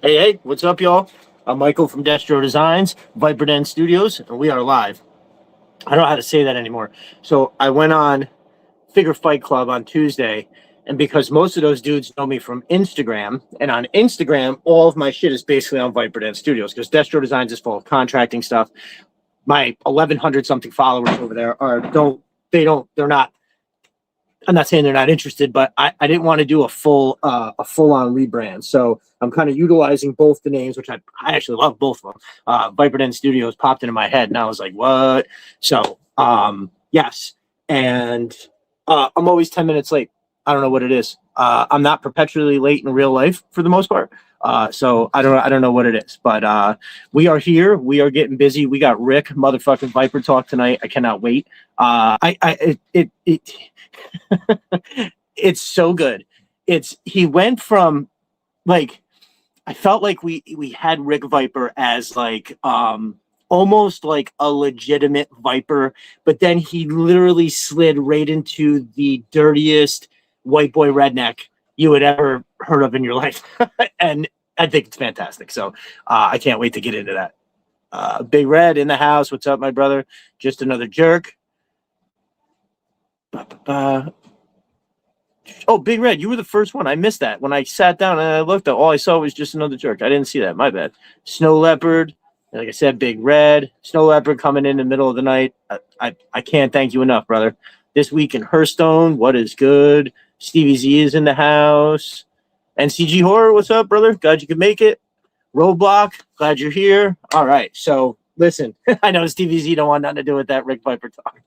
Hey, what's up, y'all? I'm Michael from Destro Designs, Viper Den Studios, and we are live. I don't know how to say that anymore. So I went on Figure Fight Club on Tuesday, and because most of those dudes know me from Instagram, and on Instagram, all of my shit is basically on Viper Den Studios because Destro Designs is full of contracting stuff. My 1,100 something followers over there they're not. I'm not saying they're not interested, but I didn't want to do a full on rebrand. So I'm kind of utilizing both the names, which I actually love both of them. Viper Den Studios popped into my head, and I was like, what? So yes, and I'm always 10 minutes late. I don't know what it is. I'm not perpetually late in real life for the most part. So I don't know what it is, but we are here. We are getting busy. We got Rick motherfucking Viper talk tonight. I cannot wait. It's so good. He went from like I felt like we had Rick Viper as like almost like a legitimate Viper, but then he literally slid right into the dirtiest white boy redneck you would ever heard of in your life. And I think it's fantastic. So I can't wait to get into that. Big Red in the house. What's up, my brother? Just another jerk. Ba-ba-ba. Oh, Big Red, you were the first one. I missed that. When I sat down and I looked at all I saw was just another jerk. I didn't see that. My bad. Snow Leopard, like I said, Big Red. Snow Leopard coming in the middle of the night. I can't thank you enough, brother. This week in Hearthstone, what is good? Stevie Z is in the house. NCG Horror, what's up, brother? Glad you could make it. Roadblock, glad you're here. All right, so listen, I know Stevie Z don't want nothing to do with that Rick Viper talk.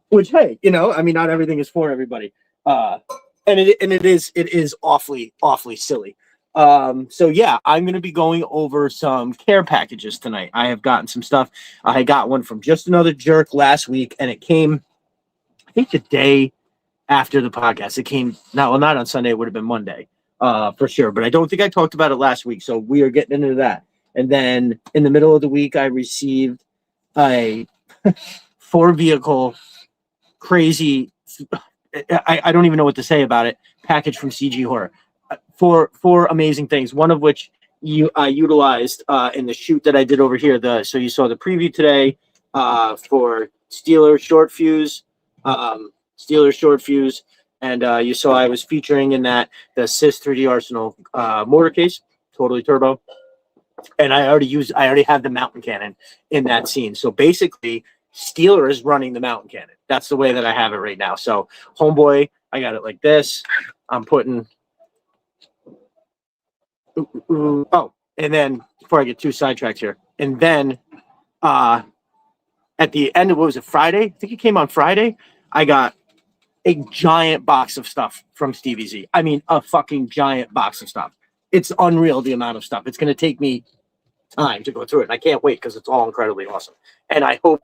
Which, hey, I mean, not everything is for everybody, and it is awfully silly. So yeah, I'm gonna be going over some care packages tonight. I have gotten some stuff. I got one from Just Another Jerk last week, and it came, I think, the day after the podcast. It came not on Sunday. It would have been Monday, for sure. But I don't think I talked about it last week, so we are getting into that. And then in the middle of the week, I received a 4-vehicle crazy. I don't even know what to say about it. Package from CG Horror. Four amazing things. One of which I utilized in the shoot that I did over here. So you saw the preview today for Steeler Short Fuse. And you saw I was featuring in that the SIS 3D Arsenal mortar case, totally turbo. And I already have the mountain cannon in that scene. So basically, Steeler is running the mountain cannon. That's the way that I have it right now. So Homeboy, I got it like this. I'm putting. Oh, and then before I get too sidetracked here, and then at the end of, what was it, Friday? I think it came on Friday. I got a giant box of stuff from Stevie Z. I mean, a fucking giant box of stuff. It's unreal the amount of stuff. It's going to take me time to go through it. And I can't wait because it's all incredibly awesome. And I hope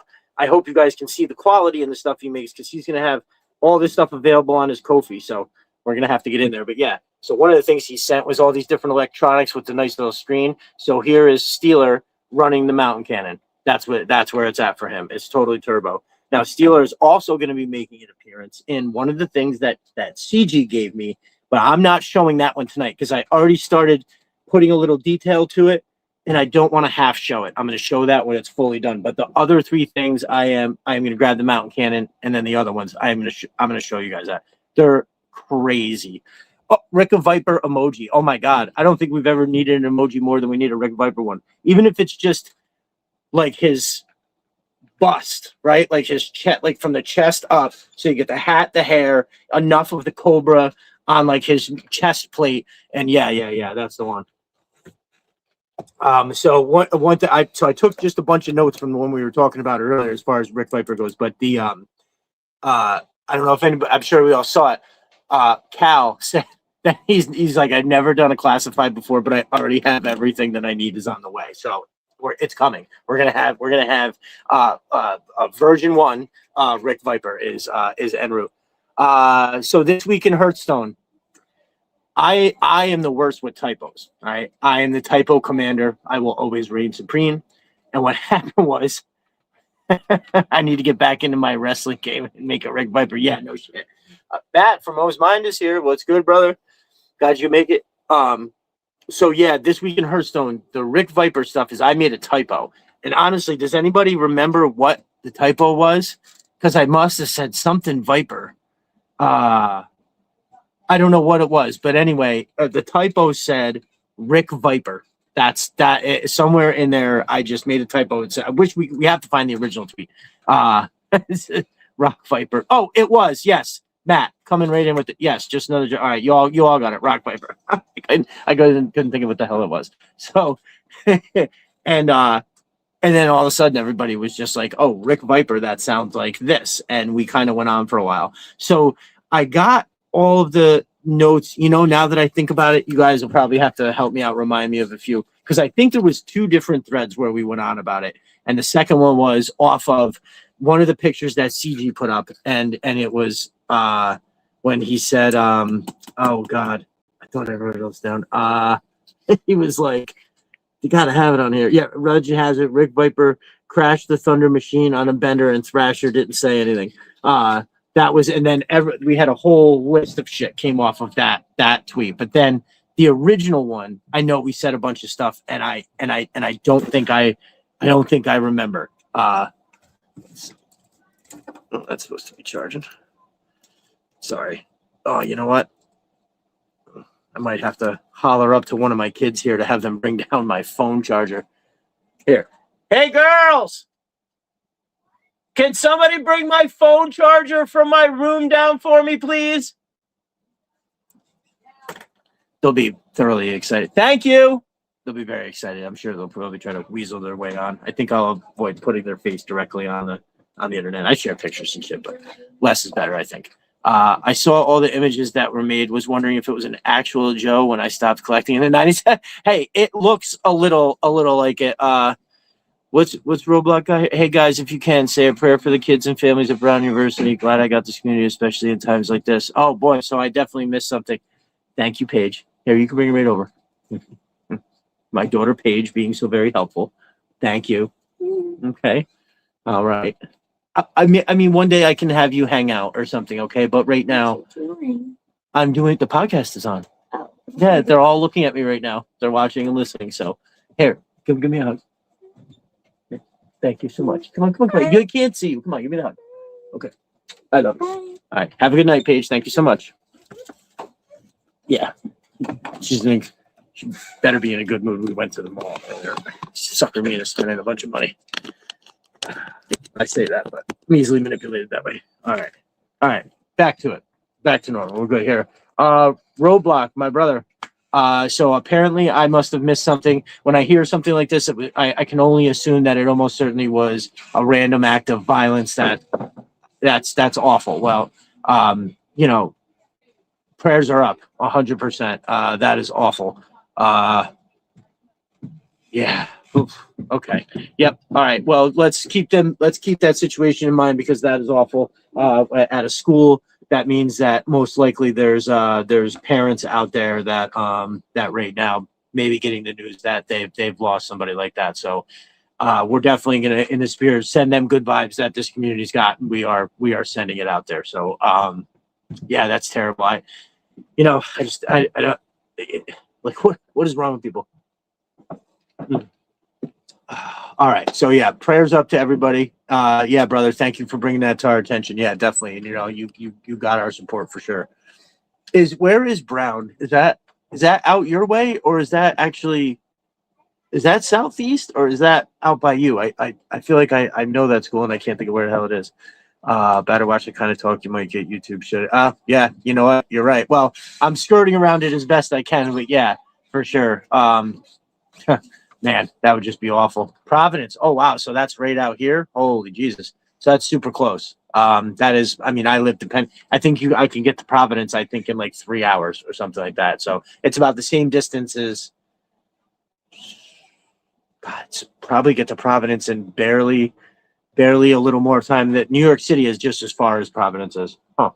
you guys can see the quality in the stuff he makes, because he's going to have all this stuff available on his Ko-fi. So we're going to have to get in there. But yeah, so one of the things he sent was all these different electronics with the nice little screen. So here is Steeler running the mountain cannon. That's where it's at for him. It's totally turbo. Now, Steeler is also going to be making an appearance in one of the things that CG gave me, but I'm not showing that one tonight because I already started putting a little detail to it, and I don't want to half show it. I'm going to show that when it's fully done. But the other three things, I am going to grab the mountain cannon, and then the other ones, I'm going to show you guys that. They're crazy. Oh, Rick of Viper emoji. Oh my God. I don't think we've ever needed an emoji more than we need a Rick Viper one. Even if it's just like his bust, right? Like his chest, like from the chest up. So you get the hat, the hair, enough of the cobra on like his chest plate. And yeah, that's the one. So I took just a bunch of notes from the one we were talking about earlier as far as Rick Viper goes, but the I don't know if anybody, I'm sure we all saw it. Cal said that he's like, I've never done a classified before, but I already have everything that I need is on the way. So it's coming. We're gonna have version 1. Rick Viper is en route. So this week in Hearthstone, I am the worst with typos. All right, I am the typo commander. I will always reign supreme. And what happened was, I need to get back into my wrestling game and make a Rick Viper. Yeah, no shit. Matt from O's Mind is here. What's good, brother? Glad you make it. So yeah, this week in Hearthstone, the Rick Viper stuff is I made a typo. And honestly, does anybody remember what the typo was? Because I must have said something Viper. I don't know what it was, but anyway, the typo said Rick Viper. That's that somewhere in there. I just made a typo. I wish we have to find the original tweet. Rock Viper. Oh, it was, yes. Matt coming right in with it. Yes, just another. All right, you all got it. Rock Viper. I couldn't think of what the hell it was. So, and then all of a sudden everybody was just like, "Oh, Rick Viper, that sounds like this," and we kind of went on for a while. So I got all of the notes. Now that I think about it, you guys will probably have to help me out, remind me of a few, because I think there was 2 different threads where we went on about it, and the second one was off of one of the pictures that CG put up, and it was when he said, oh God, I thought I wrote those down. He was like, you gotta have it on here. Yeah, Reggie has it. Rick Viper crashed the Thunder Machine on a bender, and Thrasher didn't say anything. That was, and then we had a whole list of shit came off of that tweet. But then the original one, I know we said a bunch of stuff, and I don't think I remember. Oh, that's supposed to be charging. Sorry. Oh, you know what? I might have to holler up to one of my kids here to have them bring down my phone charger. Here. Hey, girls! Can somebody bring my phone charger from my room down for me, please? They'll be thoroughly excited. Thank you. They'll be very excited. I'm sure they'll probably try to weasel their way on. I think I'll avoid putting their face directly on the internet. I share pictures and shit, but less is better, I think. I saw all the images that were made, was wondering if it was an actual Joe when I stopped collecting in the 90s. Hey, it looks a little like it. What's Roblox guy? Hey guys, if you can, say a prayer for the kids and families of Brown University. Glad I got this community, especially in times like this. Oh boy, so I definitely missed something. Thank you, Paige. Here, you can bring it right over. My daughter Paige being so very helpful. Thank you. Okay. All right. I mean, one day I can have you hang out or something, okay? But right now, I'm doing the podcast is on. Oh. Yeah, they're all looking at me right now. They're watching and listening. So, here, give me a hug. Here. Thank you so much. Come on. You can't see you. Come on, give me the hug. Okay. I love you. All right. Have a good night, Paige. Thank you so much. Yeah. She better be in a good mood. We went to the mall earlier. She suckered me into spending a bunch of money. I say that, but I'm easily manipulated that way. All right. Back to it. Back to normal. We're good here. Roadblock, my brother. So apparently I must have missed something. When I hear something like this, I can only assume that it almost certainly was a random act of violence. That's awful. Well, prayers are up 100%. That is awful. Yeah. Oof. Okay. Yep. All right. Well, let's keep that situation in mind, because that is awful. At a school, that means that most likely there's parents out there that right now maybe getting the news that they've lost somebody like that. So we're definitely gonna, in the spirit, send them good vibes that this community's got. We are sending it out there. So yeah, that's terrible. I don't like what is wrong with people? All right. So yeah, prayers up to everybody. Yeah, brother, thank you for bringing that to our attention. Yeah, definitely. And you got our support for sure. Where is Brown? Is that out your way, or is that southeast, or is that out by you? I feel like I know that school and I can't think of where the hell it is. Better watch the kind of talk you might get YouTube shit. Yeah, you know what? You're right. Well, I'm skirting around it as best I can, but yeah, for sure. Man, that would just be awful. Providence. Oh, wow. So that's right out here. Holy Jesus. So that's super close. That is, I mean, I think I can get to Providence, I think, in like 3 hours or something like that. So it's about the same distance as, God, it's probably get to Providence in barely a little more time. That New York City is just as far as Providence is. Huh.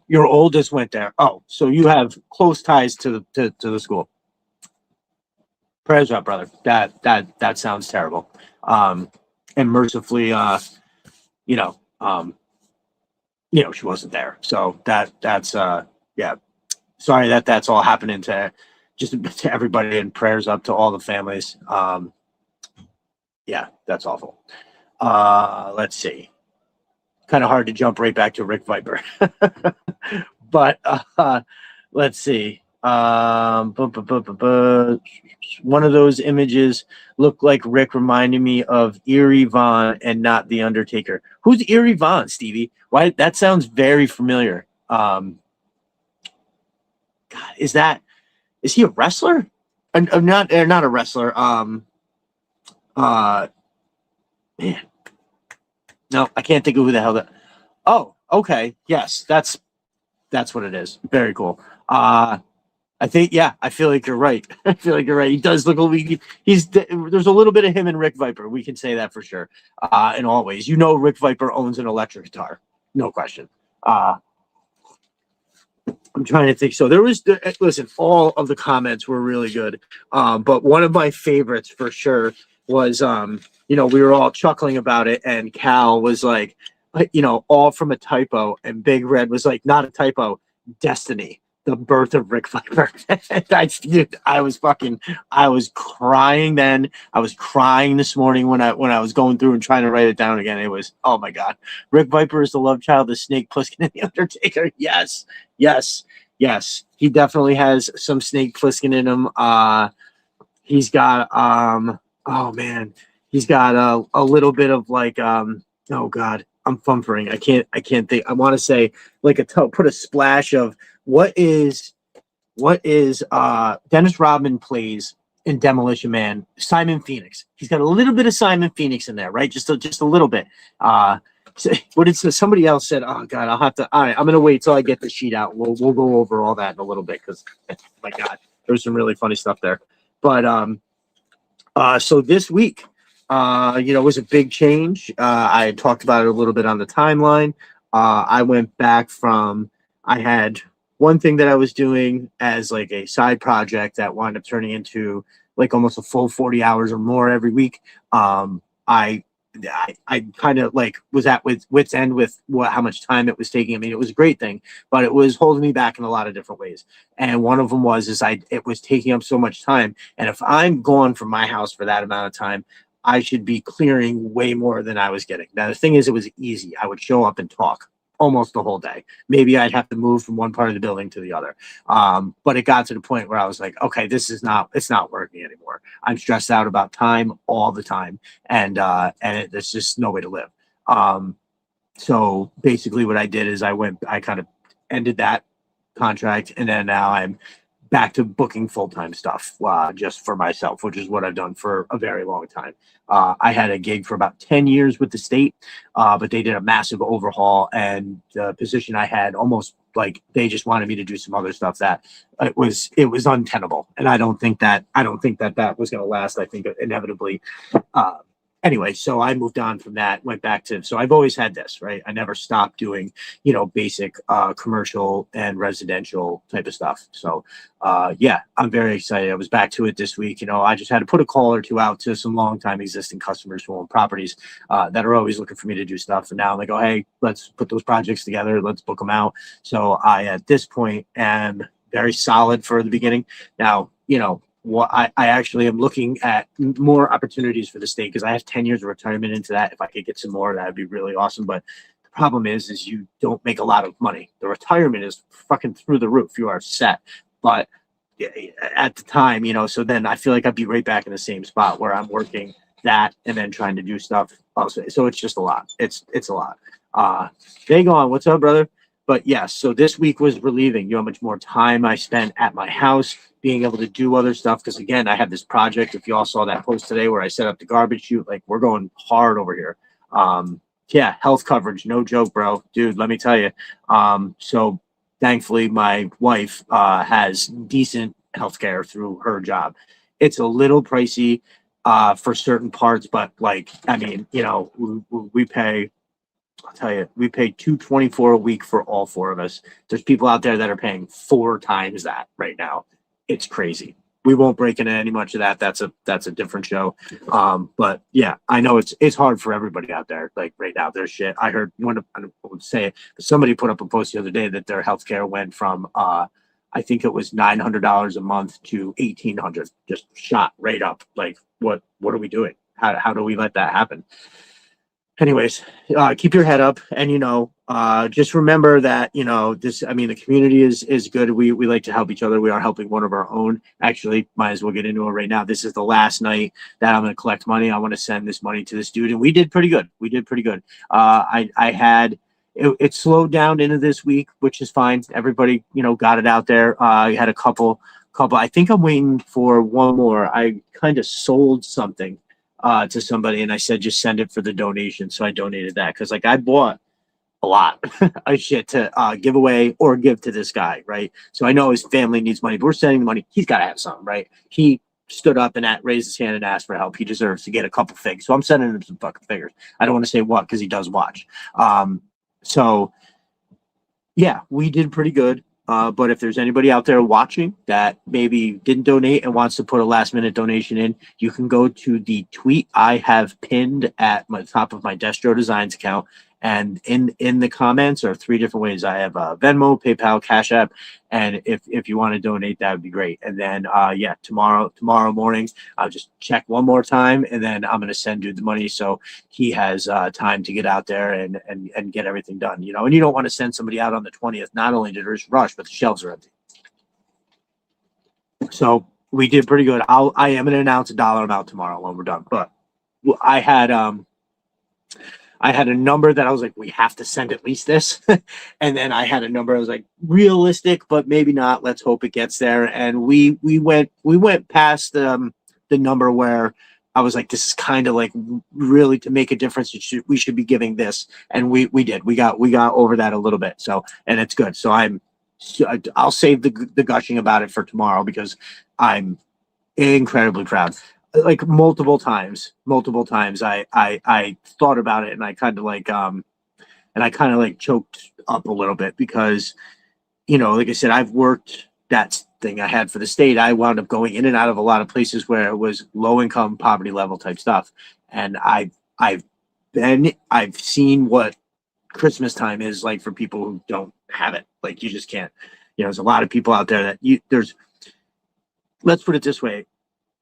Your oldest went there. Oh, so you have close ties to the school. Prayers up, brother. That sounds terrible. And mercifully, she wasn't there. So that's yeah. sorry that that's all happening to everybody, and prayers up to all the families. Yeah, that's awful. Let's see. Kind of hard to jump right back to Rick Viper, but let's see. One of those images looked like Rick, reminding me of Eerie Von and not the Undertaker. Who's Eerie Von, Stevie? Why, that sounds very familiar. God, is he a wrestler? Not a wrestler. Man, no, I can't think of who the hell that. Oh, okay, yes, that's what it is. Very cool. I think, yeah, I feel like you're right. I feel like you're right. He does look a little, there's a little bit of him and Rick Viper. We can say that for sure. In all ways, Rick Viper owns an electric guitar, no question. I'm trying to think. So there was, listen, all of the comments were really good. But one of my favorites for sure was, we were all chuckling about it, and Cal was like, all from a typo, and Big Red was like, not a typo, Destiny, the birth of Rick Viper. Dude, I was crying then. I was crying this morning when I was going through and trying to write it down again. It was, oh my God. Rick Viper is the love child of Snake Plissken and the Undertaker. Yes. He definitely has some Snake Plissken in him. He's got oh man, he's got a little bit of like oh God, I'm fumfering. I can't think. I want to say like put a splash of what is Dennis Rodman plays in Demolition Man, Simon Phoenix. He's got a little bit of Simon Phoenix in there, right? Just a little bit. What did somebody else said? Oh God, I'll have to. All right, I'm gonna wait till I get the sheet out. We'll go over all that in a little bit, because my God, there's some really funny stuff there. But so this week, was a big change. I had talked about it a little bit on the timeline. I went back from, I had one thing that I was doing as like a side project that wound up turning into like almost a full 40 hours or more every week. I kind of like was at wit's end with how much time it was taking. I mean, it was a great thing, but it was holding me back in a lot of different ways. And one of them was it was taking up so much time. And if I'm gone from my house for that amount of time, I should be clearing way more than I was getting. Now, the thing is, it was easy. I would show up and talk almost the whole day. Maybe I'd have to move from one part of the building to the other. But it got to the point where I was like, okay, it's not working anymore. I'm stressed out about time all the time. And it's just no way to live. So basically what I did is I kind of ended that contract, and then now I'm back to booking full-time stuff just for myself, which is what I've done for a very long time. I had a gig for about 10 years with the state, but they did a massive overhaul, and the position I had almost like they just wanted me to do some other stuff that it was untenable. And I don't think that was going to last. I think inevitably, anyway, so I moved on from that, went back to, so I've always had this, right? I never stopped doing, basic commercial and residential type of stuff. So yeah, I'm very excited. I was back to it this week. I just had to put a call or two out to some longtime existing customers who own properties that are always looking for me to do stuff. And now they go, hey, let's put those projects together. Let's book them out. So I, at this point, am very solid for the beginning. Now, what I actually am looking at more opportunities for the state, because I have 10 years of retirement into that. If I could get some more, that would be really awesome. But the problem is you don't make a lot of money. The retirement is fucking through the roof. You are set. But at the time, so then I feel like I'd be right back in the same spot where I'm working that and then trying to do stuff also. So it's just a lot. It's a lot. Dang on, what's up, brother? But yes, so this week was relieving. How much more time I spent at my house, being able to do other stuff. Because again, I have this project. If you all saw that post today where I set up the garbage chute, like we're going hard over here. Yeah, health coverage, no joke, bro. Dude, let me tell you. So thankfully, my wife has decent health care through her job. It's a little pricey for certain parts, but like, I mean, we pay, I'll tell you, we pay $224 a week for all four of us. There's people out there that are paying 4 times that right now. It's crazy. We won't break into any much of that. That's a different show. But yeah, I know it's hard for everybody out there. Like right now, there's shit. I heard I won't say it, but somebody put up a post the other day that their healthcare went from I think it was $900 a month to 1,800, just shot right up. Like, what are we doing? How do we let that happen? Anyways, keep your head up, and just remember that this. I mean, the community is good. We like to help each other. We are helping one of our own. Actually, might as well get into it right now. This is the last night that I'm going to collect money. I want to send this money to this dude, and we did pretty good. We did pretty good. I had it slowed down into this week, which is fine. Everybody, got it out there. I had a couple. I think I'm waiting for one more. I kind of sold something to somebody, and I said just send it for the donation. So I donated that because I bought a lot of shit to give away or give to this guy, right? So I know his family needs money, but we're sending the money. He's got to have something, right? He stood up and raised his hand and asked for help. He deserves to get a couple figs. So I'm sending him some fucking figures. I don't want to say what because he does watch. So yeah, we did pretty good. But if there's anybody out there watching that maybe didn't donate and wants to put a last minute donation in, you can go to the tweet I have pinned at the top of my Destro Designs account. And in the comments are 3 different ways. I have Venmo, PayPal, Cash App, and if you want to donate, that would be great. And then tomorrow morning, I'll just check one more time, and then I'm gonna send dude the money so he has time to get out there and get everything done. And you don't want to send somebody out on the 20th. Not only did there's rush, but the shelves are empty. So we did pretty good. I am gonna announce a dollar amount tomorrow when we're done. But I had a number that I was like, we have to send at least this. And then I had a number I was like, realistic, but maybe not. Let's hope it gets there. And we went past the number where I was like, this is kind of like really to make a difference. We should be giving this. And we did. We got over that a little bit. So, and it's good. So I'll save the gushing about it for tomorrow because I'm incredibly proud. Like multiple times I thought about it, and I kind of like choked up a little bit because like I said, I've worked that thing I had for the state. I wound up going in and out of a lot of places where it was low income, poverty level type stuff, and I've seen what Christmas time is like for people who don't have it. Like, you just can't. There's a lot of people out there that let's put it this way,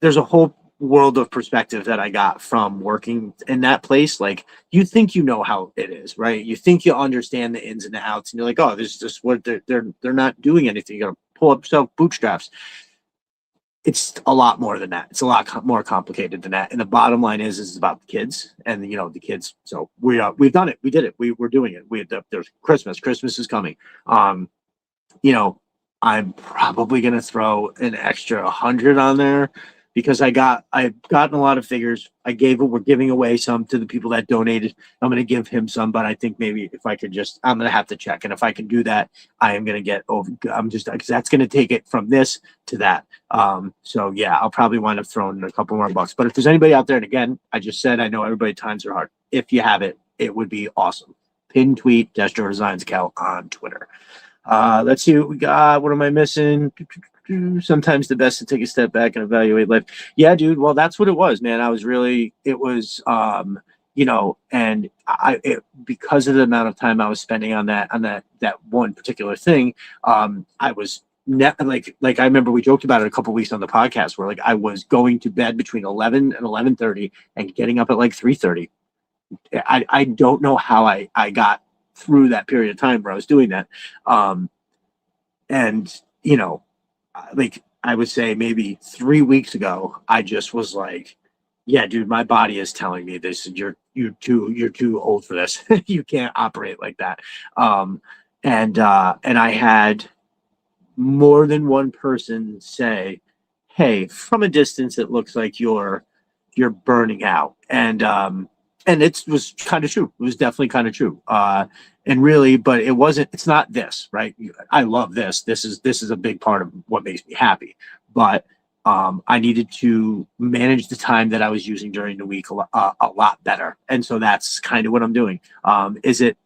there's a whole world of perspective that I got from working in that place. Like, you think how it is, right? You think you understand the ins and the outs, and you're like, oh, this is just what they're not doing anything. You gotta pull up self bootstraps. It's a lot more than that. It's a lot more complicated than that. And the bottom line is it's about the kids and the kids. So we've done it. We did it. We're doing it. There's Christmas. Christmas is coming. I'm probably gonna throw an extra 100 on there because I've gotten a lot of figures. We're giving away some to the people that donated. I'm gonna give him some, but I think maybe if I could I'm gonna have to check, and if I can do that, I am gonna get over. Because that's gonna take it from this to that. So yeah, I'll probably wind up throwing a couple more bucks. But if there's anybody out there, and again, I just said I know everybody times are hard. If you have it, it would be awesome. Pin tweet Destro Designs account on Twitter. Let's see what we got. What am I missing? Sometimes the best to take a step back and evaluate life. Yeah, dude. Well, that's what it was, man. And because of the amount of time I was spending on that one particular thing, I was like I remember we joked about it a couple weeks on the podcast where like I was going to bed between 11 and 11:30 and getting up at like 3:30. I don't know how I got through that period of time where I was doing that. And like I would say maybe 3 weeks ago, I just was like, yeah, dude, my body is telling me this. You're too old for this. You can't operate like that. And I had more than one person say, hey, from a distance, it looks like you're burning out. And it was kind of true. It was definitely kind of true. And really, but it's not this, right? I love this. This is a big part of what makes me happy. But I needed to manage the time that I was using during the week a lot better. And so that's kind of what I'm doing. Is it,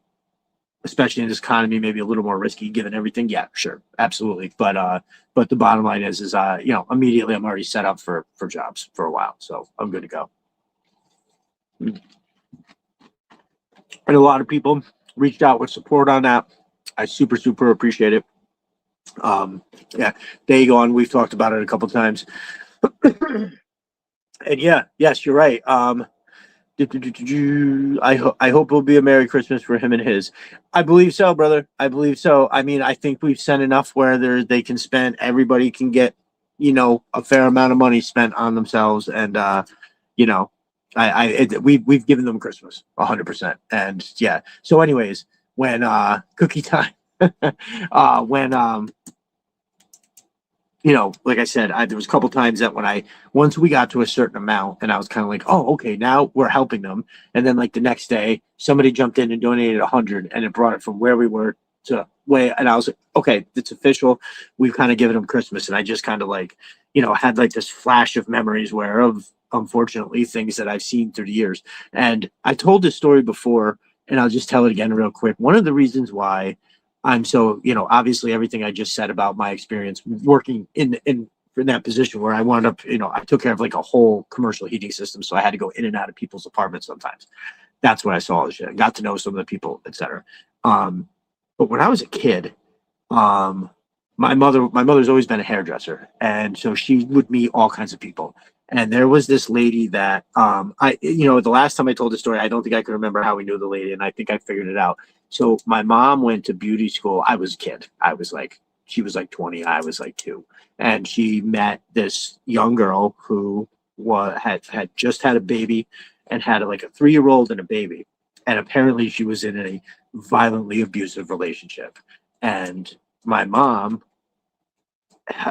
especially in this economy, maybe a little more risky given everything? Yeah, sure. Absolutely. But the bottom line is immediately I'm already set up for jobs for a while. So I'm good to go. And a lot of people reached out with support on that. I super appreciate it. Yeah, Dagon, we've talked about it a couple times. And yes, you're right. I hope it'll be a Merry Christmas for him and his. I believe so, brother. I believe so. I mean, I think we've sent enough where they can spend. Everybody can get, a fair amount of money spent on themselves, and you know, we've given them Christmas 100%. And yeah. So, anyways, when cookie time, when like I said, there was a couple times that once we got to a certain amount, and I was kind of like, oh, okay, now we're helping them. And then like the next day, somebody jumped in and donated 100, and it brought it from where we were to way. And I was like, okay, it's official. We've kind of given them Christmas, and I just kind of like, had like this flash of memories of unfortunately things that I've seen through the years. And I told this story before, and I'll just tell it again real quick. One of the reasons why I'm so, obviously everything I just said about my experience working in that position where I wound up, I took care of like a whole commercial heating system. So I had to go in and out of people's apartments sometimes. That's when I saw all this shit. I got to know some of the people, etc. But when I was a kid, my mother's always been a hairdresser. And so she would meet all kinds of people. And there was this lady that the last time I told the story, I don't think I can remember how we knew the lady, and I think I figured it out. So my mom went to beauty school. I was a kid. She was like 20, I was like 2. And she met this young girl who had just had a baby and had like a 3-year-old and a baby. And apparently she was in a violently abusive relationship. And my mom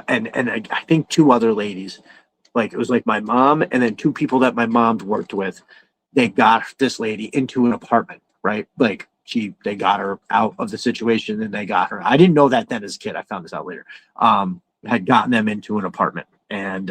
and I think 2 other ladies, like it was like my mom and then 2 people that my mom worked with, they got this lady into an apartment, right? Like they got her out of the situation and they got her. I didn't know that then as a kid. I found this out later. Had gotten them into an apartment, and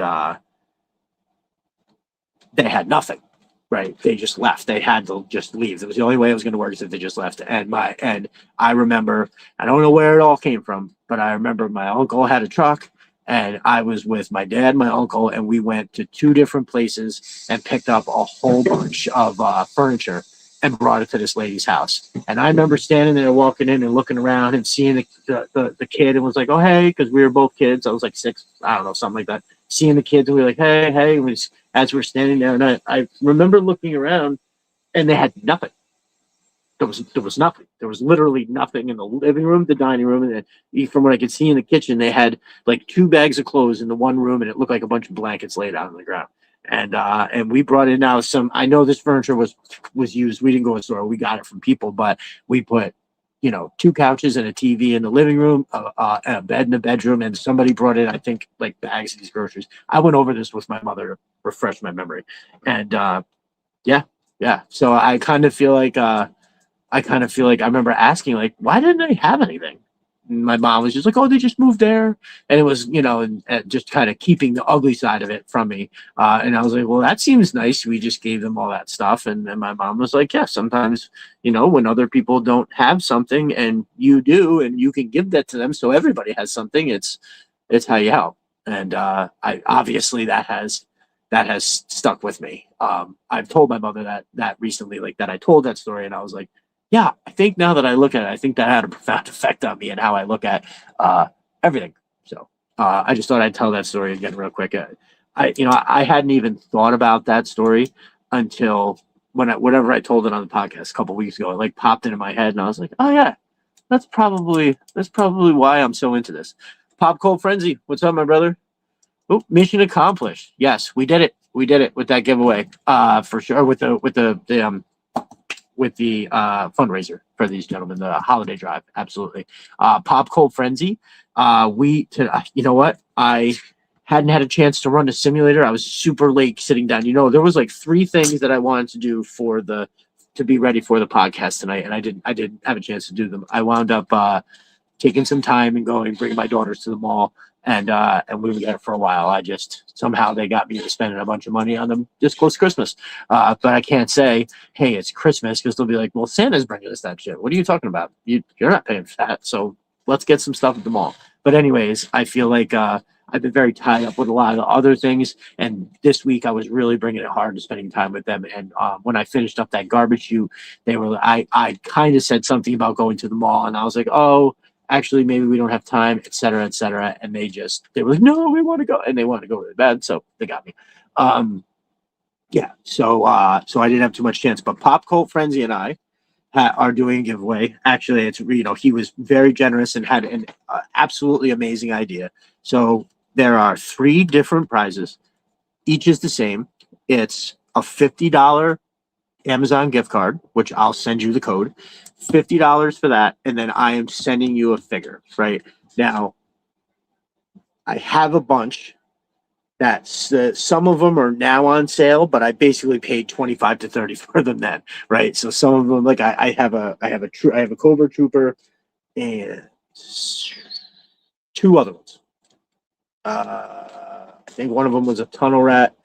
they had nothing, right? They just left. They had to just leave. It was the only way it was going to work is if they just left. And I remember, I don't know where it all came from, but I remember my uncle had a truck, and I was with my dad, my uncle, and we went to 2 different places and picked up a whole bunch of furniture and brought it to this lady's house. And I remember standing there, walking in and looking around and seeing the kid, and was like, oh, hey, because we were both kids. I was like 6, I don't know, something like that. Seeing the kids, and we were like, hey, as we're standing there. And I remember looking around, and they had nothing. There was nothing. There was literally nothing in the living room, the dining room, and then from what I could see in the kitchen, they had like 2 bags of clothes in the one room, and it looked like a bunch of blankets laid out on the ground. And we brought in now some. I know this furniture was used. We didn't go to the store. We got it from people, but we put 2 couches and a TV in the living room, and a bed in the bedroom, and somebody brought in, I think, like bags of these groceries. I went over this with my mother to refresh my memory, and yeah. So I kind of feel like I remember asking, like, why didn't they have anything? And my mom was just like, oh, they just moved there. And it was, and just kind of keeping the ugly side of it from me. And I was like, well, that seems nice. We just gave them all that stuff. And then my mom was like, yeah, sometimes, when other people don't have something and you do, and you can give that to them so everybody has something, it's how you help. And I obviously that has stuck with me. I've told my mother that recently, like that I told that story, and I was like, yeah, I think now that I look at it, I think that had a profound effect on me and how I look at everything. So I just thought I'd tell that story again real quick. I hadn't even thought about that story until whenever I told it on the podcast a couple weeks ago. It like popped into my head, and I was like, oh yeah, that's probably why I'm so into this. Pop Cold Frenzy, what's up, my brother? Oh, mission accomplished. Yes, we did it. We did it with that giveaway. For sure. With the fundraiser for these gentlemen, the holiday drive. Absolutely. Pop Cold Frenzy. You know what? I hadn't had a chance to run the simulator. I was super late sitting down. There was like 3 things that I wanted to do to be ready for the podcast tonight, and I didn't have a chance to do them. I wound up taking some time and bringing my daughters to the mall. And we were there for a while. Somehow they got me to spending a bunch of money on them just close to Christmas. But I can't say, hey, it's Christmas, because they'll be like, well, Santa's bringing us that shit. What are you talking about? You're not paying for that. So let's get some stuff at the mall. But anyways, I feel like I've been very tied up with a lot of the other things. And this week I was really bringing it hard to spending time with them. And when I finished up that garbage chute, I kind of said something about going to the mall. And I was like, oh, actually, maybe we don't have time, et cetera, et cetera. And they were like, no, we want to go. And they wanted to go to bed. So they got me. Yeah. So I didn't have too much chance, but Pop Cult Frenzy and I are doing a giveaway. Actually, it's, he was very generous and had an absolutely amazing idea. So there are 3 different prizes. Each is the same. It's a $50 Amazon gift card, which I'll send you the code. $50 for that, and then I am sending you a figure. Right now, I have a bunch that's some of them are now on sale, but I basically paid 25 to 30 for them then, right? So some of them, like I have a Cobra Trooper and 2 other ones. I think one of them was a Tunnel Rat,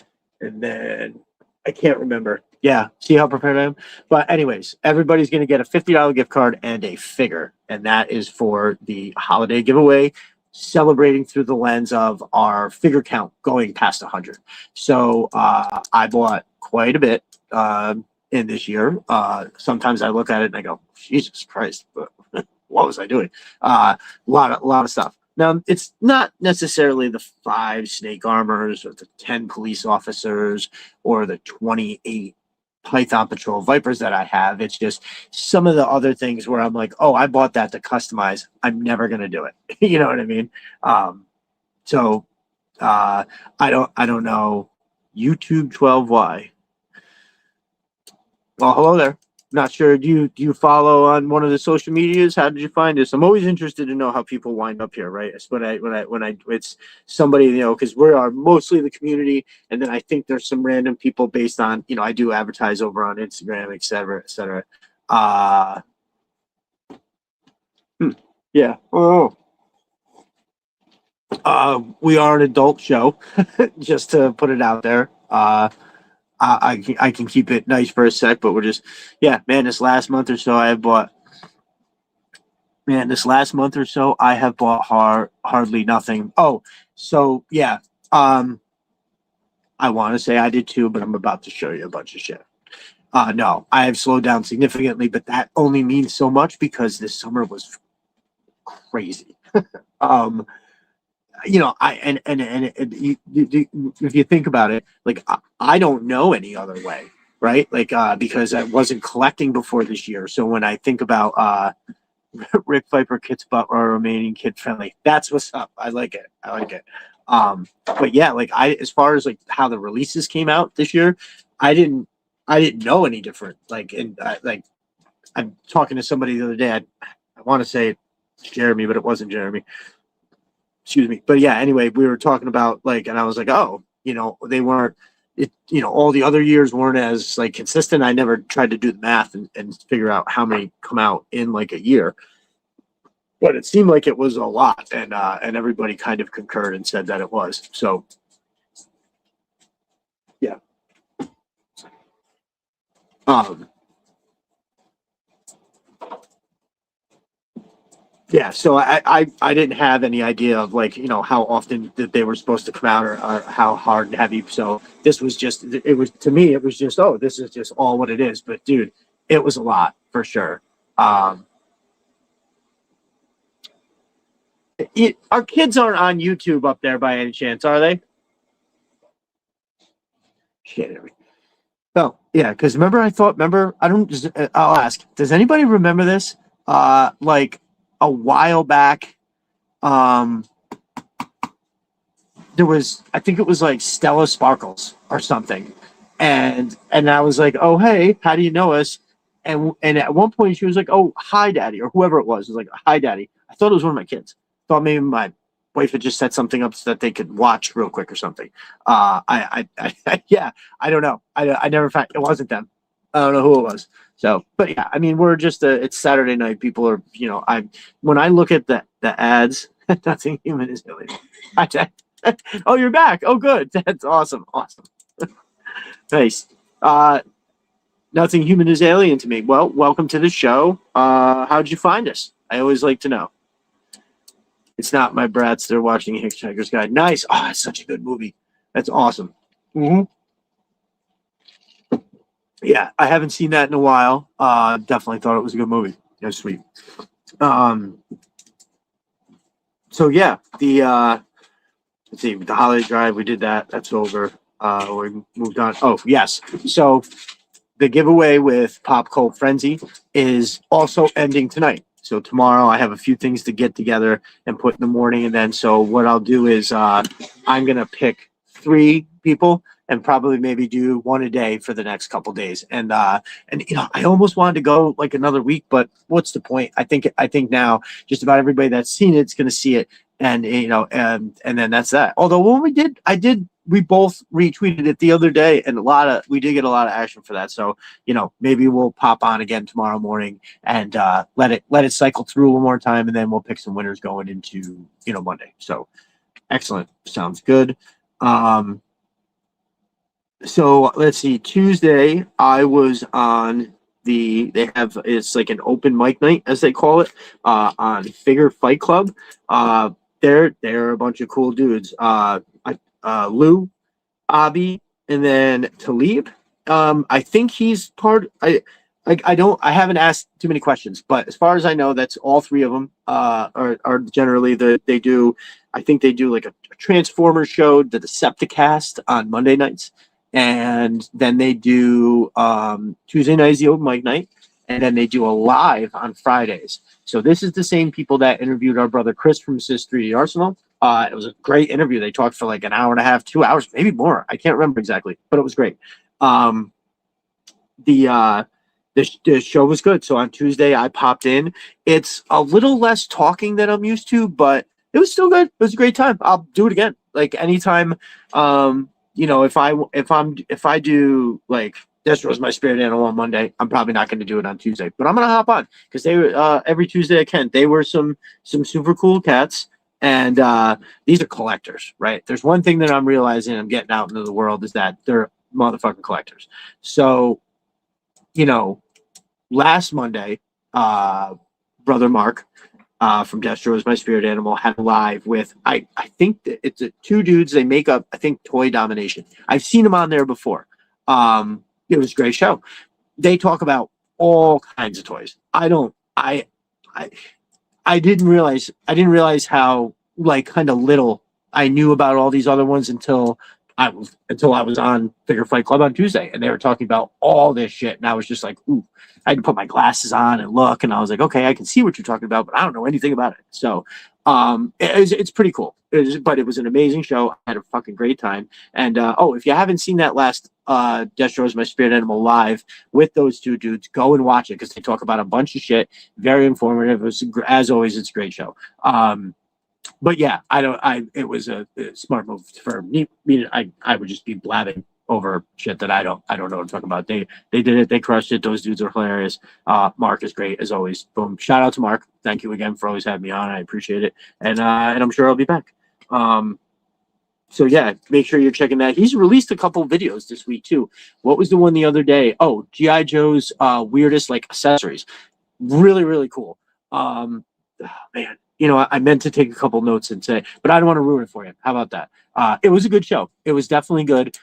and then I can't remember. Yeah, see how prepared I am. But anyways, everybody's going to get a $50 gift card and a figure, and that is for the holiday giveaway, celebrating through the lens of our figure count going past 100. So I bought quite a bit in this year. Sometimes I look at it and I go, Jesus Christ, what was I doing? A lot of stuff. Now, it's not necessarily the 5 snake armors or the 10 police officers or the 28 Python Patrol Vipers that I have. It's just some of the other things where I'm like, oh, I bought that to customize. I'm never going to do it. You know what I mean? So I don't know. YouTube 12Y. Well, hello there. Not sure. Do you follow on one of the social medias? How did you find this? I'm always interested to know how people wind up here, right? It's when I it's somebody, because we are mostly the community, and then I think there's some random people based on, I do advertise over on Instagram, et cetera, et cetera. Yeah. Oh. We are an adult show, just to put it out there. I can keep it nice for a sec, but we're just, yeah, man, this last month or so I have bought hardly nothing. Oh, so yeah. I want to say I did too, but I'm about to show you a bunch of shit. No, I have slowed down significantly, but that only means so much because this summer was crazy. If you think about it, like I don't know any other way, right? Like because I wasn't collecting before this year. So when I think about Rick Viper kits but are remaining kid friendly, that's what's up. I like it. But yeah, like as far as like how the releases came out this year, I didn't know any different. Like like I'm talking to somebody the other day. I want to say it's Jeremy, but it wasn't Jeremy. Excuse me. But yeah, anyway, we were talking about like, and I was like, oh, they weren't, all the other years weren't as like consistent. I never tried to do the math and figure out how many come out in like a year, but it seemed like it was a lot. And everybody kind of concurred and said that it was. So yeah. Yeah, so I didn't have any idea of like, how often that they were supposed to come out or how hard and heavy. So this was just, it was, to me, it was just, oh, this is just all what it is. But dude, it was a lot for sure. Our kids aren't on YouTube up there by any chance, are they? Shit. Oh, yeah, because I'll ask, does anybody remember this? Like a while back, there was, I think it was like Stella Sparkles or something. And I was like, oh, hey, how do you know us? And at one point she was like, oh, hi, daddy, or whoever it was like, hi, daddy. I thought it was one of my kids. Thought maybe my wife had just set something up so that they could watch real quick or something. Yeah, I don't know. I never found, it wasn't them. I don't know who it was. So, but yeah, I mean, we're just it's Saturday night. People are, when I look at the ads, nothing human is really. Oh, you're back. Oh, good. That's awesome. Awesome. Nice. Nothing human is alien to me. Well, welcome to the show. How'd you find us? I always like to know. It's not my brats. They're watching Hitchhiker's Guide. Nice. Oh, it's such a good movie. That's awesome. Mm-hmm. Yeah, I haven't seen that in a while. Definitely thought it was a good movie. It was sweet. So yeah, the let's see, the holiday drive, we did that. That's over. We moved on. Oh yes, so the giveaway with Pop Cult Frenzy is also ending tonight. So tomorrow I have a few things to get together and put in the morning, and then so what I'll do is I'm gonna pick 3 people and probably maybe do one a day for the next couple days. And I almost wanted to go like another week, but what's the point? I think now just about everybody that's seen it's gonna see it, and and then that's that. Although when we both retweeted it the other day, and we did get a lot of action for that. So maybe we'll pop on again tomorrow morning and let it cycle through one more time, and then we'll pick some winners going into Monday. So excellent, sounds good. So let's see. Tuesday, I was on it's like an open mic night as they call it on Figure Fight Club. They're a bunch of cool dudes. Lou, Abi, and then Talib. I think he's part. I haven't asked too many questions, but as far as I know, that's all 3 of them. Are generally they do. I think they do like a Transformers show, the Decepticast on Monday nights, and then they do Tuesday nights the open mic night, and then they do a live on Fridays. So this is the same people that interviewed our brother Chris from Sys 3D Arsenal. It was a great interview. They talked for like an hour and a half, 2 hours, maybe more. I can't remember exactly, but it was great. The show was good. So on Tuesday, I popped in. It's a little less talking than I'm used to, but it was still good. It was a great time. I'll do it again. Like anytime. If I do like Destro is my spirit animal on Monday, I'm probably not going to do it on Tuesday, but I'm going to hop on because they every Tuesday I can. They were some super cool cats. And these are collectors, right? There's one thing that I'm realizing I'm getting out into the world is that they're motherfucking collectors. So, last Monday, brother Mark from Destro is my spirit animal had live with I think that it's 2 dudes. They make up I think Toy Domination. I've seen them on there before. It was a great show. They talk about all kinds of toys. I didn't realize how like kind of little I knew about all these other ones until I was on Figure Fight Club on Tuesday, and they were talking about all this shit, and I was just like, ooh, I had to put my glasses on and look, and I was like, okay, I can see what you're talking about, but I don't know anything about it. So it's pretty cool. But it was an amazing show. I had a fucking great time. And if you haven't seen that last Destro is my spirit animal live with those 2 dudes, go and watch it because they talk about a bunch of shit. Very informative. As always, it's a great show. But yeah, it was a smart move for me. I would just be blabbing over shit that I don't know what to talk about. They did it. They crushed it. Those dudes are hilarious. Mark is great as always. Boom. Shout out to Mark. Thank you again for always having me on. I appreciate it. And I'm sure I'll be back. So yeah, make sure you're checking that. He's released a couple of videos this week too. What was the one the other day? Oh, G.I. Joe's weirdest like accessories. Really, really cool. Man, I meant to take a couple notes and say, but I don't want to ruin it for you. How about that? It was a good show. It was definitely good.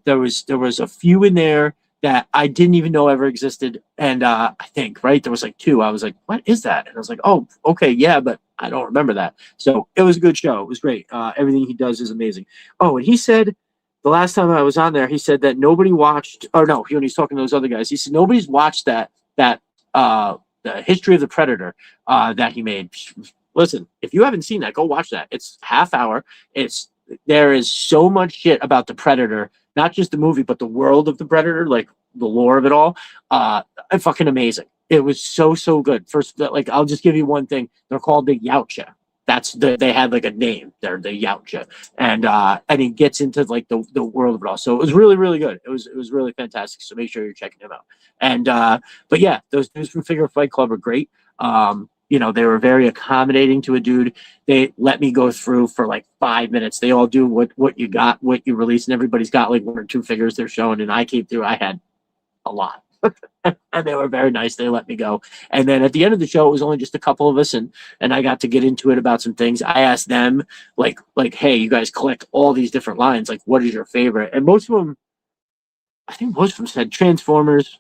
There was a few in there that I didn't even know ever existed. And I think, right, there was like 2. I was like, what is that? And I was like, oh, okay, yeah, but I don't remember that. So it was a good show. It was great. Everything he does is amazing. Oh, and he said the last time I was on there, he said that nobody watched, or no, when he's talking to those other guys, he said nobody's watched that the History of the Predator that he made. Listen, if you haven't seen that, go watch that. It's half hour. There is so much shit about the Predator, not just the movie, but the world of the Predator, like the lore of it all. Fucking amazing. It was so good. First, like I'll just give you one thing. They're called the Yautja. They had like a name. They're the Yautja, and he gets into like the world of it all. So it was really really good. It was really fantastic. So make sure you're checking him out. And but yeah, those dudes from Figure Fight Club are great. They were very accommodating to a dude. They let me go through for like 5 minutes. They all do what you got, what you release, and everybody's got like 1 or 2 figures they're showing. And I came through, I had a lot. And they were very nice. They let me go. And then at the end of the show, it was only just a couple of us, and I got to get into it about some things. I asked them, like, hey, you guys collect all these different lines. Like, what is your favorite? And most of them said Transformers.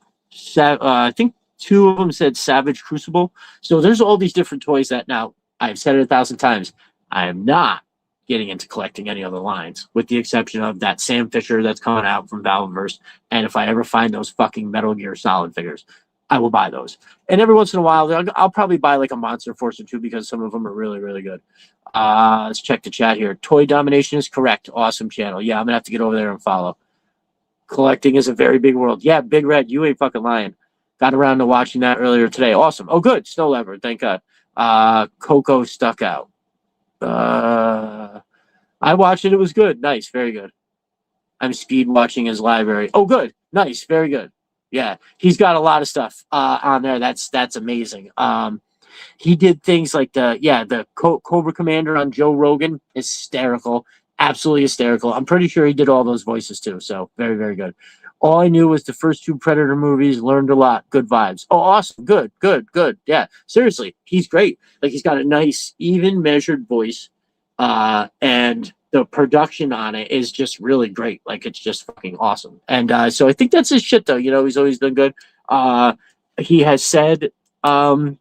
I think 2 of them said Savage Crucible. So there's all these different toys that now I've said it 1,000 times. I am not getting into collecting any other lines, with the exception of that Sam Fisher that's coming out from Valveverse. And if I ever find those fucking Metal Gear Solid figures, I will buy those. And every once in a while, I'll probably buy like a Monster Force or two because some of them are really, really good. Let's check the chat here. Toy Domination is correct. Awesome channel. Yeah, I'm gonna have to get over there and follow. Collecting is a very big world. Yeah, Big Red, you ain't fucking lying. Got around to watching that earlier today. Awesome. Oh, good. Snow Leopard. Thank God. Coco Stuck Out. I watched it. It was good. Nice. Very good. I'm speed watching his library. Oh, good. Nice. Very good. Yeah, he's got a lot of stuff on there. That's amazing. He did things like the Cobra Commander on Joe Rogan. Hysterical. Absolutely hysterical. I'm pretty sure he did all those voices too. So very, very good. All I knew was the first 2 Predator movies. Learned a lot. Good vibes. Oh, awesome. Good, good, good. Yeah, seriously, he's great. Like, he's got a nice, even measured voice, and the production on it is just really great. Like, it's just fucking awesome. And so I think that's his shit, though. You know, he's always done good. He has said a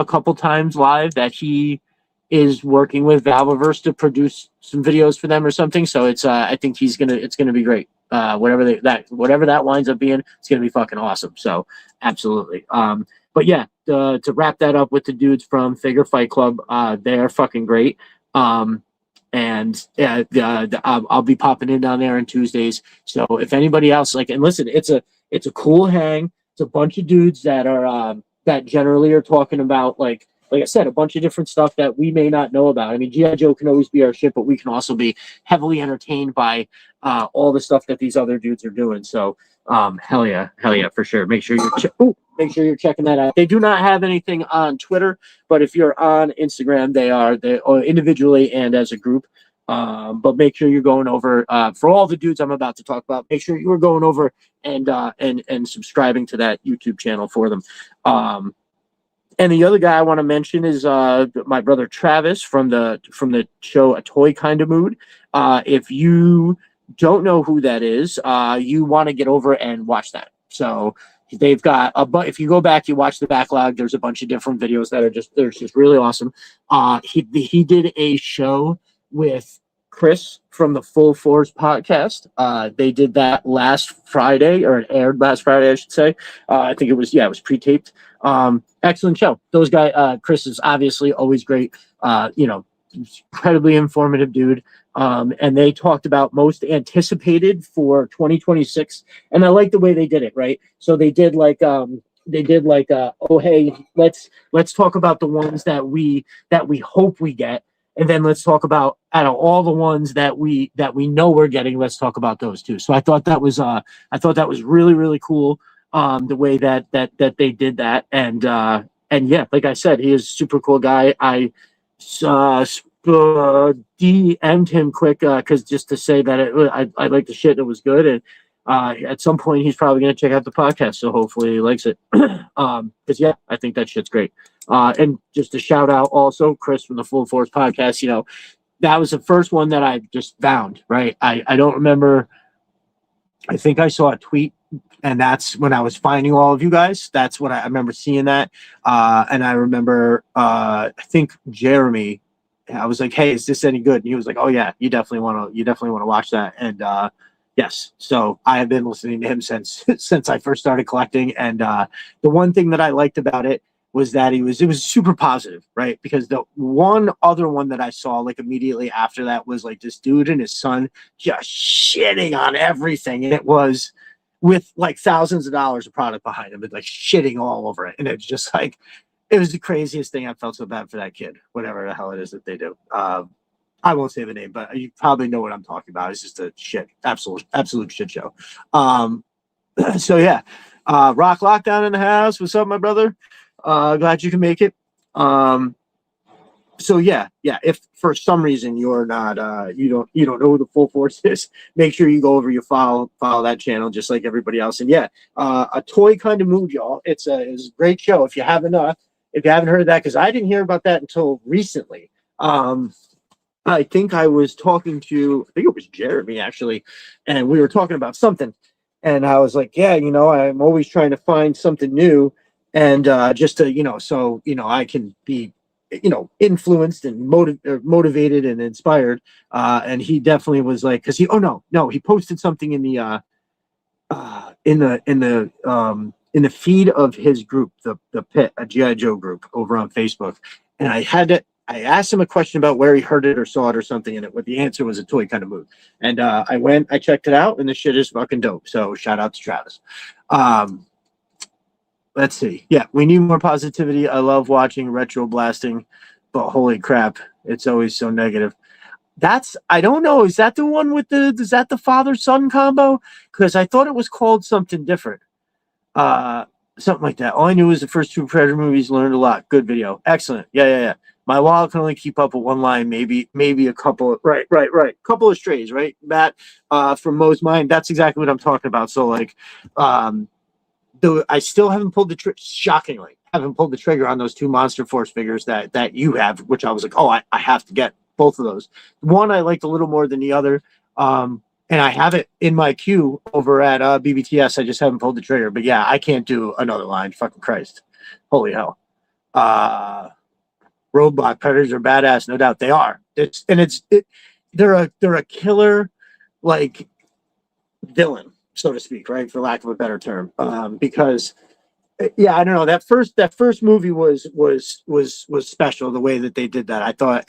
couple times live that he is working with Valveverse to produce some videos for them or something. So it's I think it's gonna be great. Whatever that winds up being, it's gonna be fucking awesome. So absolutely. But yeah, to wrap that up with the dudes from Figure Fight Club, they're fucking great. And yeah, I'll be popping in down there on Tuesdays. So if anybody else and listen, it's a cool hang. It's a bunch of dudes that are that generally are talking about like I said, a bunch of different stuff that we may not know about. I mean, G.I. Joe can always be our shit, but we can also be heavily entertained by all the stuff that these other dudes are doing. So hell yeah, for sure. Make sure you're checking that out. They do not have anything on Twitter, but if you're on Instagram, they are individually and as a group. But make sure you're going over for all the dudes I'm about to talk about. Make sure you are going over and subscribing to that YouTube channel for them. And the other guy I want to mention is my brother Travis from the show A Toy Kind of Mood. If you don't know who that is, you want to get over and watch that. So they've got if you go back, you watch the backlog. There's a bunch of different videos that are just really awesome. He did a show with Chris from the Full Force podcast. They did that last Friday, or it aired last Friday, I should say. I think it was pre-taped. Excellent show. Those guys, Chris is obviously always great. Incredibly informative dude. And they talked about most anticipated for 2026. And I like the way they did it, right? So they did oh, hey, let's talk about the ones that we hope we get. And then let's talk about, out of all the ones that we know we're getting, let's talk about those too. So I thought that was really, really cool. The way that they did that. And yeah, like I said, he is a super cool guy. I DM'd him quick because just to say that I like the shit. It was good. And at some point he's probably going to check out the podcast. So hopefully he likes it. Because yeah, I think that shit's great. And just a shout out also, Chris from the Full Force podcast, that was the first one that I just found, right? I don't remember. I think I saw a tweet, and that's when I was finding all of you guys. That's when I remember seeing that. And I remember, I think Jeremy, I was like, hey, is this any good? And he was like, oh yeah, you definitely want to watch that. And yes, so I have been listening to him since I first started collecting. And the one thing that I liked about it was that it was super positive, right? Because the one other one that I saw like immediately after that was like this dude and his son just shitting on everything. And it was with like thousands of dollars of product behind him, but like shitting all over it. And it's just like, it was the craziest thing. I felt so bad for that kid, whatever the hell it is that they do. I won't say the name, but you probably know what I'm talking about. It's just a absolute shit show. So yeah, Rock Lockdown in the house. What's up, my brother? Glad you can make it. So yeah. If for some reason you're not, you don't know who the Full Force is, make sure you go over, you follow that channel just like everybody else. And yeah, A Toy Kind of Mood, y'all. It's a great show. If you haven't heard of that, because I didn't hear about that until recently. I think I was talking to, I think it was Jeremy actually, and we were talking about something, and I was like, yeah, I'm always trying to find something new, and just to, so I can be influenced and motivated and inspired. And he definitely was like, because he posted something in the in the feed of his group, the Pit, a GI Joe group over on Facebook, and I asked him a question about where he heard it or saw it or something, and what the answer was a toy kind of move. And I checked it out, and the shit is fucking dope. So shout out to Travis. Let's see. Yeah, we need more positivity. I love watching retro blasting, but holy crap, it's always so negative. I don't know. Is that the one with is that the father son combo? Because I thought it was called something different. Something like that. All I knew was the first two Predator movies. Learned a lot. Good video. Excellent. Yeah. My wallet can only keep up with one line, maybe a couple. Right. Couple of strays, right? Matt, from Mo's mind. That's exactly what I'm talking about. So like, I still haven't pulled shockingly, haven't pulled the trigger on those two Monster Force figures that you have, which I was like, oh, I have to get both of those. One I liked a little more than the other. And I have it in my queue over at BBTS. I just haven't pulled the trigger. But yeah, I can't do another line. Fucking Christ. Holy hell. Robot Predators are badass, no doubt. They are. They're a killer, like, villain, so to speak, right? For lack of a better term. Because yeah, I don't know. That first movie was special, the way that they did that. I thought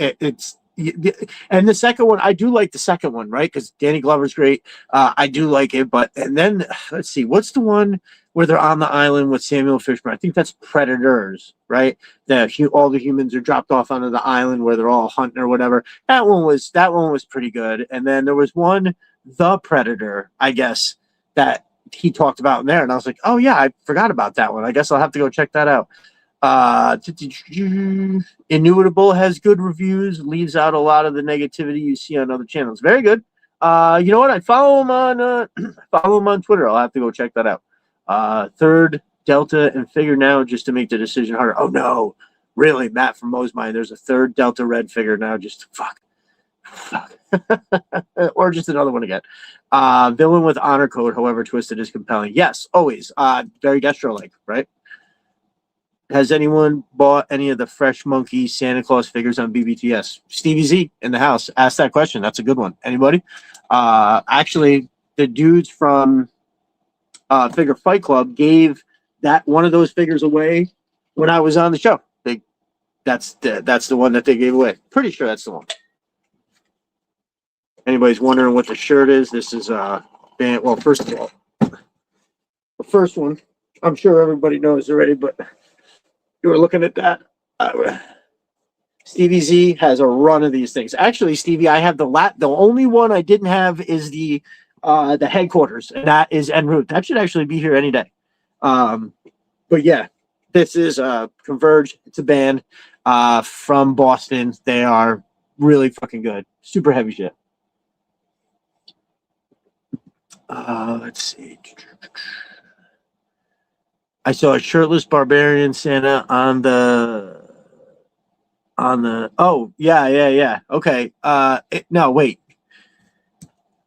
and the second one, I do like the second one, right? Because Danny Glover's great. I do like it, and then let's see, what's the one where they're on the island with Samuel Fishburne? I think that's Predators, right? All the humans are dropped off onto the island where they're all hunting or whatever. That one was pretty good. And then there was one, The Predator, I guess, that he talked about in there, and I was like, oh yeah, I forgot about that one. I guess I'll have to go check that out. Innuitable has good reviews, leaves out a lot of the negativity you see on other channels. Very good. You know what? I follow him on Twitter. I'll have to go check that out. Third Delta and figure now just to make the decision harder. Oh no, really, Matt from Mo's Mind. There's a third Delta Red figure now. Just fuck. Or just another one again. Villain with honor code, however twisted, is compelling. Yes, always. Very Destro-like, right? Has anyone bought any of the Fresh Monkey Santa Claus figures on BBTS? Stevie Z in the house asked that question. That's a good one. Anybody? Actually, the dudes from Figure Fight Club gave that one of those figures away when I was on the show. That's the one that they gave away. Pretty sure that's the one. Anybody's wondering what the shirt is? This is well, first of all, the first one, I'm sure everybody knows already, but you were looking at that. Stevie Z has a run of these things. Actually, Stevie, I have the only one I didn't have is the headquarters, and that is en route. That should actually be here any day. But yeah, this is Converge. It's a band from Boston. They are really fucking good. Super heavy shit. Let's see. I saw a shirtless barbarian Santa on the. Oh yeah. Okay. No, wait.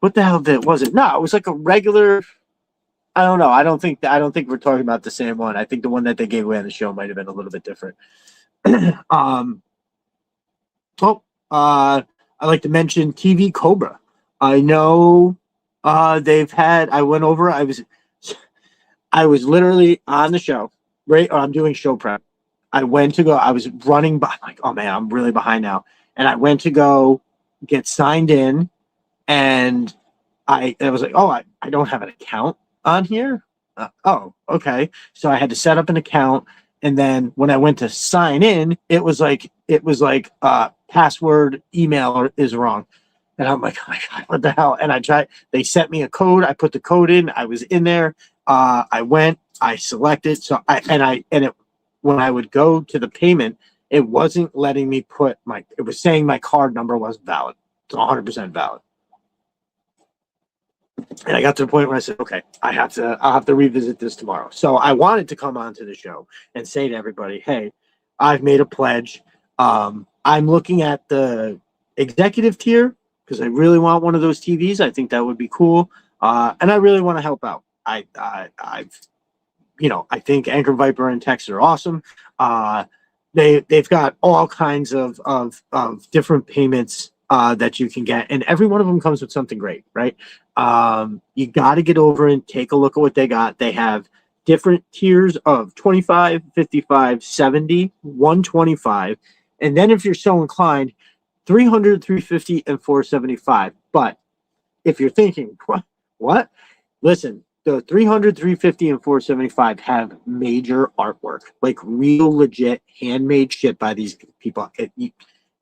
What the hell was it? No, it was like a regular. I don't know. I don't think we're talking about the same one. I think the one that they gave away on the show might have been a little bit different. I like to mention TV Cobra. I know they've had. I went over. I was literally on the show. Right, I'm doing show prep. I went to go. I was running by. Like, oh man, I'm really behind now. And I went to go get signed in, and I was like, oh, I don't have an account on here. Oh, okay. So I had to set up an account, and then when I went to sign in, it was like password email is wrong. And I'm like, oh my God, what the hell? And I tried, they sent me a code. I put the code in. I was in there. I went, I selected. So when I would go to the payment, it wasn't letting me it was saying my card number wasn't valid. It's 100% valid. And I got to the point where I said, okay, I'll have to revisit this tomorrow. So I wanted to come onto the show and say to everybody, hey, I've made a pledge. I'm looking at the executive tier because I really want one of those TVs. I think that would be cool. And I really want to help out. I think Anchor Viper and Tex are awesome. they've got all kinds of different payments that you can get, and every one of them comes with something great, right? You got to get over and take a look at what they got. They have different tiers of 25, 55, 70, 125, and then if you're so inclined, 300, 350, and 475. But if you're thinking, what? Listen, the 300, 350, and 475 have major artwork, like real legit handmade shit by these people.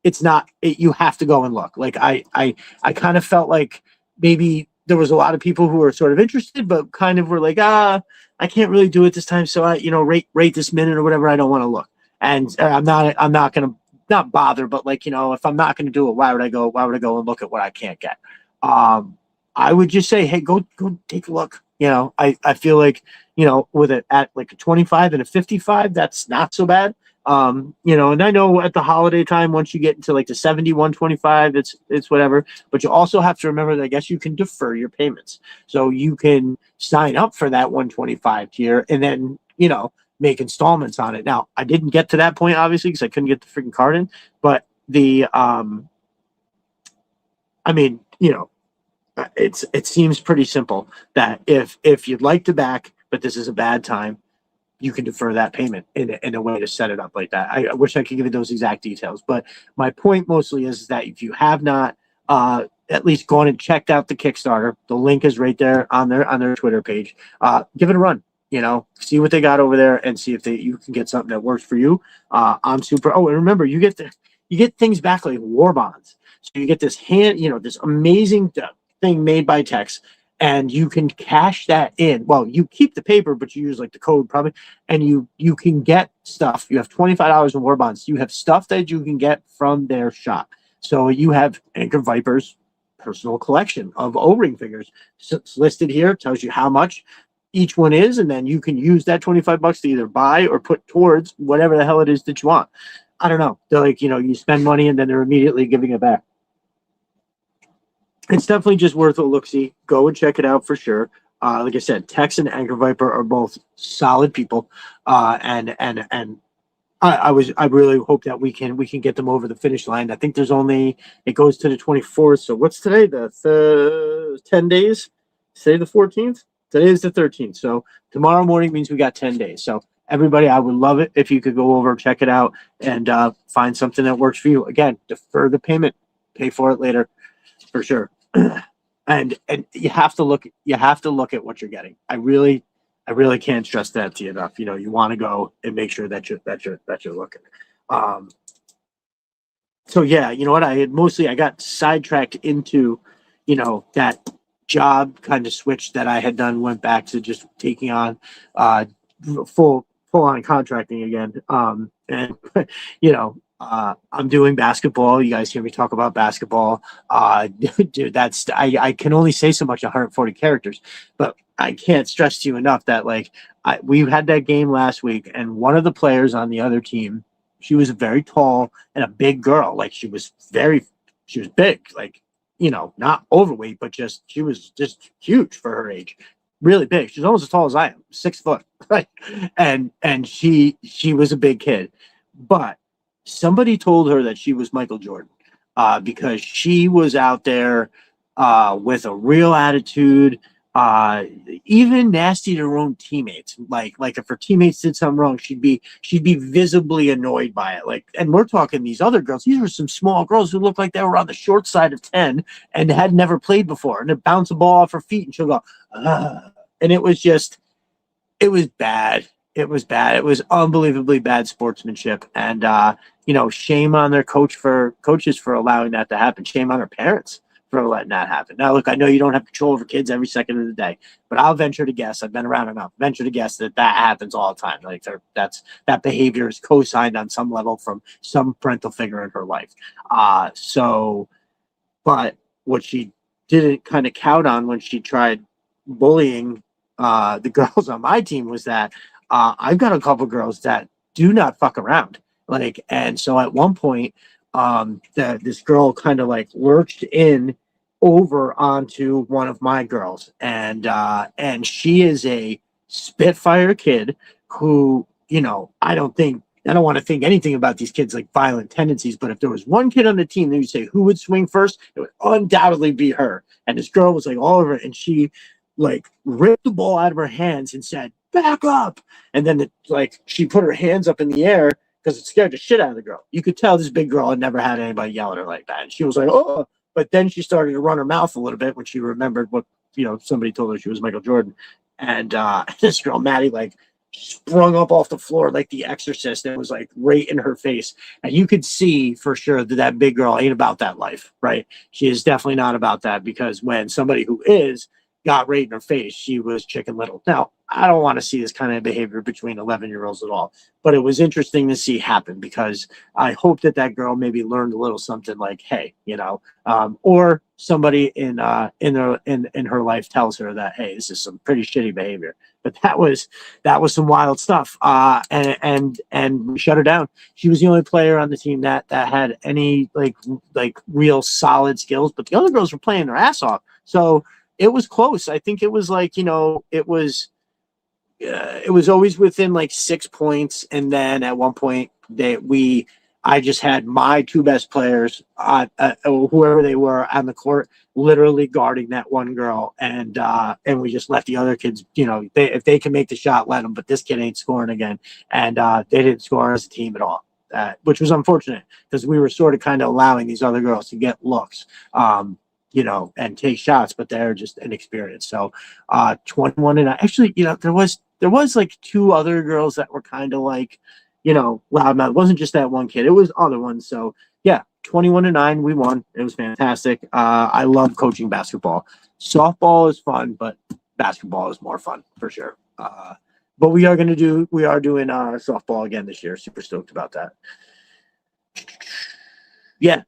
It's not, you have to go and look. Like I kind of felt like maybe there was a lot of people who were sort of interested, but kind of were like, I can't really do it this time. So rate this minute or whatever. I don't want to look. And I'm not going to not bother, but like, if I'm not going to do it, why would I go and look at what I can't get? I would just say, hey, go take a look. I feel like, with it at like a 25 and a 55, that's not so bad. And I know at the holiday time, once you get into like the 70, 125, it's whatever, but you also have to remember that I guess you can defer your payments. So you can sign up for that 125 tier and then, make installments on it. Now, I didn't get to that point, obviously, because I couldn't get the freaking card in, but it seems pretty simple that if you'd like to back, but this is a bad time, you can defer that payment in a way to set it up like that. I wish I could give you those exact details, but my point mostly is that if you have not at least gone and checked out the Kickstarter, the link is right there on their Twitter page. Give it a run. See what they got over there and see if you can get something that works for you. I'm super. Oh, and remember, you get things back like war bonds. So you get this this amazing thing made by Tex, and you can cash that in. Well, you keep the paper, but you use like the code probably, and you can get stuff. You have $25 in war bonds. You have stuff that you can get from their shop. So you have Anchor Viper's personal collection of O-ring figures. So it's listed here, tells you how much each one is, and then you can use that $25 to either buy or put towards whatever the hell it is that you want. I don't know. They're like, you spend money and then they're immediately giving it back. It's definitely just worth a look-see. Go and check it out for sure. Like I said, Tex and Anchor Viper are both solid people, and I really hope that we can get them over the finish line. I think it goes to the 24th. So what's today? The 10 days. Today the 14th. Today is the 13th. So tomorrow morning means we got 10 days. So everybody, I would love it if you could go over, check it out, and find something that works for you. Again, defer the payment, pay for it later, for sure. And you have to look at what you're getting. I really can't stress that to you enough. You want to go and make sure that you're looking. So yeah, you know what? I got sidetracked into, that job kind of switch that I had done, went back to just taking on full on contracting again. And I'm doing basketball. You guys hear me talk about basketball. Dude, I can only say so much 140 characters, but I can't stress to you enough that we had that game last week, and one of the players on the other team, she was very tall and a big girl. Like she was big, not overweight, but she was just huge for her age. Really big. She's almost as tall as I am, 6 foot. Right. And she was a big kid. But somebody told her that she was Michael Jordan, because she was out there with a real attitude, even nasty to her own teammates. Like if her teammates did something wrong, she'd be visibly annoyed by it. And we're talking these other girls. These were some small girls who looked like they were on the short side of 10 and had never played before. And they'd bounce a ball off her feet, and she'll go, ugh. And it was bad. It was bad. It was unbelievably bad sportsmanship. And shame on their coaches for allowing that to happen. Shame on their parents for letting that happen. Now, look, I know you don't have control over kids every second of the day, but I'll venture to guess, I've been around enough, venture to guess that happens all the time. That behavior is co-signed on some level from some parental figure in her life. But what she didn't kind of count on when she tried bullying the girls on my team was that I've got a couple girls that do not fuck around. And so at one point, this girl kind of lurched in over onto one of my girls, and she is a Spitfire kid who, I don't think I don't want to think anything about these kids like violent tendencies, but if there was one kid on the team that you say who would swing first, it would undoubtedly be her. And this girl was like all over it, and she like ripped the ball out of her hands and said, "Back up!" And then she put her hands up in the air because it scared the shit out of the girl. You could tell this big girl had never had anybody yell at her like that. And she was like, "Oh," but then she started to run her mouth a little bit when she remembered what somebody told her she was Michael Jordan. And this girl, Maddie, like sprung up off the floor like the Exorcist and was like right in her face. And you could see for sure that that big girl ain't about that life, right? She is definitely not about that, because when somebody who is got right in her face, she was Chicken Little. Now, I don't want to see this kind of behavior between 11-year-olds at all, but it was interesting to see happen, because I hope that that girl maybe learned a little something like, hey, or somebody in her life tells her that, hey, this is some pretty shitty behavior. But that was some wild stuff. And we shut her down. She was the only player on the team that had any like real solid skills, but the other girls were playing their ass off. So it was close. I think it was like, it was always within like 6 points. And then at one point I just had my two best players, whoever they were, on the court, literally guarding that one girl, and we just let the other kids, if they can make the shot, let them. But this kid ain't scoring again, and they didn't score as a team at all, which was unfortunate, because we were sort of kind of allowing these other girls to get looks, and take shots, but they're just inexperienced. So 21, and actually, there was like two other girls that were kind of like, loudmouth. It wasn't just that one kid. It was other ones. So yeah, 21-9, we won. It was fantastic. I love coaching basketball. Softball is fun, but basketball is more fun for sure. But we are doing softball again this year. Super stoked about that. Yeah.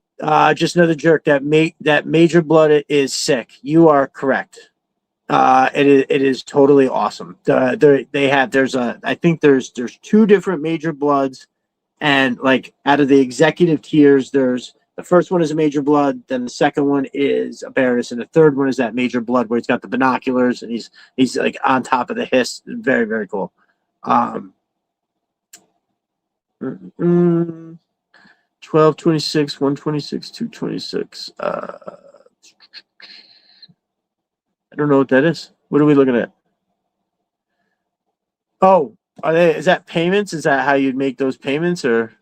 Just another jerk. That Major Blood is sick. You are correct. It is totally awesome. I think there's two different Major Bloods, and like out of the executive tiers, there's the first one is a Major Blood, then the second one is a Baroness, and the third one is that Major Blood where he's got the binoculars and he's like on top of the hiss. Very, very cool. 1226, 126, 226. I don't know what that is. What are we looking at? Oh, is that payments? Is that how you'd make those payments, or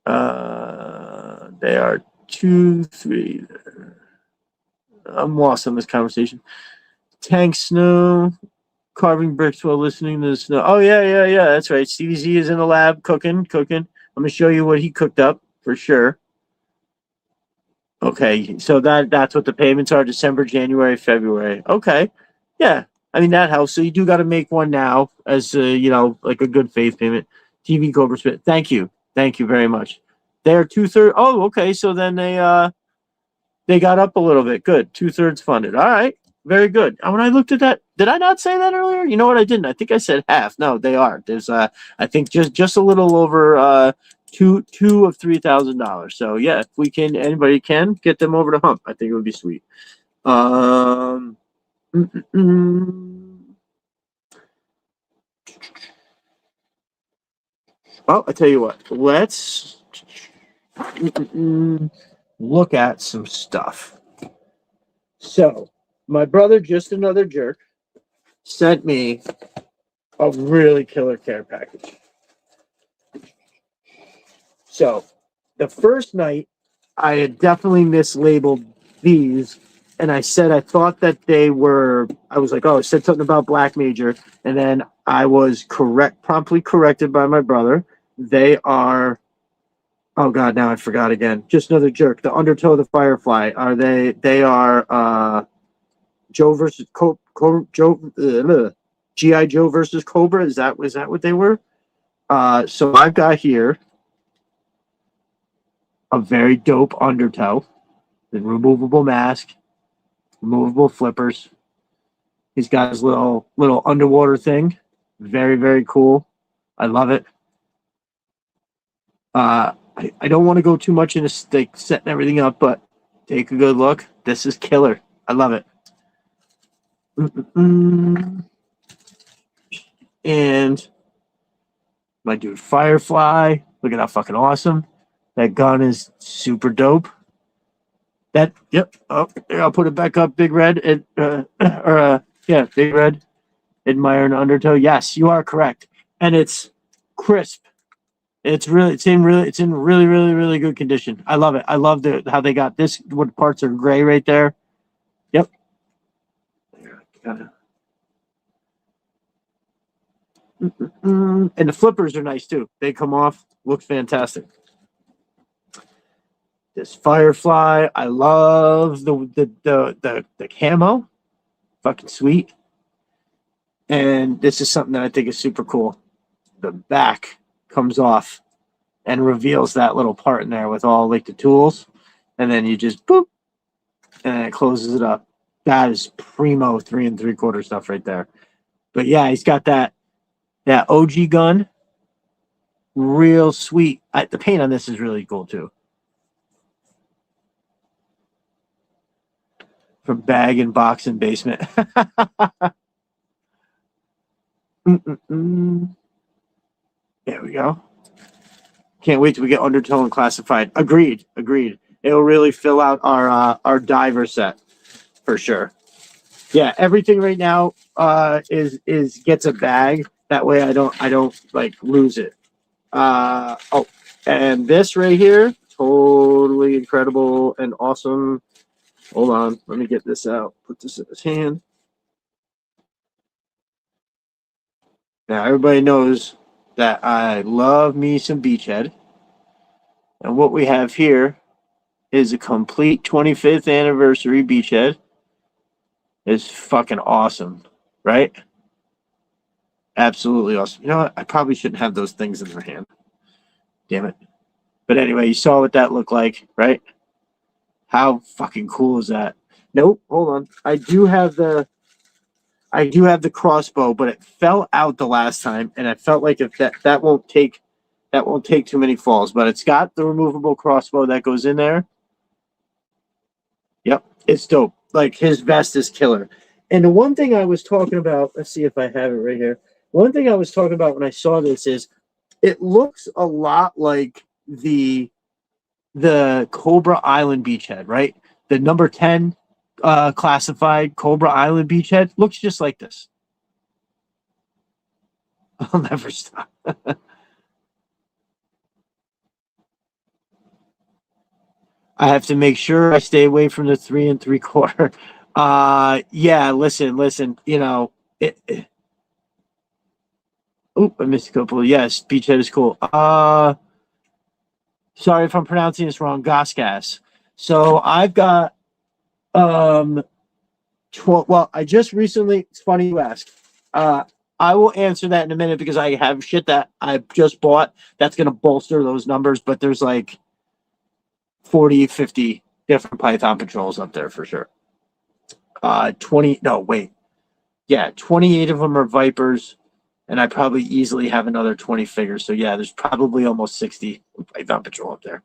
they are 2, 3. I'm lost on this conversation. Tank Snow, carving bricks while listening to the snow. Oh yeah. That's right. Stevie Z is in the lab cooking. I'm gonna show you what he cooked up for sure. Okay, so that's what the payments are: December, January, February. Okay, yeah. I mean, that helps. So you do got to make one now as like a good faith payment. TV Cobra Smith. Thank you very much. They're 2/3. Oh, okay. So then they got up a little bit. Good, 2/3 funded. All right, very good. And when I looked at that, did I not say that earlier? You know what? I didn't. I think I said half. No, they are. There's I think just a little over two of $3,000. So yeah, if anybody can get them over the hump, I think it would be sweet. Well, I tell you what, let's look at some stuff. So my brother, just another jerk, sent me a really killer care package. So the first night, I had definitely mislabeled these, and I said I thought that they were. I was like, oh, it said something about Black Major, and then I was promptly corrected by my brother. They are. Oh God, now I forgot again. Just another jerk. The Undertow, the Firefly. Are they? They are Joe versus G.I. Joe versus Cobra. Is that what they were? So I've got here a very dope Undertow, the removable mask, removable flippers. He's got his little underwater thing. Very, very cool. I love it. I don't want to go too much into setting everything up, but take a good look. This is killer. I love it. And My dude Firefly. Look at how fucking awesome. That gun is super dope. Yep. Oh, I'll put it back up. Big Red. Big Red. Admire an undertow. Yes, you are correct. And it's crisp. It's in really good condition. I love it. I love how they got this. What parts are gray right there. Yep. And the flippers are nice too. They come off. Look fantastic. This Firefly. I love the camo. Fucking sweet. And this is something that I think is super cool. The back comes off and reveals that little part in there with all like the tools. And then you just boop, and it closes it up. That is primo 3 3/4 stuff right there. But yeah, he's got that OG gun. Real sweet. The paint on this is really cool too. From Bag and Box and Basement. There we go. Can't wait till we get Undertow and Classified. Agreed. It'll really fill out our diver set for sure. Yeah, everything right now is gets a bag. That way I don't like lose it. And this right here, totally incredible and awesome. Hold on, let me get this out. Put this in his hand. Now everybody knows that I love me some Beachhead. And what we have here is a complete 25th anniversary Beachhead. It's fucking awesome, right? Absolutely awesome. You know what? I probably shouldn't have those things in their hand. Damn it. But anyway, you saw what that looked like, right? How fucking cool is that? Nope, hold on. I do have the crossbow, but it fell out the last time, and I felt like if that won't take too many falls. But it's got the removable crossbow that goes in there. Yep, it's dope. Like his vest is killer. And the one thing I was talking about, let's see if I have it right here. One thing I was talking about when I saw this is it looks a lot like the Cobra Island beachhead, right? The number 10 classified Cobra Island beachhead looks just like this. I'll never stop. I have to make sure I stay away from the 3 3/4. Yeah, listen, you know, I missed a couple. Yes, beachhead is cool. Sorry if I'm pronouncing this wrong. Gasgas. So I've got 12. Well, I just recently. It's funny you ask. I will answer that in a minute because I have shit that I just bought that's going to bolster those numbers. But there's like 40, 50 different Python patrols up there for sure. 20. No, wait. Yeah, 28 of them are Vipers. And I probably easily have another 20 figures. So yeah, there's probably almost 60 Python Patrol up there.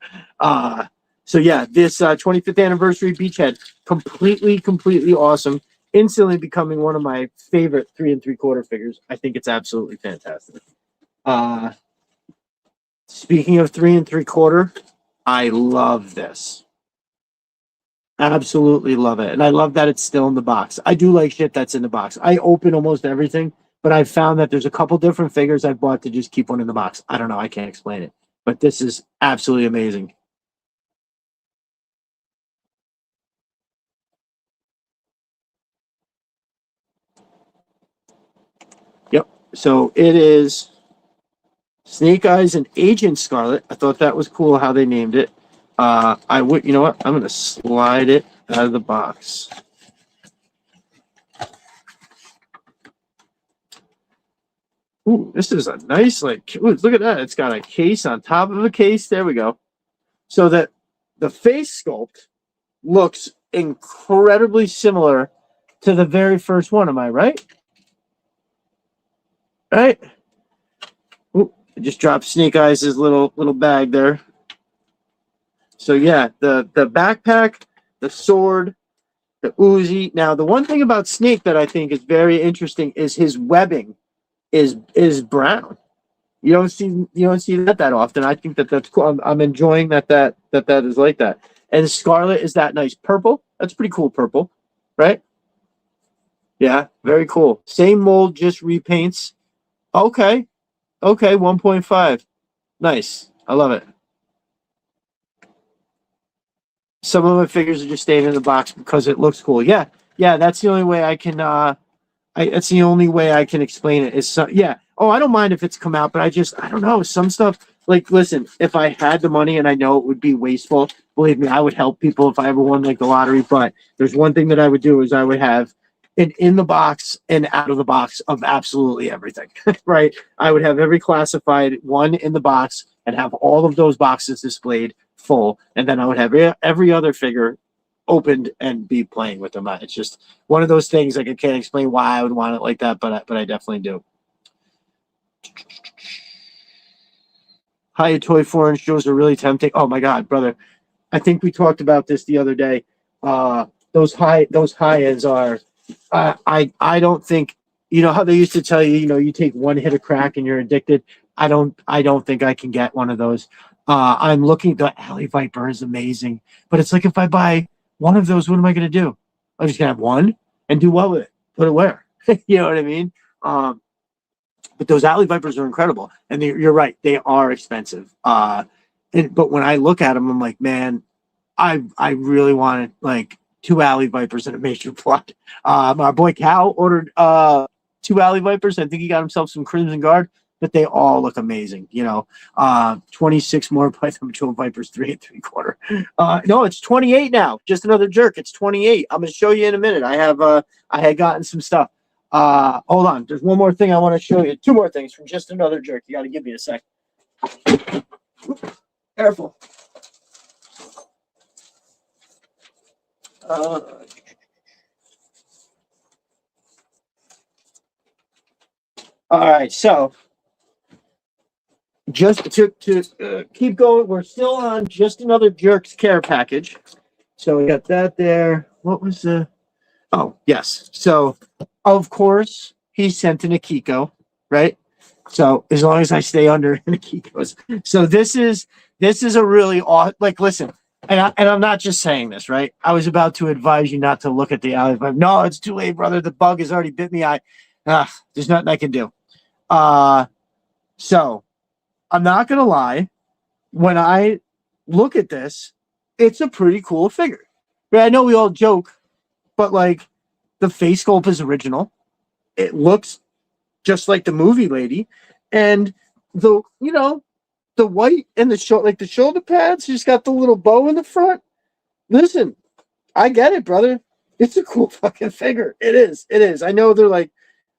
So yeah, this 25th anniversary Beachhead, completely awesome. Instantly becoming one of my favorite 3 3/4 figures. I think it's absolutely fantastic. Speaking of 3 3/4, I love this. Absolutely love it. And I love that it's still in the box. I do like shit that's in the box. I open almost everything. But I've found that there's a couple different figures I've bought to just keep one in the box. I don't know. I can't explain it. But this is absolutely amazing. Yep. So it is Snake Eyes and Agent Scarlet. I thought that was cool how they named it. You know what? I'm going to slide it out of the box. Ooh, this is a nice, like, ooh, look at that. It's got a case on top of a case. There we go. So that the face sculpt looks incredibly similar to the very first one. Am I right? Right? Ooh, I just dropped Snake Eyes' little bag there. So yeah, the backpack, the sword, the Uzi. Now, the one thing about Snake that I think is very interesting is his webbing is brown. You don't see that often. I think that's cool. I'm enjoying that is like that. And Scarlet is that nice purple. That's pretty cool purple, right? Yeah, very cool. Same mold, just repaints. Okay, okay, 1.5. Nice. I love it. Some of my figures are just staying in the box because it looks cool. Yeah, yeah. That's the only way I can. That's the only way I can explain it. Is yeah. Oh, I don't mind if it's come out, but I don't know. Some stuff like listen, if I had the money and I know it would be wasteful, believe me, I would help people if I ever won like the lottery. But there's one thing that I would do is I would have an in the box and out of the box of absolutely everything. Right? I would have every classified one in the box and have all of those boxes displayed full, and then I would have every other figure opened and be playing with them. It's just one of those things. Like I can't explain why I would want it like that, but I definitely do. Hiya Toy Foreign shows are really tempting. Oh my god, brother! I think we talked about this the other day. Those high ends are. I don't think you know how they used to tell you. You know, you take one hit of crack and you're addicted. I don't think I can get one of those. I'm looking. The Alley Viper is amazing, but it's like if I buy one of those, what am I going to do? I'm just going to have one and do what with it? Put it where? You know what I mean? Um, but those Alley Vipers are incredible, and you're right, they are expensive. But when I look at them, I'm like, man, I really wanted like two Alley Vipers and a Major Blood. My boy Cal ordered two Alley Vipers. I think he got himself some Crimson Guard, but they all look amazing. 26 more Python Patrol Vipers, 3 3/4. No, it's 28 now. Just another jerk. It's 28. I'm gonna show you in a minute. I had gotten some stuff. Hold on. There's one more thing I want to show you. Two more things from Just Another Jerk. You got to give me a sec. Careful. Uh, all right, so just to keep going, we're still on Just Another Jerk's care package. So we got that there. What was the? Oh, yes. So of course he sent an Akiko, right? So as long as I stay under an Akiko's. So this is a really like listen, and I'm not just saying this, right? I was about to advise you not to look at the alley, but no, it's too late, brother. The bug has already bit me. There's nothing I can do. Uh, so I'm not gonna lie. When I look at this, it's a pretty cool figure. Right? I know we all joke, but like the face sculpt is original. It looks just like the movie lady, and the white and the shoulder pads. She's got the little bow in the front. Listen, I get it, brother. It's a cool fucking figure. It is. It is. I know they're like.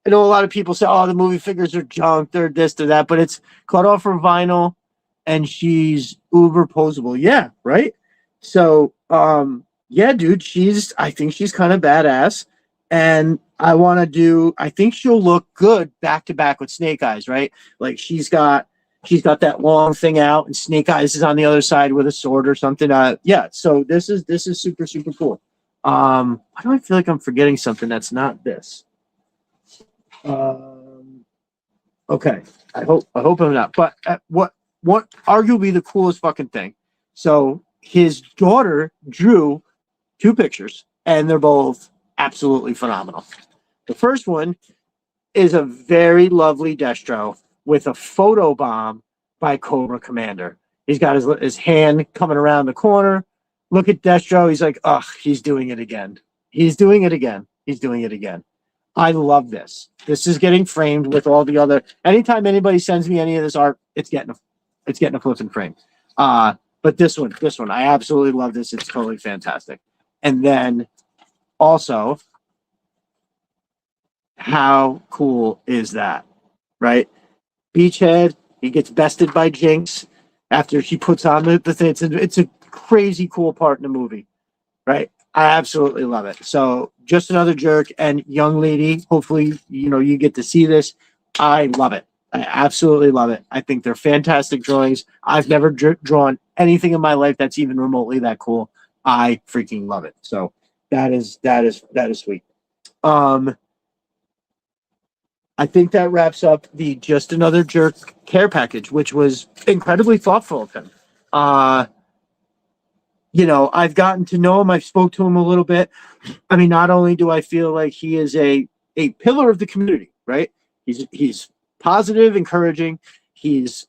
I know a lot of people say, "Oh, the movie figures are junk. They're this, they're that," but it's cut off her vinyl, and she's uber posable. Yeah, right. So, yeah, dude, I think she's kind of badass, and I think she'll look good back to back with Snake Eyes, right? Like she's got that long thing out, and Snake Eyes is on the other side with a sword or something. Yeah. So this is super super cool. Why do I feel like I'm forgetting something that's not this? Um, okay. I hope I'm not. But what arguably the coolest fucking thing. So his daughter drew two pictures, and they're both absolutely phenomenal. The first one is a very lovely Destro with a photo bomb by Cobra Commander. He's got his hand coming around the corner. Look at Destro. He's like, ugh, he's doing it again. He's doing it again. He's doing it again. I love this. This is getting framed with all the other. Anytime anybody sends me any of this art, it's getting a flipping frame. But this one, I absolutely love this. It's totally fantastic. And then also, how cool is that? Right? Beachhead, he gets bested by Jinx after she puts on the thing. It's a crazy cool part in the movie, right? I absolutely love it. So Just Another Jerk and Young Lady, hopefully, you get to see this. I love it. I absolutely love it. I think they're fantastic drawings. I've never drawn anything in my life that's even remotely that cool. I freaking love it. So that is sweet. Um, I think that wraps up the Just Another Jerk care package, which was incredibly thoughtful of him. Uh, I've gotten to know him. I've spoke to him a little bit. I mean, not only do I feel like he is a pillar of the community, right? He's positive, encouraging. He's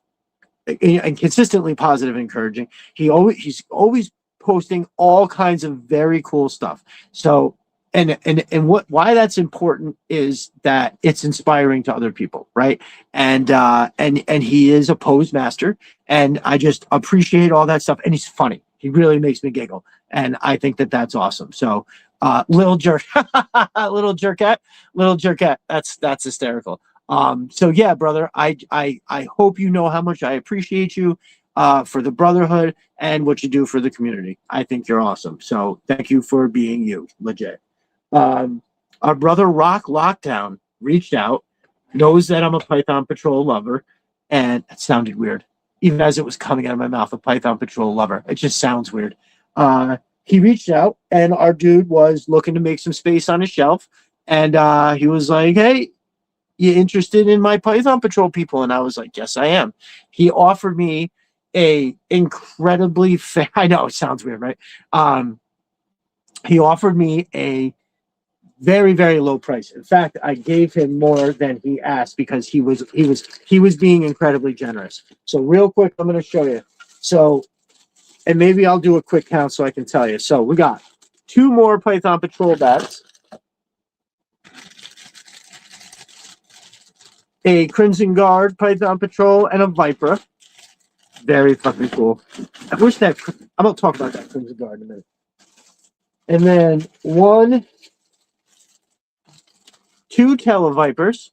and consistently positive, encouraging. He's always posting all kinds of very cool stuff. So and why that's important is that it's inspiring to other people, right? And he is a pose master, and I just appreciate all that stuff. And he's funny. He really makes me giggle, and I think that that's awesome. So little jerk, little jerkette. That's hysterical. So yeah, brother, I hope you know how much I appreciate you for the brotherhood and what you do for the community. I think you're awesome. So thank you for being you, legit. Our brother Rock Lockdown reached out, knows that I'm a Python Patrol lover, and it sounded weird, even as it was coming out of my mouth. A Python Patrol lover, it just sounds weird. He reached out, and our dude was looking to make some space on his shelf, and he was like, "Hey, you interested in my Python Patrol people?" And I was like, "Yes, I am." He offered me a incredibly I know it sounds weird, right? He offered me a very, very low price. In fact, I gave him more than he asked because he was being incredibly generous. So real quick, I'm going to show you. So, and maybe I'll do a quick count so I can tell you. So we got 2 more Python Patrol bats, a Crimson Guard Python Patrol, and a Viper. Very fucking cool. I wish that I'm going to talk about that Crimson Guard in a minute. And then 2 Televipers,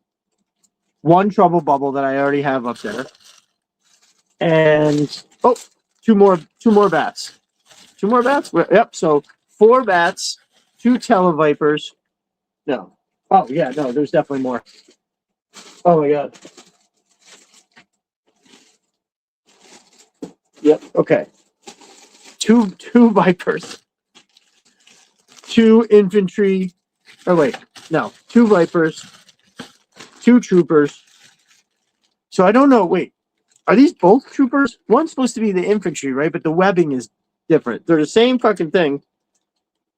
1 Trouble Bubble that I already have up there, and 2 more bats. 2 more bats? Yep. So 4 bats, 2 Televipers. No. Oh yeah, no. There's definitely more. Oh my god. Yep. Okay. Two Vipers, 2 infantry. Oh wait, no. 2 Vipers, 2 troopers. So I don't know. Wait, are these both troopers? One's supposed to be the infantry, right? But the webbing is different. They're the same fucking thing.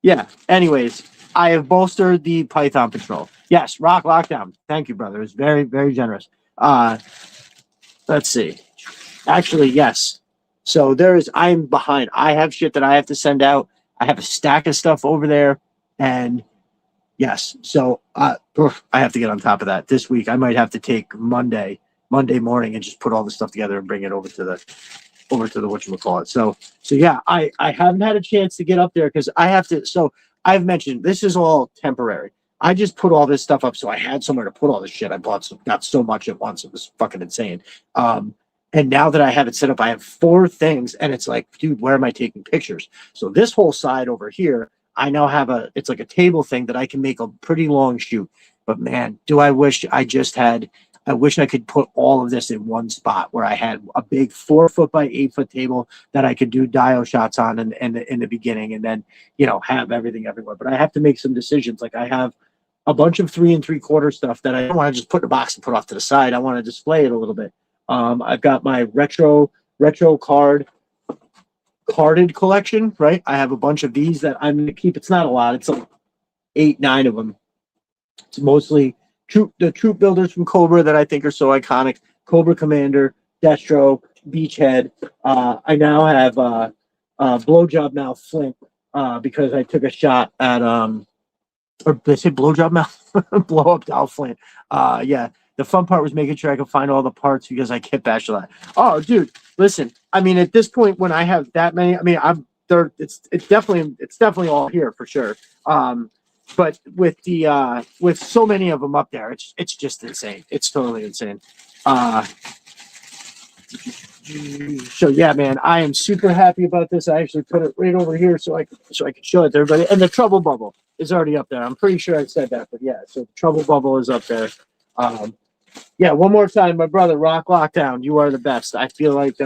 Yeah. Anyways, I have bolstered the Python Patrol. Yes, Rock Lockdown. Thank you, brother. It's very, very generous. Let's see. Actually, yes. So I'm behind. I have shit that I have to send out. I have a stack of stuff over there, and yes. So I have to get on top of that this week. I might have to take Monday morning and just put all the stuff together and bring it over to the whatchamacallit. So yeah, I haven't had a chance to get up there because I have to. So I've mentioned this is all temporary. I just put all this stuff up so I had somewhere to put all this shit. I got so much at once. It was fucking insane. And now that I have it set up, I have 4 things, and it's like, dude, where am I taking pictures? So this whole side over here, I now have it's like a table thing that I can make a pretty long shoot. But man, do I wish I could put all of this in one spot where I had a big 4-foot by 8-foot table that I could do dial shots on in the beginning, and then, have everything everywhere. But I have to make some decisions. Like I have a bunch of 3 3/4 stuff that I don't want to just put in a box and put off to the side. I want to display it a little bit. I've got my retro carded collection, right? I have a bunch of these that I'm going to keep. It's not a lot. It's like 8, 9 of them. It's mostly the troop builders from Cobra that I think are so iconic. Cobra Commander, Destro, Beachhead. I now have Blowjob Mouth Flint because I took a shot at or did I say Blowjob Mouth? Blow Up Doll Flint. Yeah. The fun part was making sure I could find all the parts because I kept bashing that. Oh, dude, listen. I mean, at this point, when I have that many, I mean, it's definitely all here for sure. But with so many of them up there, it's just insane. It's totally insane. So yeah, man, I am super happy about this. I actually put it right over here so I could show it to everybody. And the Trouble Bubble is already up there. I'm pretty sure I said that, but yeah. So the Trouble Bubble is up there. Yeah, one more time, my brother, Rock Lockdown. You are the best. I feel like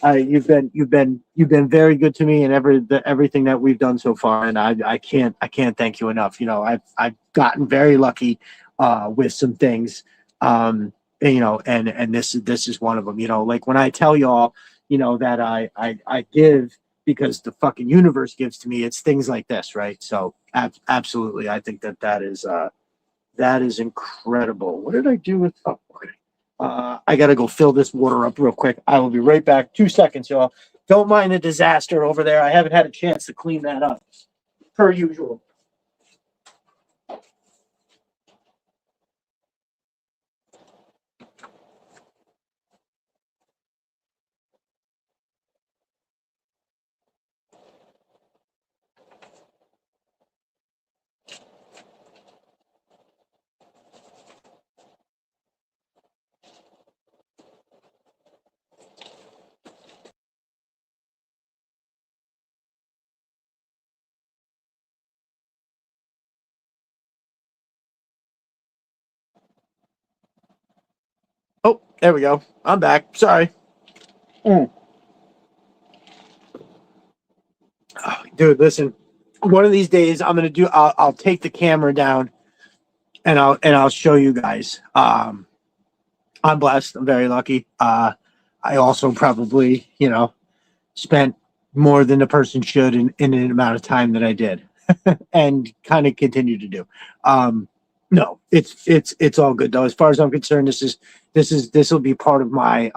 you've been very good to me and everything that we've done so far, and I can't thank you enough. I've gotten very lucky with some things. And this is one of them. Like when I tell y'all, that I give because the fucking universe gives to me, it's things like this, right? So absolutely, I think that is incredible. What did I do with? Oh, okay. I gotta go fill this water up real quick. I will be right back. 2 seconds, y'all. Don't mind the disaster over there. I haven't had a chance to clean that up, per usual. Oh, there we go. I'm back. Sorry. Mm. Oh, dude, listen. One of these days, I'm gonna do. I'll take the camera down, and I'll show you guys. I'm blessed. I'm very lucky. I also probably, spent more than a person should in an amount of time that I did, and kind of continue to do. No, it's all good though. As far as I'm concerned, this will be part of my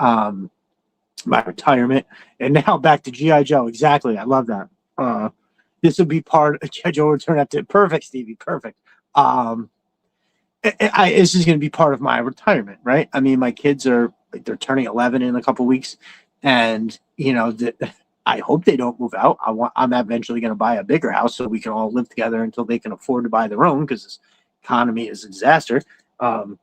retirement. And now back to GI Joe. Exactly, I love that. This will be part of GI Joe Return After. Perfect, Stevie. Perfect. Um, this is going to be part of my retirement, right? I mean, my kids they're turning 11 in a couple weeks, and I hope they don't move out. I'm eventually going to buy a bigger house so we can all live together until they can afford to buy their own, because this economy is a disaster. But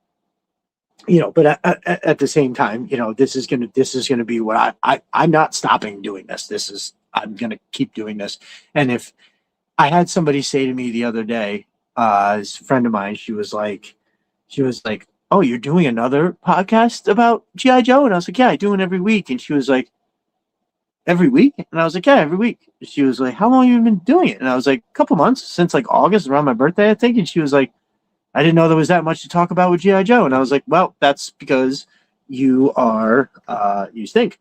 at the same time, this is gonna be what I'm not stopping doing this. I'm gonna keep doing this. And if I had somebody say to me the other day, this friend of mine, she was like, "Oh, you're doing another podcast about GI Joe?" And I was like, "Yeah, I do it every week." And she was like, "Every week?" And I was like, "Yeah, every week." She was like, "How long have you been doing it?" And I was like, "A couple months, since like August, around my birthday, I think." And she was like, "I didn't know there was that much to talk about with GI Joe." And I was like, "Well, that's because you stink."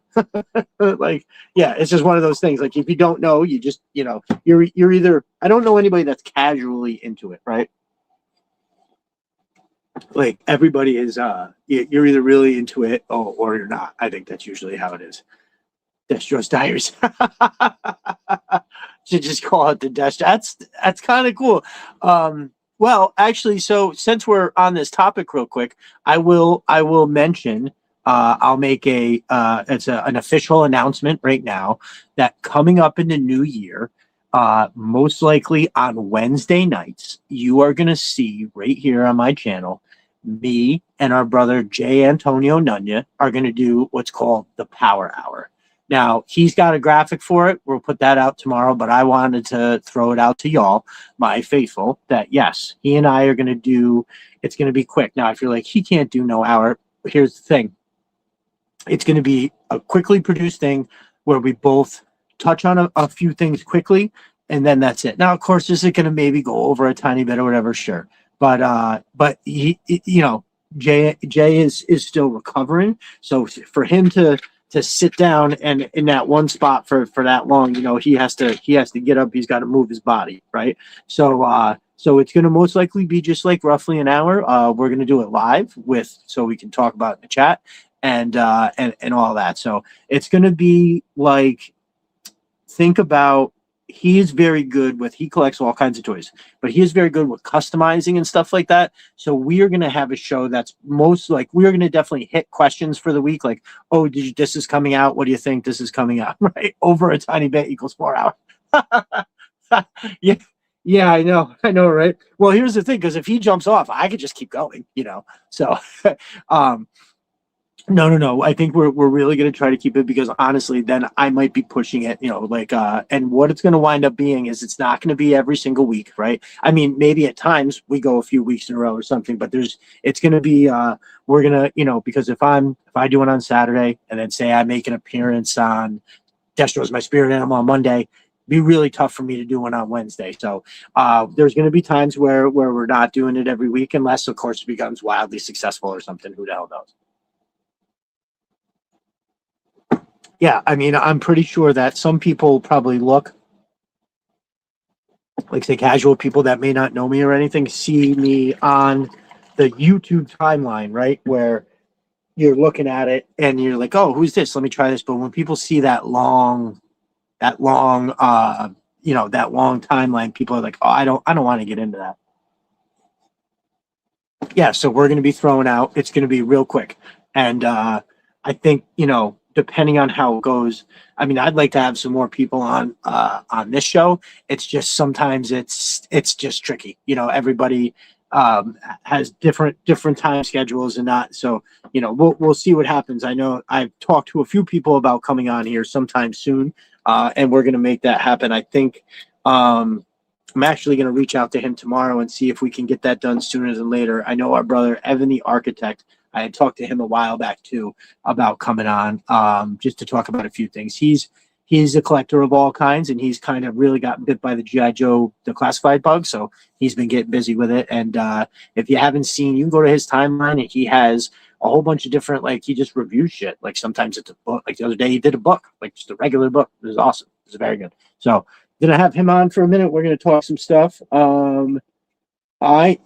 Like, yeah, it's just one of those things. Like, if you don't know, you just, you're either, I don't know anybody that's casually into it, right? Like, everybody is, you're either really into it, or you're not. I think that's usually how it is. Destro's Diaries. Should just call it the Destro. That's kind of cool. Well, actually, so since we're on this topic, real quick, I will mention. I'll make an official announcement right now that coming up in the new year, most likely on Wednesday nights, you are going to see right here on my channel, me and our brother Jay Antonio Nunya are going to do what's called the Power Hour. Now, he's got a graphic for it. We'll put that out tomorrow, but I wanted to throw it out to y'all, my faithful, that yes, he and I are going to do, it's going to be quick. Now, if you're like, he can't do no hour, here's the thing. It's going to be a quickly produced thing where we both touch on a few things quickly, and then that's it. Now, of course, is it going to maybe go over a tiny bit or whatever? Sure. But Jay is still recovering. So for him to sit down and in that one spot for that long, he has to get up. He's got to move his body, right? So it's going to most likely be just like roughly an hour. We're going to do it live so we can talk about it in the chat and all that. So it's going to be like, think about, he is very good he collects all kinds of toys, but he is very good with customizing and stuff like that. So we are going to have a show that's most like, we are going to definitely hit questions for the week. Like, oh, this is coming out. What do you think this is coming out? Right. Over a tiny bit equals 4 hours. Yeah. Yeah, I know. Right. Well, here's the thing. Cause if he jumps off, I could just keep going, so, No. I think we're really going to try to keep it, because honestly, then I might be pushing it, and what it's going to wind up being is it's not going to be every single week, right? I mean, maybe at times we go a few weeks in a row or something, but it's going to be, we're going to, because if I do it on Saturday and then say I make an appearance on Destro's My Spirit Animal on Monday, be really tough for me to do one on Wednesday. So there's going to be times where we're not doing it every week, unless, of course, it becomes wildly successful or something. Who the hell knows? Yeah, I mean, I'm pretty sure that some people probably look, like say casual people that may not know me or anything, see me on the YouTube timeline, right? Where you're looking at it and you're like, oh, who's this? Let me try this. But when people see that long, that long timeline, people are like, oh, I don't want to get into that. Yeah, so we're going to be thrown out. It's going to be real quick. And I think, depending on how it goes, I mean, I'd like to have some more people on this show. It's just sometimes it's just tricky. Everybody has different time schedules and not. So, we'll see what happens. I know I've talked to a few people about coming on here sometime soon, and we're going to make that happen. I think I'm actually going to reach out to him tomorrow and see if we can get that done sooner than later. I know our brother, Evan, the architect, I had talked to him a while back too about coming on, just to talk about a few things. He's a collector of all kinds, and he's kind of really got bit by the G.I. Joe, the classified bug. So he's been getting busy with it. And if you haven't seen, you can go to his timeline, and he has a whole bunch of different, like, he just reviews shit. Like sometimes it's a book. Like the other day he did a book, like just a regular book. It was awesome. It was very good. So gonna have him on for a minute. We're gonna talk some stuff. I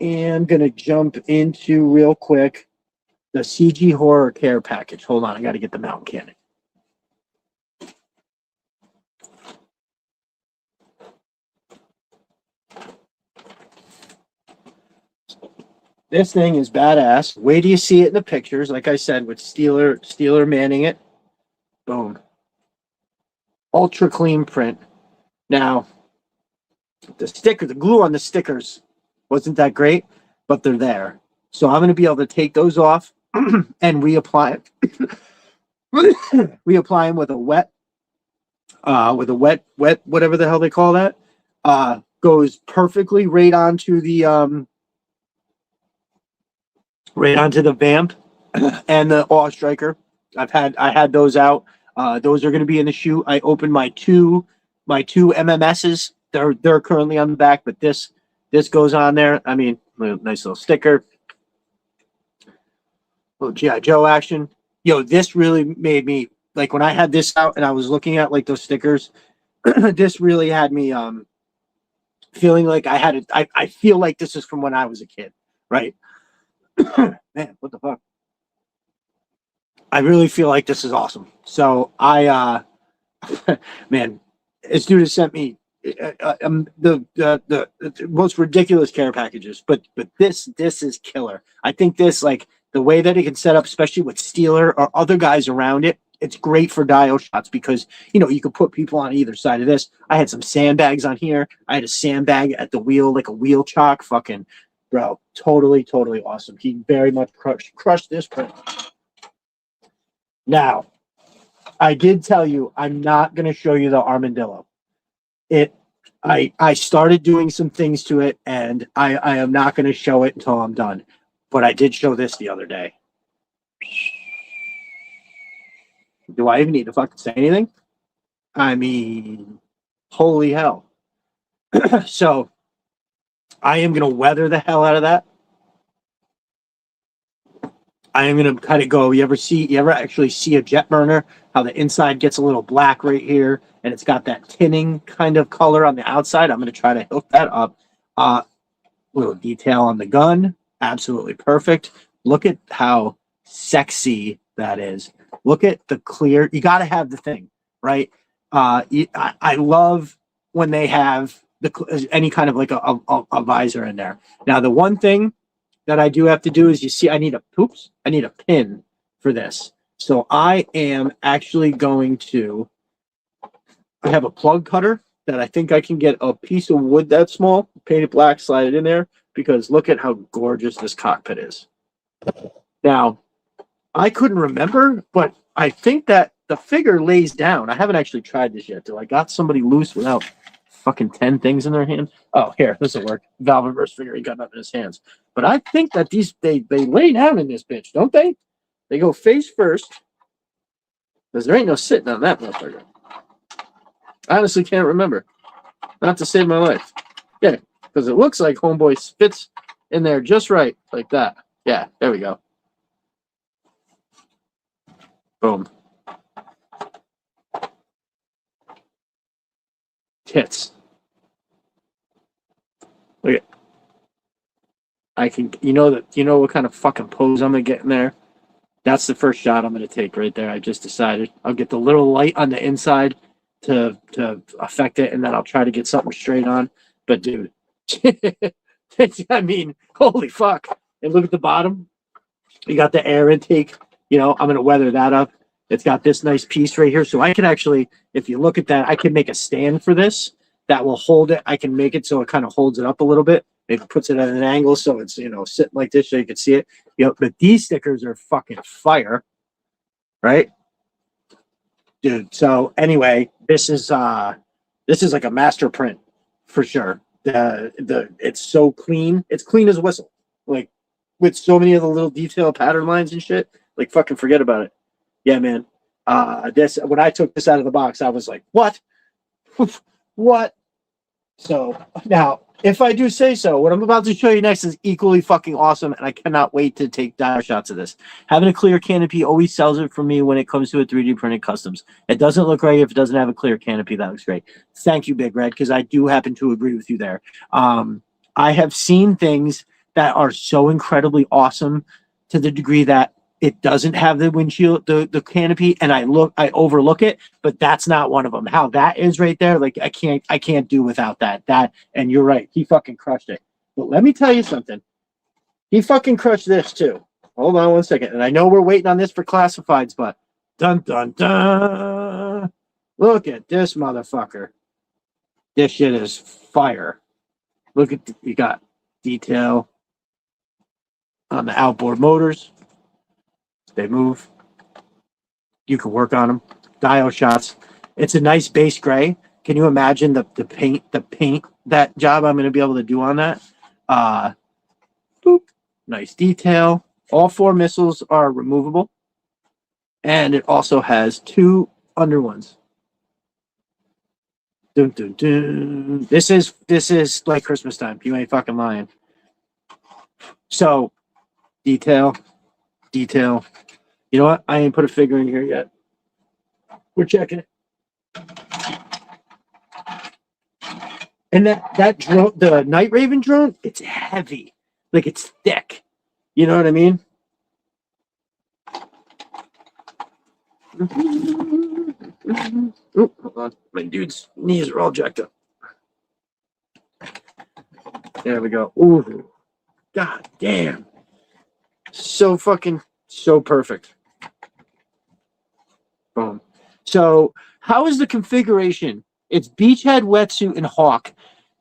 am gonna jump into real quick the CG Horror Care package. Hold on, I got to get the mountain cannon. This thing is badass. Wait till you see it in the pictures. Like I said, with Steeler manning it. Boom. Ultra clean print. Now, the glue on the stickers wasn't that great, but they're there. So I'm going to be able to take those off and reapply them with a wet, whatever the hell they call that. Goes perfectly right onto the vamp and the awe striker. I had those out. Those are going to be in the shoot. I opened my two MMSs. They're currently on the back, but this goes on there. I mean, nice little sticker. Little G.I. Joe action. This really made me, like, when I had this out and I was looking at like those stickers, this really had me feeling like I feel like this is from when I was a kid, right? Man, what the fuck? I really feel like this is awesome. So I man, this dude has sent me the most ridiculous care packages, but this is killer. I think this, like, the way that it can set up, especially with Steeler or other guys around it, it's great for dial shots because you can put people on either side of this. I had some sandbags on here. I had a sandbag at the wheel, like a wheel chock. Fucking bro, totally awesome. He very much crushed this print. Now, I did tell you I'm not going to show you the armadillo. I started doing some things to it, and I am not going to show it until I'm done. But I did show this the other day. Do I even need to fucking say anything? I mean, holy hell. So I am going to weather the hell out of that. I am going to kind of go, you ever actually see a jet burner, how the inside gets a little black right here, and it's got that tinning kind of color on the outside. I'm going to try to hook that up. Little detail on the gun. Absolutely perfect. Look at how sexy that is. Look at the clear. You got to have the thing, right? I love when they have any kind of like a visor in there. Now, the one thing that I do have to do is, I need a pin for this. So I am actually going to, I have a plug cutter that I think I can get a piece of wood that small, paint it black, slide it in there, because look at how gorgeous this cockpit is. Now, I couldn't remember, but I think that the figure lays down. I haven't actually tried this yet. Do I got somebody loose without fucking 10 things in their hand? Oh, here, this will work. Valveverse figure, he got up in his hands. But I think that they lay down in this bitch, don't they? They go face first, because there ain't no sitting on that motherfucker. I honestly can't remember. Not to save my life. Yeah, because it looks like Homeboy fits in there just right, like that. Yeah, there we go. Boom. Tits. Look at. I can. You know that. You know what kind of fucking pose I'm gonna get in there. That's the first shot I'm gonna take right there. I just decided. I'll get the little light on the inside to affect it, and then I'll try to get something straight on. But dude, I mean, holy fuck! And look at the bottom. You got the air intake. You know, I'm gonna weather that up. It's got this nice piece right here, so I can actually, if you look at that, I can make a stand for this that will hold it. I can make it so it kind of holds it up a little bit. It puts it at an angle so it's sitting like this so you can see it. But these stickers are fucking fire, right, dude? So anyway, this is like a master print for sure. It's so clean. It's clean as a whistle. Like with so many of the little detail pattern lines and shit. Like fucking forget about it. Yeah, man. This when I took this out of the box, I was like, what? What? So now, if I do say so, what I'm about to show you next is equally fucking awesome, and I cannot wait to take dire shots of this. Having a clear canopy always sells it for me when it comes to a 3D printed customs. It doesn't look right if it doesn't have a clear canopy. That looks great. Thank you, Big Red, because I do happen to agree with you there. I have seen things that are so incredibly awesome to the degree that it doesn't have the windshield, the canopy, and I overlook it, but that's not one of them. How that is right there, like I can't do without that. And you're right, he fucking crushed it. But let me tell you something. He fucking crushed this too. Hold on one second. And I know we're waiting on this for classifieds, but dun dun dun. Look at this motherfucker. This shit is fire. Look at you got detail on the outboard motors. They move. You can work on them. Dial shots. It's a nice base gray. Can you imagine the paint that job I'm going to be able to do on that? Boop. Nice detail. All 4 missiles are removable. And it also has 2 under ones. Dun, dun, dun. This is like Christmas time. You ain't fucking lying. So, detail. You know what? I ain't put a figure in here yet. We're checking it. And that drone, the Night Raven drone, it's heavy. Like it's thick. You know what I mean? Oh, hold on. My dude's knees are all jacked up. There we go. Ooh. God damn. So perfect. Boom. So how is the configuration? It's Beachhead, Wetsuit, and Hawk.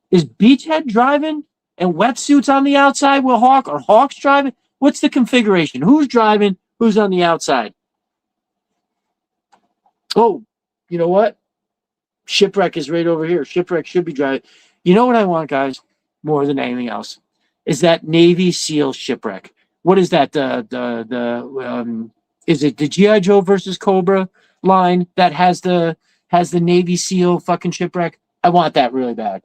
Is Beachhead driving and Wetsuit's on the outside with Hawk, or Hawk's driving? What's the configuration? Who's driving? Who's on the outside? Oh, you know what? Shipwreck is right over here. Shipwreck should be driving. You know what I want, guys, more than anything else, is that Navy SEAL Shipwreck. What is that? Is it the G.I. Joe versus Cobra line that has the Navy SEAL fucking Shipwreck? I want that really bad.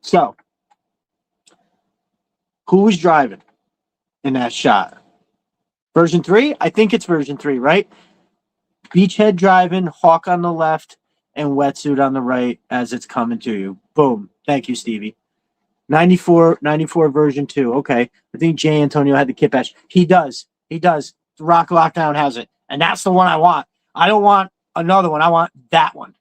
So, who was driving in that shot? Version 3? I think it's version 3, right? Beachhead driving, Hawk on the left, and Wetsuit on the right as it's coming to you. Boom. Thank you, Stevie. 94 version 2. Okay. I think J. Antonio had the kit bash. He does. Rock Lockdown has it. And that's the one I want. I don't want another one. I want that one.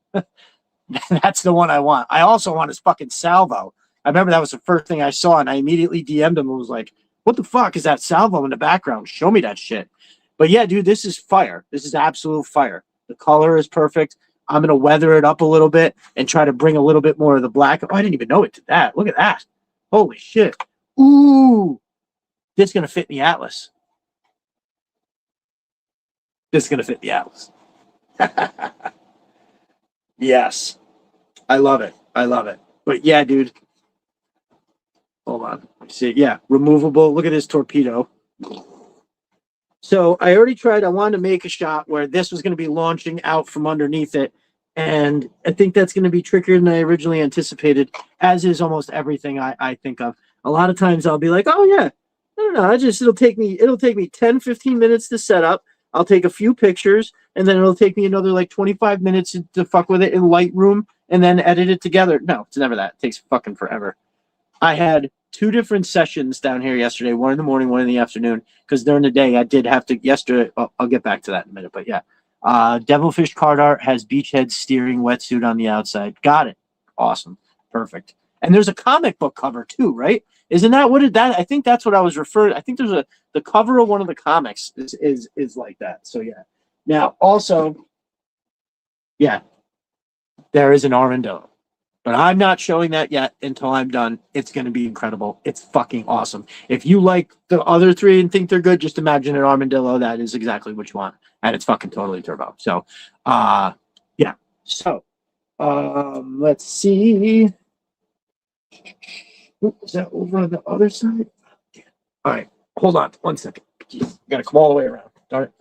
That's the one I want. I also want his fucking salvo. I remember that was the first thing I saw, and I immediately DM'd him and was like, what the fuck is that salvo in the background? Show me that shit. But yeah, dude, this is fire. This is absolute fire. The color is perfect. I'm going to weather it up a little bit and try to bring a little bit more of the black. Oh, I didn't even know it did that. Look at that. Holy shit. Ooh. This is going to fit in the Atlas. Yes. I love it. But yeah, dude. Hold on. Let me see. Yeah, removable. Look at this torpedo. So I already tried. I wanted to make a shot where this was going to be launching out from underneath it. And I think that's going to be trickier than I originally anticipated, as is almost everything I think of. A lot of times I'll be like, oh, yeah, I don't know. It'll take me 10, 15 minutes to set up. I'll take a few pictures, and then it'll take me another like 25 minutes to fuck with it in Lightroom and then edit it together. No, it's never that. It takes fucking forever. I had two different sessions down here yesterday, one in the morning, one in the afternoon, because during the day I did have to, yesterday, I'll get back to that in a minute, but yeah. Devilfish Card Art has Beachhead steering wetsuit on the outside. Got it. Awesome. Perfect. And there's a comic book cover too, right? Isn't that what it that? I think that's what I was referring. I think there's the cover of one of the comics is like that. So yeah. Now also, yeah, there is an Armadillo. But I'm not showing that yet until I'm done. It's going to be incredible. It's fucking awesome. If you like the other three and think they're good, just imagine an Armadillo. That is exactly what you want. And it's fucking totally turbo. So, yeah. So, let's see. Is that over on the other side? All right. Hold on 1 second. Jeez, got to come all the way around. Darn it.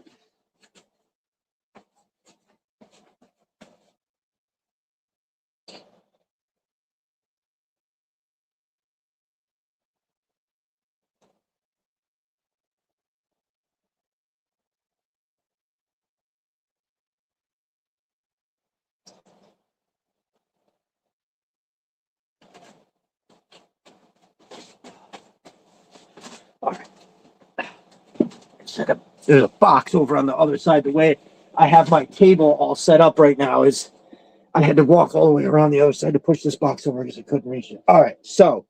All right. Set up. There's a box over on the other side. The way I have my table all set up right now is I had to walk all the way around the other side to push this box over because I couldn't reach it. All right, so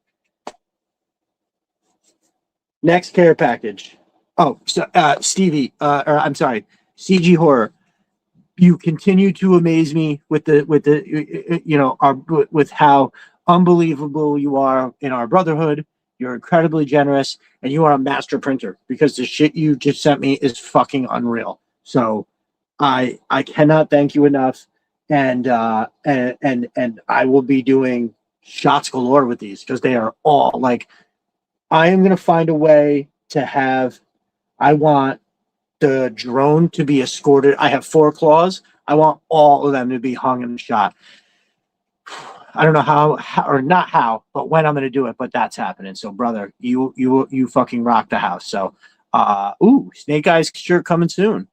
next care package. Oh, so, Stevie, or I'm sorry, CG Horror. You continue to amaze me with with how unbelievable you are in our brotherhood. You're incredibly generous, and you are a master printer because the shit you just sent me is fucking unreal. So I cannot thank you enough, and I will be doing shots galore with these because they are all like I am gonna find a way to have. I want the drone to be escorted. I have 4 claws. I want all of them to be hung and shot. I don't know how or not how, but when I'm going to do it. But that's happening. So, brother, you fucking rock the house. So, Snake Eyes shirt coming soon.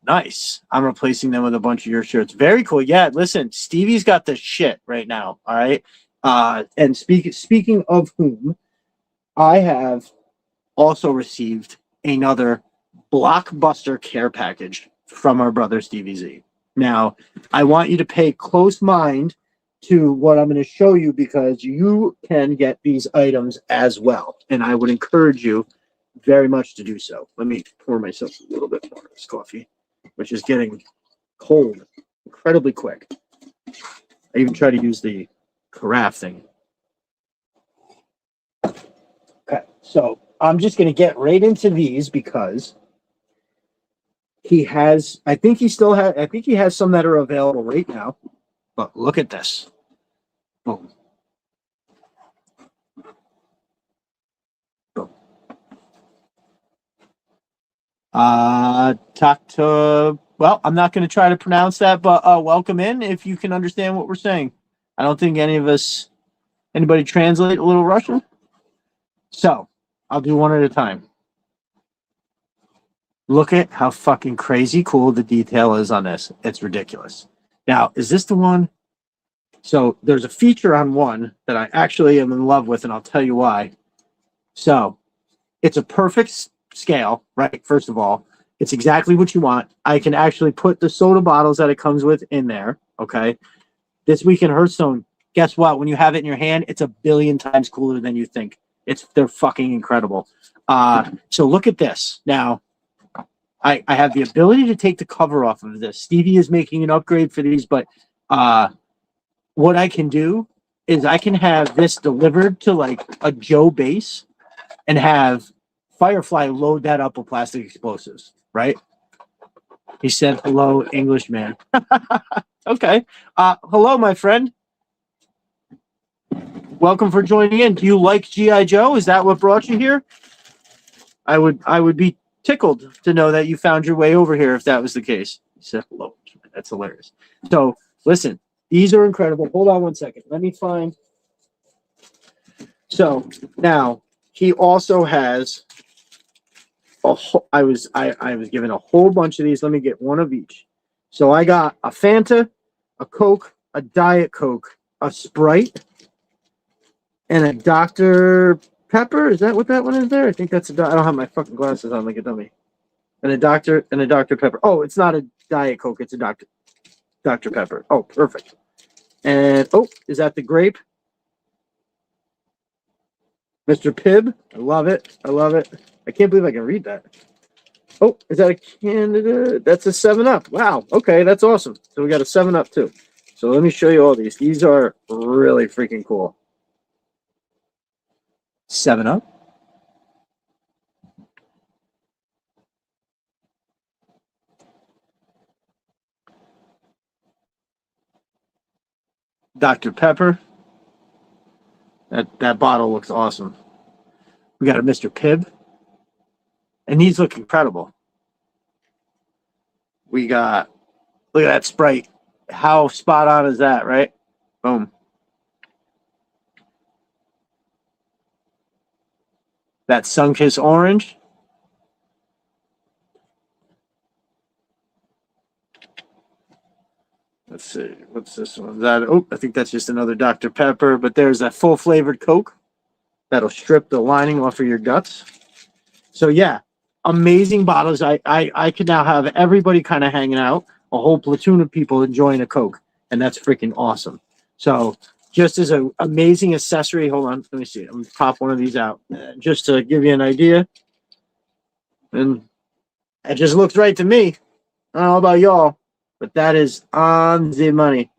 Nice. I'm replacing them with a bunch of your shirts. Very cool. Yeah, listen, Stevie's got the shit right now. All right. And speaking of whom, I have also received another blockbuster care package from our brother Stevie Z. Now, I want you to pay close mind to what I'm going to show you because you can get these items as well. And I would encourage you very much to do so. Let me pour myself a little bit more of this coffee, which is getting cold incredibly quick. I even try to use the carafe thing. Okay, so I'm just going to get right into these because he has, I think he has some that are available right now. But look at this. Boom. Boom. Well, I'm not going to try to pronounce that, but welcome in if you can understand what we're saying. I don't think anybody translate a little Russian? So, I'll do one at a time. Look at how fucking crazy cool the detail is on this. It's ridiculous. Now, is this the one? So there's a feature on one that I actually am in love with, and I'll tell you why. So it's a perfect scale, right? First of all, it's exactly what you want. I can actually put the soda bottles that it comes with in there, okay? This Week in Hearthstone, guess what? When you have it in your hand, it's a billion times cooler than you think. They're fucking incredible. So look at this. Now, I have the ability to take the cover off of this. Stevie is making an upgrade for these, but what I can do is I can have this delivered to like a Joe base and have Firefly load that up with plastic explosives, right? He said, hello, Englishman. Okay. Hello, my friend. Welcome for joining in. Do you like G.I. Joe? Is that what brought you here? I would be tickled to know that you found your way over here if that was the case. He said hello. That's hilarious. So listen, these are incredible. Hold on one second. Let me find. So now he also has I was given a whole bunch of these. Let me get one of each. So I got a Fanta, a Coke, a Diet Coke, a Sprite, and a Dr. Pepper. Is that what that one is there? I think that's I don't have my fucking glasses on like a dummy. And a Dr. Pepper. Oh, it's not a Diet Coke. It's a Dr. Pepper. Oh, perfect. And is that the grape? Mr. Pibb. I love it. I love it. I can't believe I can read that. Oh, is that a Canada? That's a 7-Up. Wow. Okay, that's awesome. So we got a 7-Up too. So let me show you all these. These are really freaking cool. 7-Up. Dr. Pepper. That bottle looks awesome. We got a Mr. Pibb. And these look incredible. We got, look at that Sprite. How spot on is that, right? Boom. That Sunkist Orange. Let's see. What's this one? Is that, I think that's just another Dr. Pepper. But there's that full flavored Coke. That'll strip the lining off of your guts. So yeah, amazing bottles. I could now have everybody kind of hanging out, a whole platoon of people enjoying a Coke, and that's freaking awesome. So just as an amazing accessory, hold on, let me see. I'm gonna pop one of these out just to give you an idea. And it just looks right to me. I don't know about y'all, but that is on the money.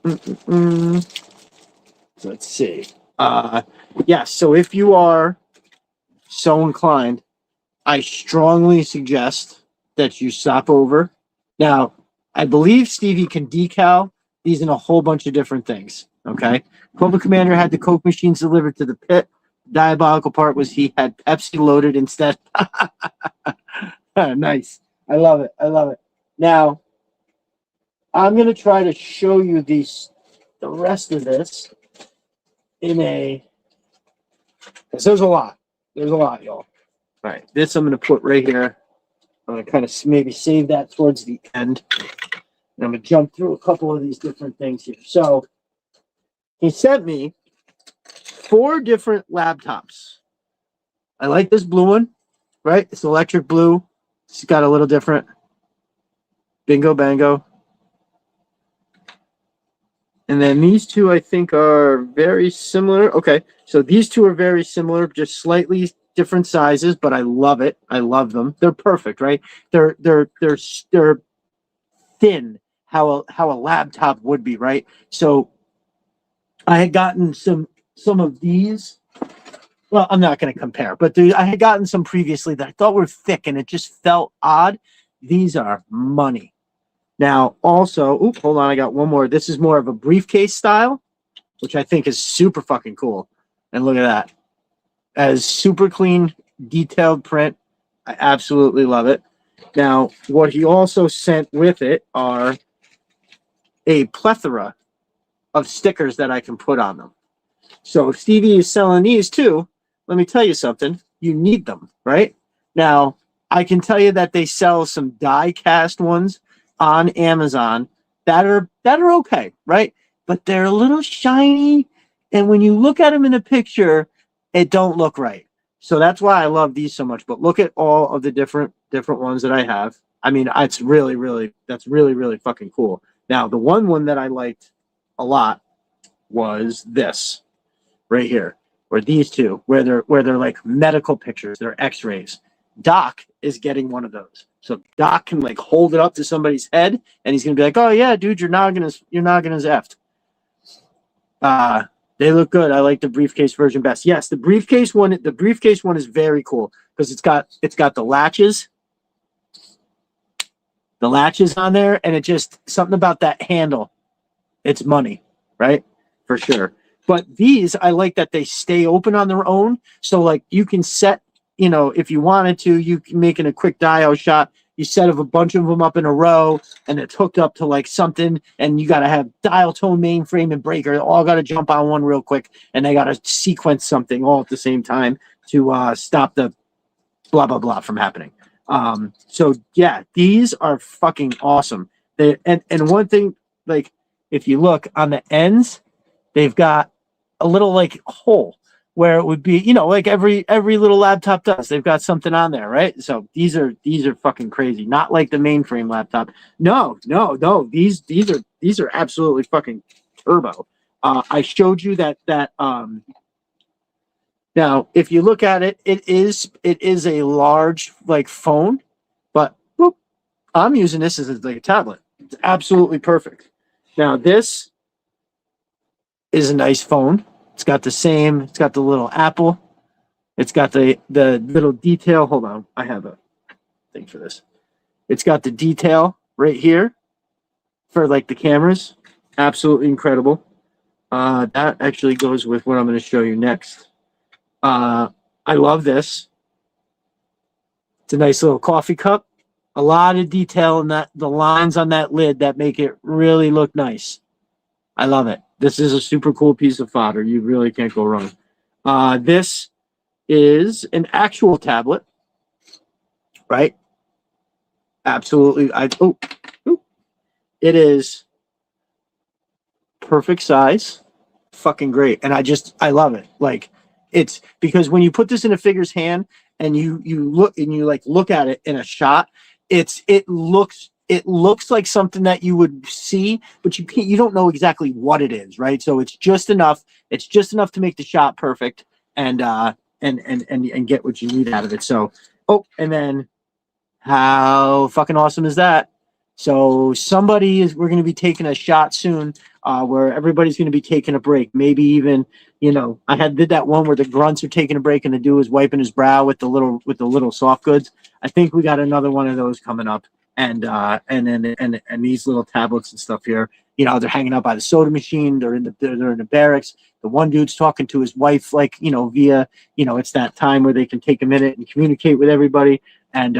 So let's see. So if you are so inclined, I strongly suggest that you stop over. Now, I believe Stevie can decal these in a whole bunch of different things. Okay. Cobra Commander had the Coke machines delivered to the pit. The diabolical part was he had Pepsi loaded instead. Nice. I love it. I love it. Now, I'm going to try to show you the rest of this because there's a lot. There's a lot, y'all. All right. This I'm going to put right here. I'm going to kind of maybe save that towards the end. And I'm going to jump through a couple of these different things here. So he sent me 4 different laptops. I like this blue one, right? It's electric blue. It's got a little different. Bingo bango. And then these two, I think, are very similar. Okay, so these two are very similar, just slightly different sizes, but I love it. I love them. They're perfect, right? They're thin, how a laptop would be, right? So I had gotten some of these. Well, I'm not going to compare, but I had gotten some previously that I thought were thick, and it just felt odd. These are money. Now, also, hold on, I got one more. This is more of a briefcase style, which I think is super fucking cool. And look at that. As super clean, detailed print. I absolutely love it. Now, what he also sent with it are a plethora of stickers that I can put on them. So if Stevie is selling these too, let me tell you something. You need them, right? Now, I can tell you that they sell some die cast ones on Amazon that are okay, right? But they're a little shiny, and when you look at them in a picture, it don't look right. So that's why I love these so much. But look at all of the different ones that I have. I mean, that's really fucking cool. Now, the one that I liked a lot was this right here, or these two, where they're like medical pictures, they're X-rays. Doc is getting one of those. So Doc can like hold it up to somebody's head, and he's gonna be like, "Oh yeah, dude, your noggin is effed." They look good. I like the briefcase version best. Yes, the briefcase one is very cool because it's got the latches on there, and it just something about that handle. It's money, right? for sure. But these, I like that they stay open on their own. So like you can set, you know, if you wanted to, you can make it a quick dial shot. You set a bunch of them up in a row and it's hooked up to like something, and you got to have dial tone, mainframe, and breaker all got to jump on one real quick, and they got to sequence something all at the same time to stop the blah, blah, blah from happening. So yeah, these are fucking awesome. And one thing, like if you look on the ends, they've got a little like hole where it would be, you know, like every little laptop does. They've got something on there, right? So these are fucking crazy. Not like the mainframe laptop. No. These are absolutely fucking turbo. I showed you that now if you look at it, it is a large like phone, but whoop, I'm using this as like a tablet. It's absolutely perfect. Now this is a nice phone. It's got the little Apple. It's got the little detail. Hold on. I have a thing for this. It's got the detail right here for like the cameras. Absolutely incredible. That actually goes with what I'm going to show you next. I love this. It's a nice little coffee cup. A lot of detail in that, the lines on that lid that make it really look nice. I love it. This is a super cool piece of fodder. You really can't go wrong. This is an actual tablet, right? Absolutely. It is perfect size. Fucking great. And I love it. Like it's because when you put this in a figure's hand and you look at it in a shot, it looks like something that you would see, but you don't know exactly what it is, right? So it's just enough to make the shot perfect and get what you need out of it. So and then how fucking awesome is that? So we're going to be taking a shot soon, where everybody's going to be taking a break. Maybe even, you know, did that one where the grunts are taking a break and the dude is wiping his brow with the little soft goods. I think we got another one of those coming up. And these little tablets and stuff here, you know, they're hanging out by the soda machine. They're in the barracks. The one dude's talking to his wife, like, you know, via, you know, it's that time where they can take a minute and communicate with everybody. And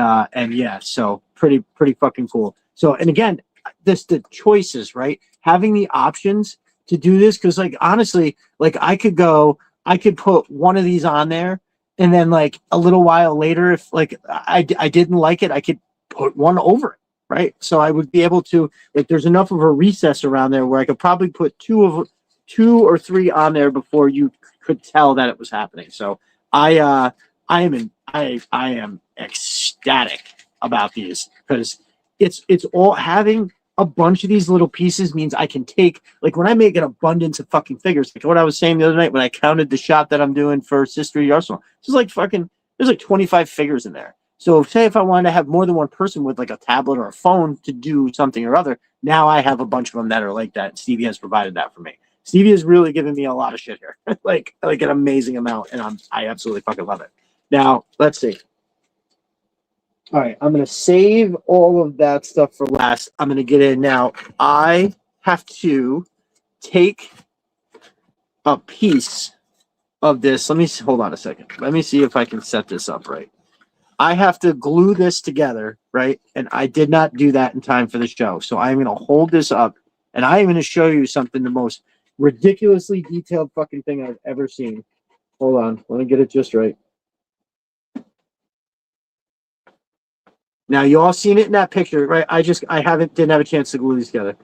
yeah, so pretty fucking cool. So, and again, the choices, right? Having the options to do this, because like honestly, like I could put one of these on there, and then like a little while later, if like I didn't like it, I could put one over it, right? So I would be able to, like, there's enough of a recess around there where I could probably put two or three on there before you could tell that it was happening. So I am ecstatic about these, because it's all, having a bunch of these little pieces means I can take, like when I make an abundance of fucking figures, like what I was saying the other night when I counted the shot that I'm doing for Sister Arsenal, there's like 25 figures in there. So say if I wanted to have more than one person with like a tablet or a phone to do something or other, now I have a bunch of them that are like that. Stevie has provided that for me. Stevie has really given me a lot of shit here, like an amazing amount, and I absolutely fucking love it. Now let's see. All right, I'm going to save all of that stuff for last. I'm going to get in now. I have to take a piece of this. Hold on a second. Let me see if I can set this up right. I have to glue this together, right? And I did not do that in time for the show. So I'm going to hold this up, and I'm going to show you something, the most ridiculously detailed fucking thing I've ever seen. Hold on. Let me get it just right. Now, you all seen it in that picture, right? Didn't have a chance to glue these together.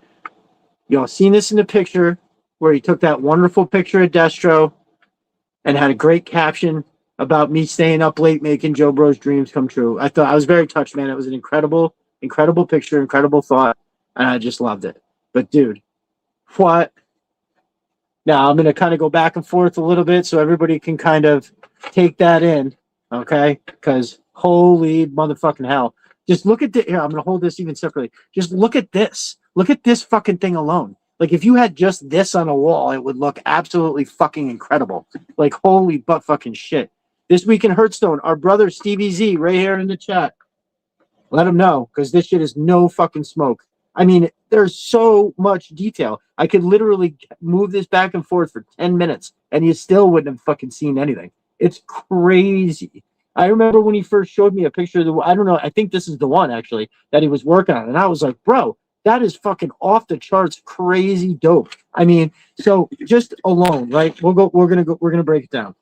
You all seen this in the picture where he took that wonderful picture of Destro and had a great caption about me staying up late making Joe Bro's dreams come true. I was very touched, man. It was an incredible picture, incredible thought, and I just loved it. But dude, what? Now I'm going to kind of go back and forth a little bit so everybody can kind of take that in, okay? Because holy motherfucking hell. Just look at here. I'm going to hold this even separately. Just look at this. Look at this fucking thing alone. Like if you had just this on a wall, it would look absolutely fucking incredible. Like holy butt fucking shit. This week in Hearthstone, our brother Stevie Z right here in the chat. Let him know, because this shit is no fucking smoke. I mean, there's so much detail. I could literally move this back and forth for 10 minutes and you still wouldn't have fucking seen anything. It's crazy. I remember when he first showed me a picture of the, I don't know, I think this is the one actually that he was working on. And I was like, bro, that is fucking off the charts crazy dope. I mean, so just alone, right? We're gonna break it down.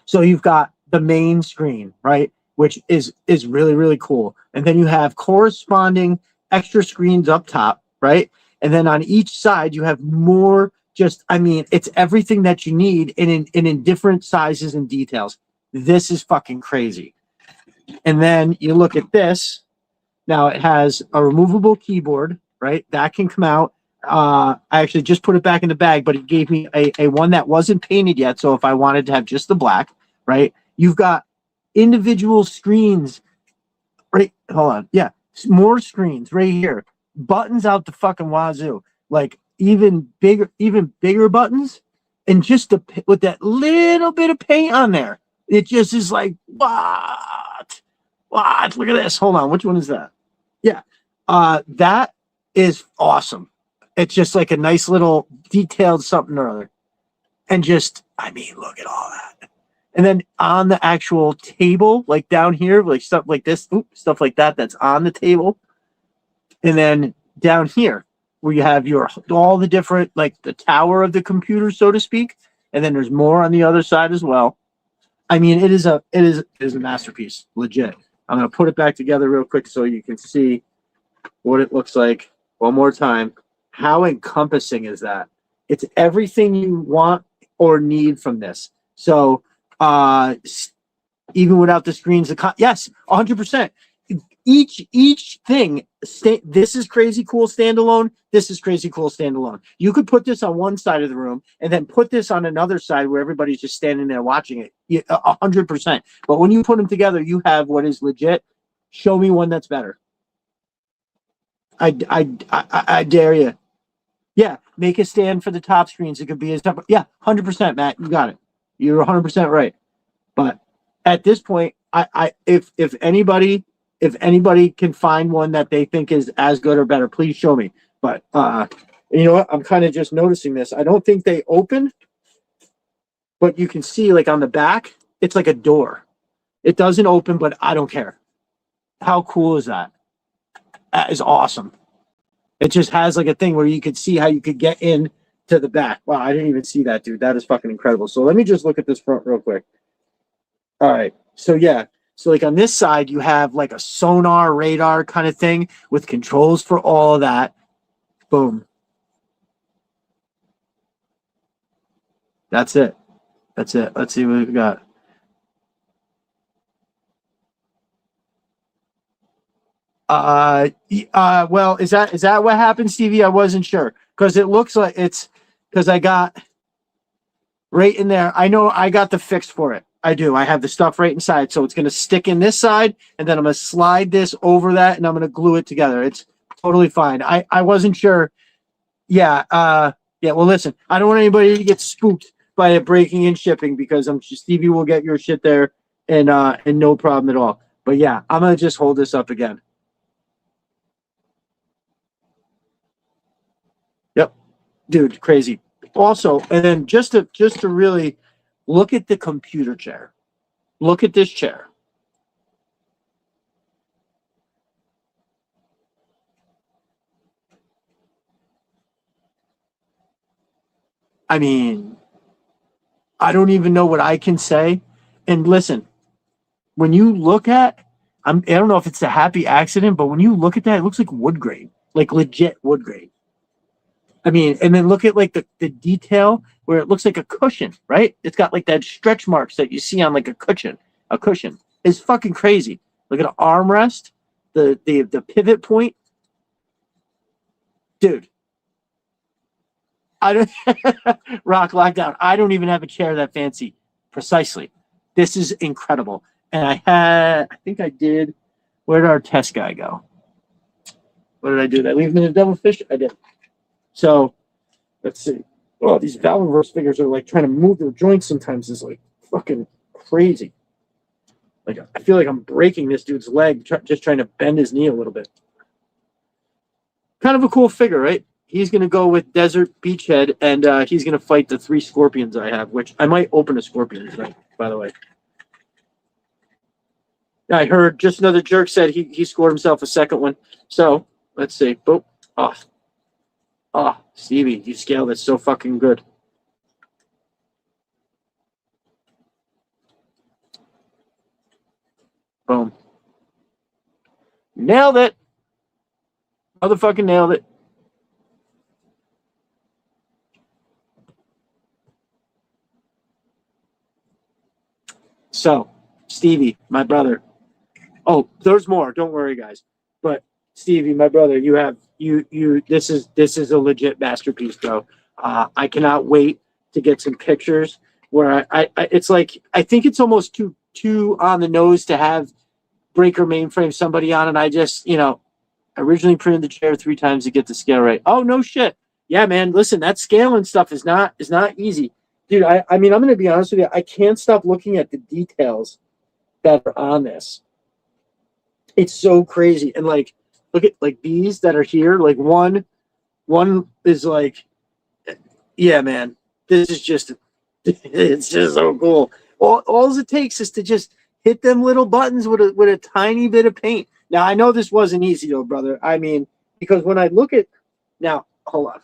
So you've got the main screen, right? Which is really, really cool. And then you have corresponding extra screens up top, right? And then on each side, you have more just, I mean, it's everything that you need in different sizes and details. This is fucking crazy. And then you look at this. Now it has a removable keyboard, right? That can come out. I actually just put it back in the bag, but it gave me a one that wasn't painted yet. So if I wanted to have just the black, right? You've got individual screens, right? Hold on. Yeah. More screens right here. Buttons out the fucking wazoo. Like even bigger buttons. And just with that little bit of paint on there. It just is like, what? What? Look at this. Hold on. Which one is that? Yeah. That is awesome. It's just like a nice little detailed something or other. And just, I mean, look at all that. And then on the actual table, like down here, like stuff like this, stuff like that, that's on the table. And then down here, where you have all the different, like the tower of the computer, so to speak. And then there's more on the other side as well. I mean, it is a masterpiece, legit. I'm gonna put it back together real quick so you can see what it looks like one more time. How encompassing is that? It's everything you want or need from this. So even without the screens, yes, 100%. Each thing, this is crazy cool standalone. This is crazy cool standalone. You could put this on one side of the room and then put this on another side where everybody's just standing there watching it. 100%. But when you put them together, you have what is legit. Show me one that's better. I dare you. Yeah, make a stand for the top screens. It could be as top. Yeah, 100%, Matt. You got it. You're 100% right. But at this point, if anybody can find one that they think is as good or better, please show me. But you know what? I'm kind of just noticing this. I don't think they open, but you can see like on the back, it's like a door. It doesn't open, but I don't care. How cool is that? That is awesome. It just has like a thing where you could see how you could get in to the back. Wow, I didn't even see that, dude. That is fucking incredible. So let me just look at this front real quick. All right. So yeah. So like on this side, you have like a sonar radar kind of thing with controls for all of that. Boom. That's it. That's it. Let's see what we've got. Well, is that what happened, Stevie? I wasn't sure because it looks like it's because I got right in there. I know I got the fix for it. I do. I have the stuff right inside. So it's going to stick in this side and then I'm going to slide this over that and I'm going to glue it together. It's totally fine. I wasn't sure. Yeah. Yeah. Well, listen, I don't want anybody to get spooked by it breaking and shipping because I'm sure Stevie will get your shit there and no problem at all. But yeah, I'm going to just hold this up again. Yep. Dude, crazy. Also, and then just to really look at the computer chair. Look at this chair. I mean, I don't even know what I can say. And listen, when you look at, I don't know if it's a happy accident, but when you look at that, it looks like wood grain, like legit wood grain. I mean, and then look at like the detail where it looks like a cushion, right? It's got like that stretch marks that you see on like a cushion. A cushion is fucking crazy. Look at an armrest, the pivot point, dude. I don't rock lockdown. I don't even have a chair that fancy. Precisely. This is incredible. And I think I did. Where did our test guy go? What did I do? Did I leave him in the devilfish? I did. So let's see. Oh, these Valorverse figures are like trying to move their joints sometimes. It's like fucking crazy. Like I feel like I'm breaking this dude's leg just trying to bend his knee a little bit. Kind of a cool figure, right? He's going to go with Desert Beachhead, and he's going to fight the 3 scorpions I have, which I might open a scorpion tonight, by the way. I heard just another jerk said he scored himself a second one. So let's see. Boop. Oh, Stevie, you scaled it so fucking good. Boom. Nailed it. Motherfucking nailed it. So, Stevie, my brother. Oh, there's more. Don't worry, guys. But Stevie, my brother, you have this is a legit masterpiece, bro. I cannot wait to get some pictures where I it's like I think it's almost too on the nose to have Breaker mainframe somebody on, and I just originally printed the chair 3 times to get the scale right. Oh no shit. Yeah, man. Listen, that scaling stuff is not easy. Dude, I mean, I'm gonna be honest with you, I can't stop looking at the details that are on this. It's so crazy. And like look at like these that are here. Like one is like, yeah, man, this is just it's just so cool. All it takes is to just hit them little buttons with a tiny bit of paint. Now I know this wasn't easy though, brother. I mean, because when I look at now, hold on.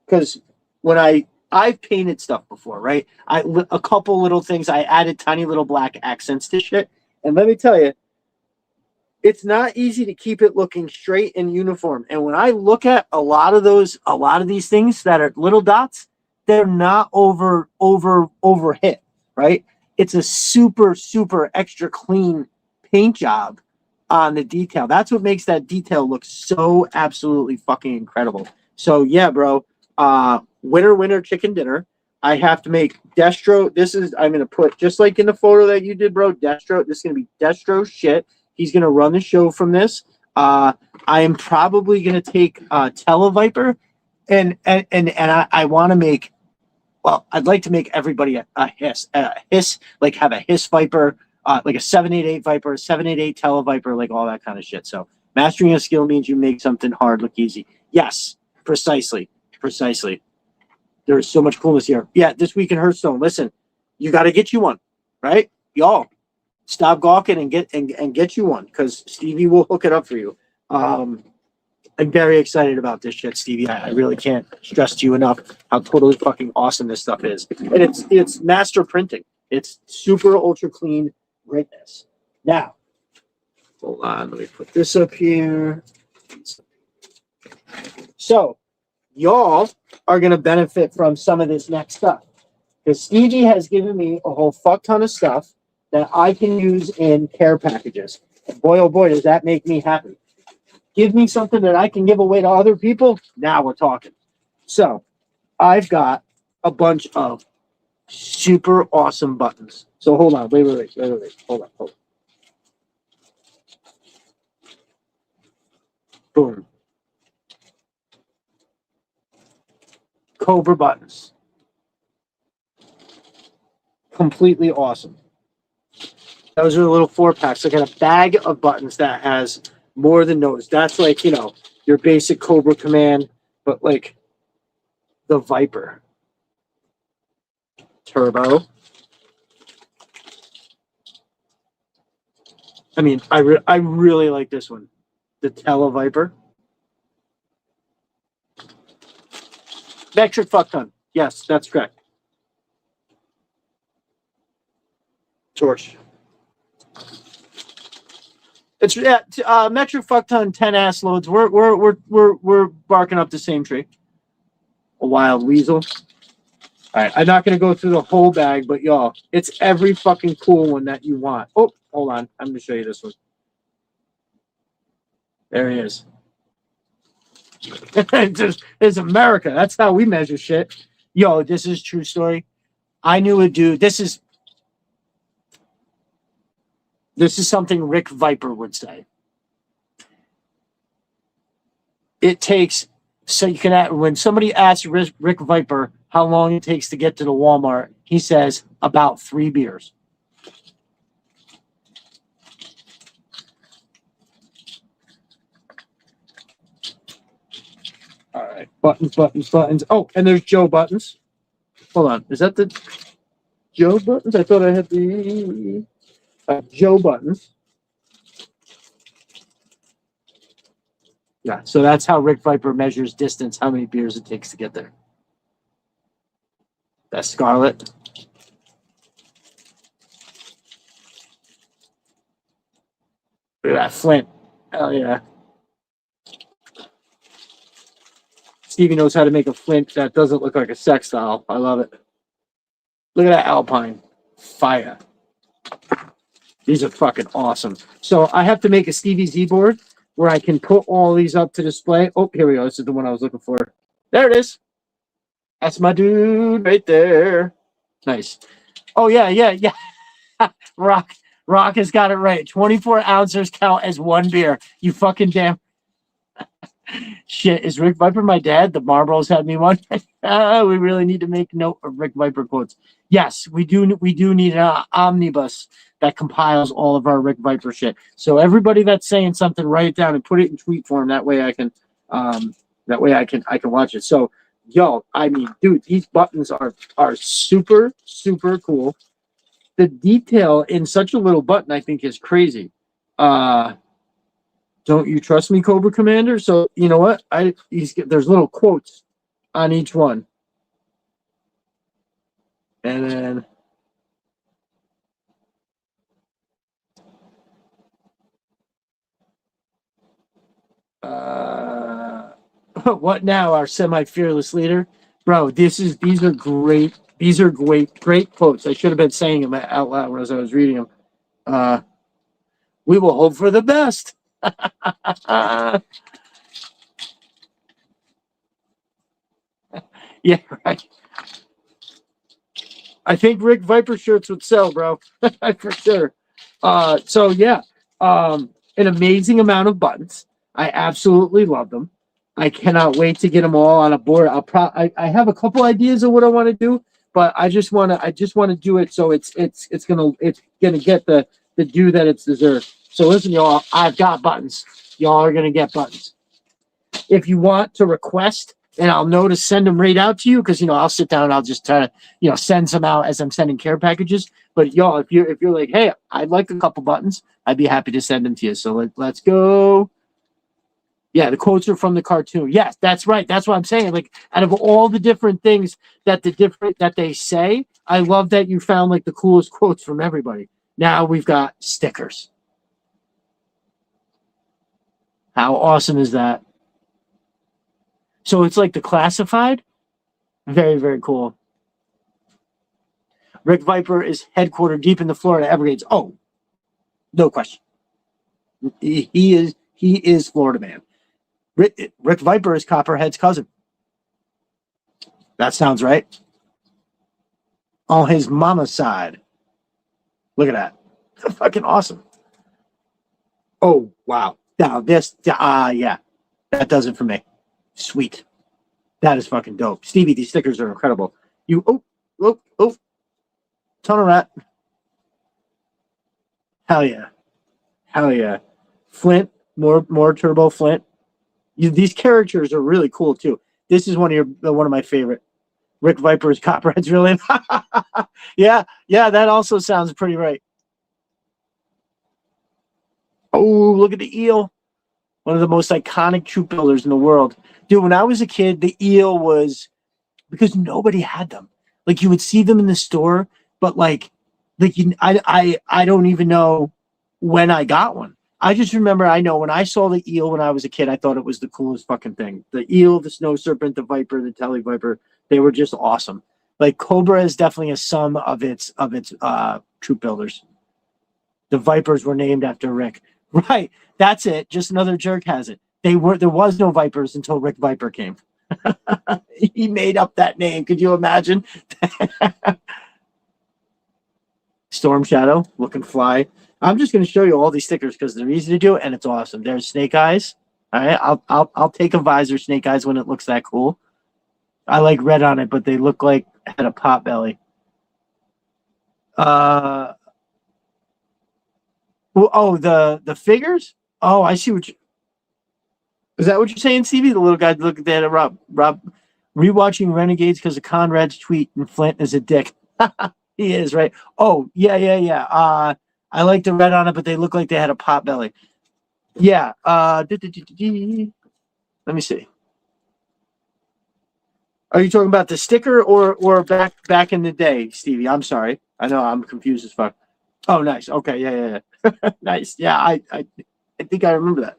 Because when I've painted stuff before, right? A couple little things. I added tiny little black accents to shit. And let me tell you, it's not easy to keep it looking straight and uniform. And when I look at a lot of these things that are little dots, they're not over hit, right? It's a super extra clean paint job on the detail. That's what makes that detail look so absolutely fucking incredible. So yeah, bro. Winner chicken dinner. I have to make Destro. I'm gonna put just like in the photo that you did, bro. Destro. This is gonna be Destro shit. He's going to run the show from this. I am probably going to take Televiper, and I want to make. Well, I'd like to make everybody a hiss, like have a hiss Viper, like a 788 Viper, 788 Televiper, like all that kind of shit. So mastering a skill means you make something hard look easy. Yes, precisely. There is so much coolness here. Yeah, this week in Hearthstone. Listen, you got to get you one, right, y'all. Stop gawking and get you one, because Stevie will hook it up for you. I'm very excited about this shit, Stevie. I really can't stress to you enough how totally fucking awesome this stuff is. And it's master printing. It's super ultra clean greatness. Now, hold on, let me put this up here. So, y'all are gonna benefit from some of this next stuff, because Stevie has given me a whole fuck ton of stuff that I can use in care packages. And boy, oh boy, does that make me happy. Give me something that I can give away to other people. Now we're talking. So I've got a bunch of super awesome buttons. So hold on. Wait. Hold on. Boom. Cobra buttons. Completely awesome. Those are the little 4-packs. I got a bag of buttons that has more than those. That's like, your basic Cobra command, but like the Viper. Turbo. I mean, I really like this one. The Televiper. Metric fuck ton. Yes, that's correct. Torch. It's metric fuck ton 10 ass loads. We're barking up the same tree. A wild weasel. All right, I'm not gonna go through the whole bag, but y'all, it's every fucking cool one that you want. Oh, hold on, I'm gonna show you this one. There he is. It's America. That's how we measure shit. Yo, this is true story. I knew a dude. This is something Rick Viper would say. It takes, so you can, when somebody asks Rick Viper how long it takes to get to the Walmart, he says about 3 beers. All right, buttons. Oh, and there's Joe buttons. Hold on, is that the Joe buttons? I thought I had the Joe buttons. Yeah, so that's how Rick Viper measures distance, how many beers it takes to get there. That's Scarlet. Look at that Flint. Hell yeah. Stevie knows how to make a Flint that doesn't look like a sex doll. I love it. Look at that Alpine. Fire. These are fucking awesome. So I have to make a Stevie Z board where I can put all these up to display. Oh, here we go. This is the one I was looking for. There it is. That's my dude right there. Nice. Oh, yeah. Rock has got it right. 24 ounces count as one beer. You fucking damn. Shit, is Rick Viper my dad? The Marlboros had me one. We really need to make note of Rick Viper quotes. Yes, we do. We do need an omnibus that compiles all of our Rick Viper shit. So everybody that's saying something, write it down and put it in tweet form. That way I can, I can watch it. So, yo, I mean, dude, these buttons are super cool. The detail in such a little button, I think, is crazy. Don't you trust me, Cobra Commander? So you know what? There's little quotes on each one, and then what now? Our semi-fearless leader, bro. These are great. These are great quotes. I should have been saying them out loud as I was reading them. We will hope for the best. Yeah, right. I think Rick Viper shirts would sell, bro, for sure. So yeah, an amazing amount of buttons. I absolutely love them. I cannot wait to get them all on a board. I have a couple ideas of what I want to do, but I just want to do it so it's gonna get the due that it's deserved. So listen, y'all, I've got buttons. Y'all are gonna get buttons. If you want to request, and I'll know to send them right out to you, because I'll sit down and I'll just try to send some out as I'm sending care packages. But y'all, if you're like, hey, I'd like a couple buttons, I'd be happy to send them to you. So let's go. Yeah, the quotes are from the cartoon. Yes, that's right. That's what I'm saying. Like, out of all the different things that they say, I love that you found like the coolest quotes from everybody. Now we've got stickers. How awesome is that? So it's like the classified. Very cool. Rick Viper is headquartered deep in the Florida Everglades. Oh, no question. He is Florida man. Rick Viper is Copperhead's cousin. That sounds right. On his mama's side. Look at that. That's fucking awesome. Oh, wow. Now yeah. That does it for me. Sweet. That is fucking dope. Stevie, these stickers are incredible. Tunnel rat. Hell yeah. Flint, more Turbo Flint. These characters are really cool too. This is one of my favorite. Rick Viper's Copperhead's really. Yeah, that also sounds pretty right. Oh, look at the eel. One of the most iconic troop builders in the world. Dude, when I was a kid, the eel was, because nobody had them. Like, you would see them in the store, but I don't even know when I got one. I just remember, I know when I saw the eel when I was a kid, I thought it was the coolest fucking thing. The eel, the snow serpent, the viper, the tele viper, they were just awesome. Like, Cobra is definitely a sum of its troop builders. The vipers were named after Rick. Right. That's it. Just another jerk has it. There was no vipers until Rick Viper came. He made up that name. Could you imagine? Storm Shadow, looking fly. I'm just going to show you all these stickers because they're easy to do and it's awesome. There's Snake Eyes. All right, I'll take a visor Snake Eyes when it looks that cool. I like red on it, but they look like had a pot belly. The figures. Oh, I see what you. Is that what you're saying, Stevie? The little guy looked at Rob rewatching Renegades because of Conrad's tweet and Flint is a dick. He is, right? Oh, yeah. I like the red on it, but they look like they had a pot belly. Yeah. Let me see. Are you talking about the sticker or back in the day, Stevie? I'm sorry. I know I'm confused as fuck. Oh, nice. Okay, yeah. Nice. Yeah, I think I remember that.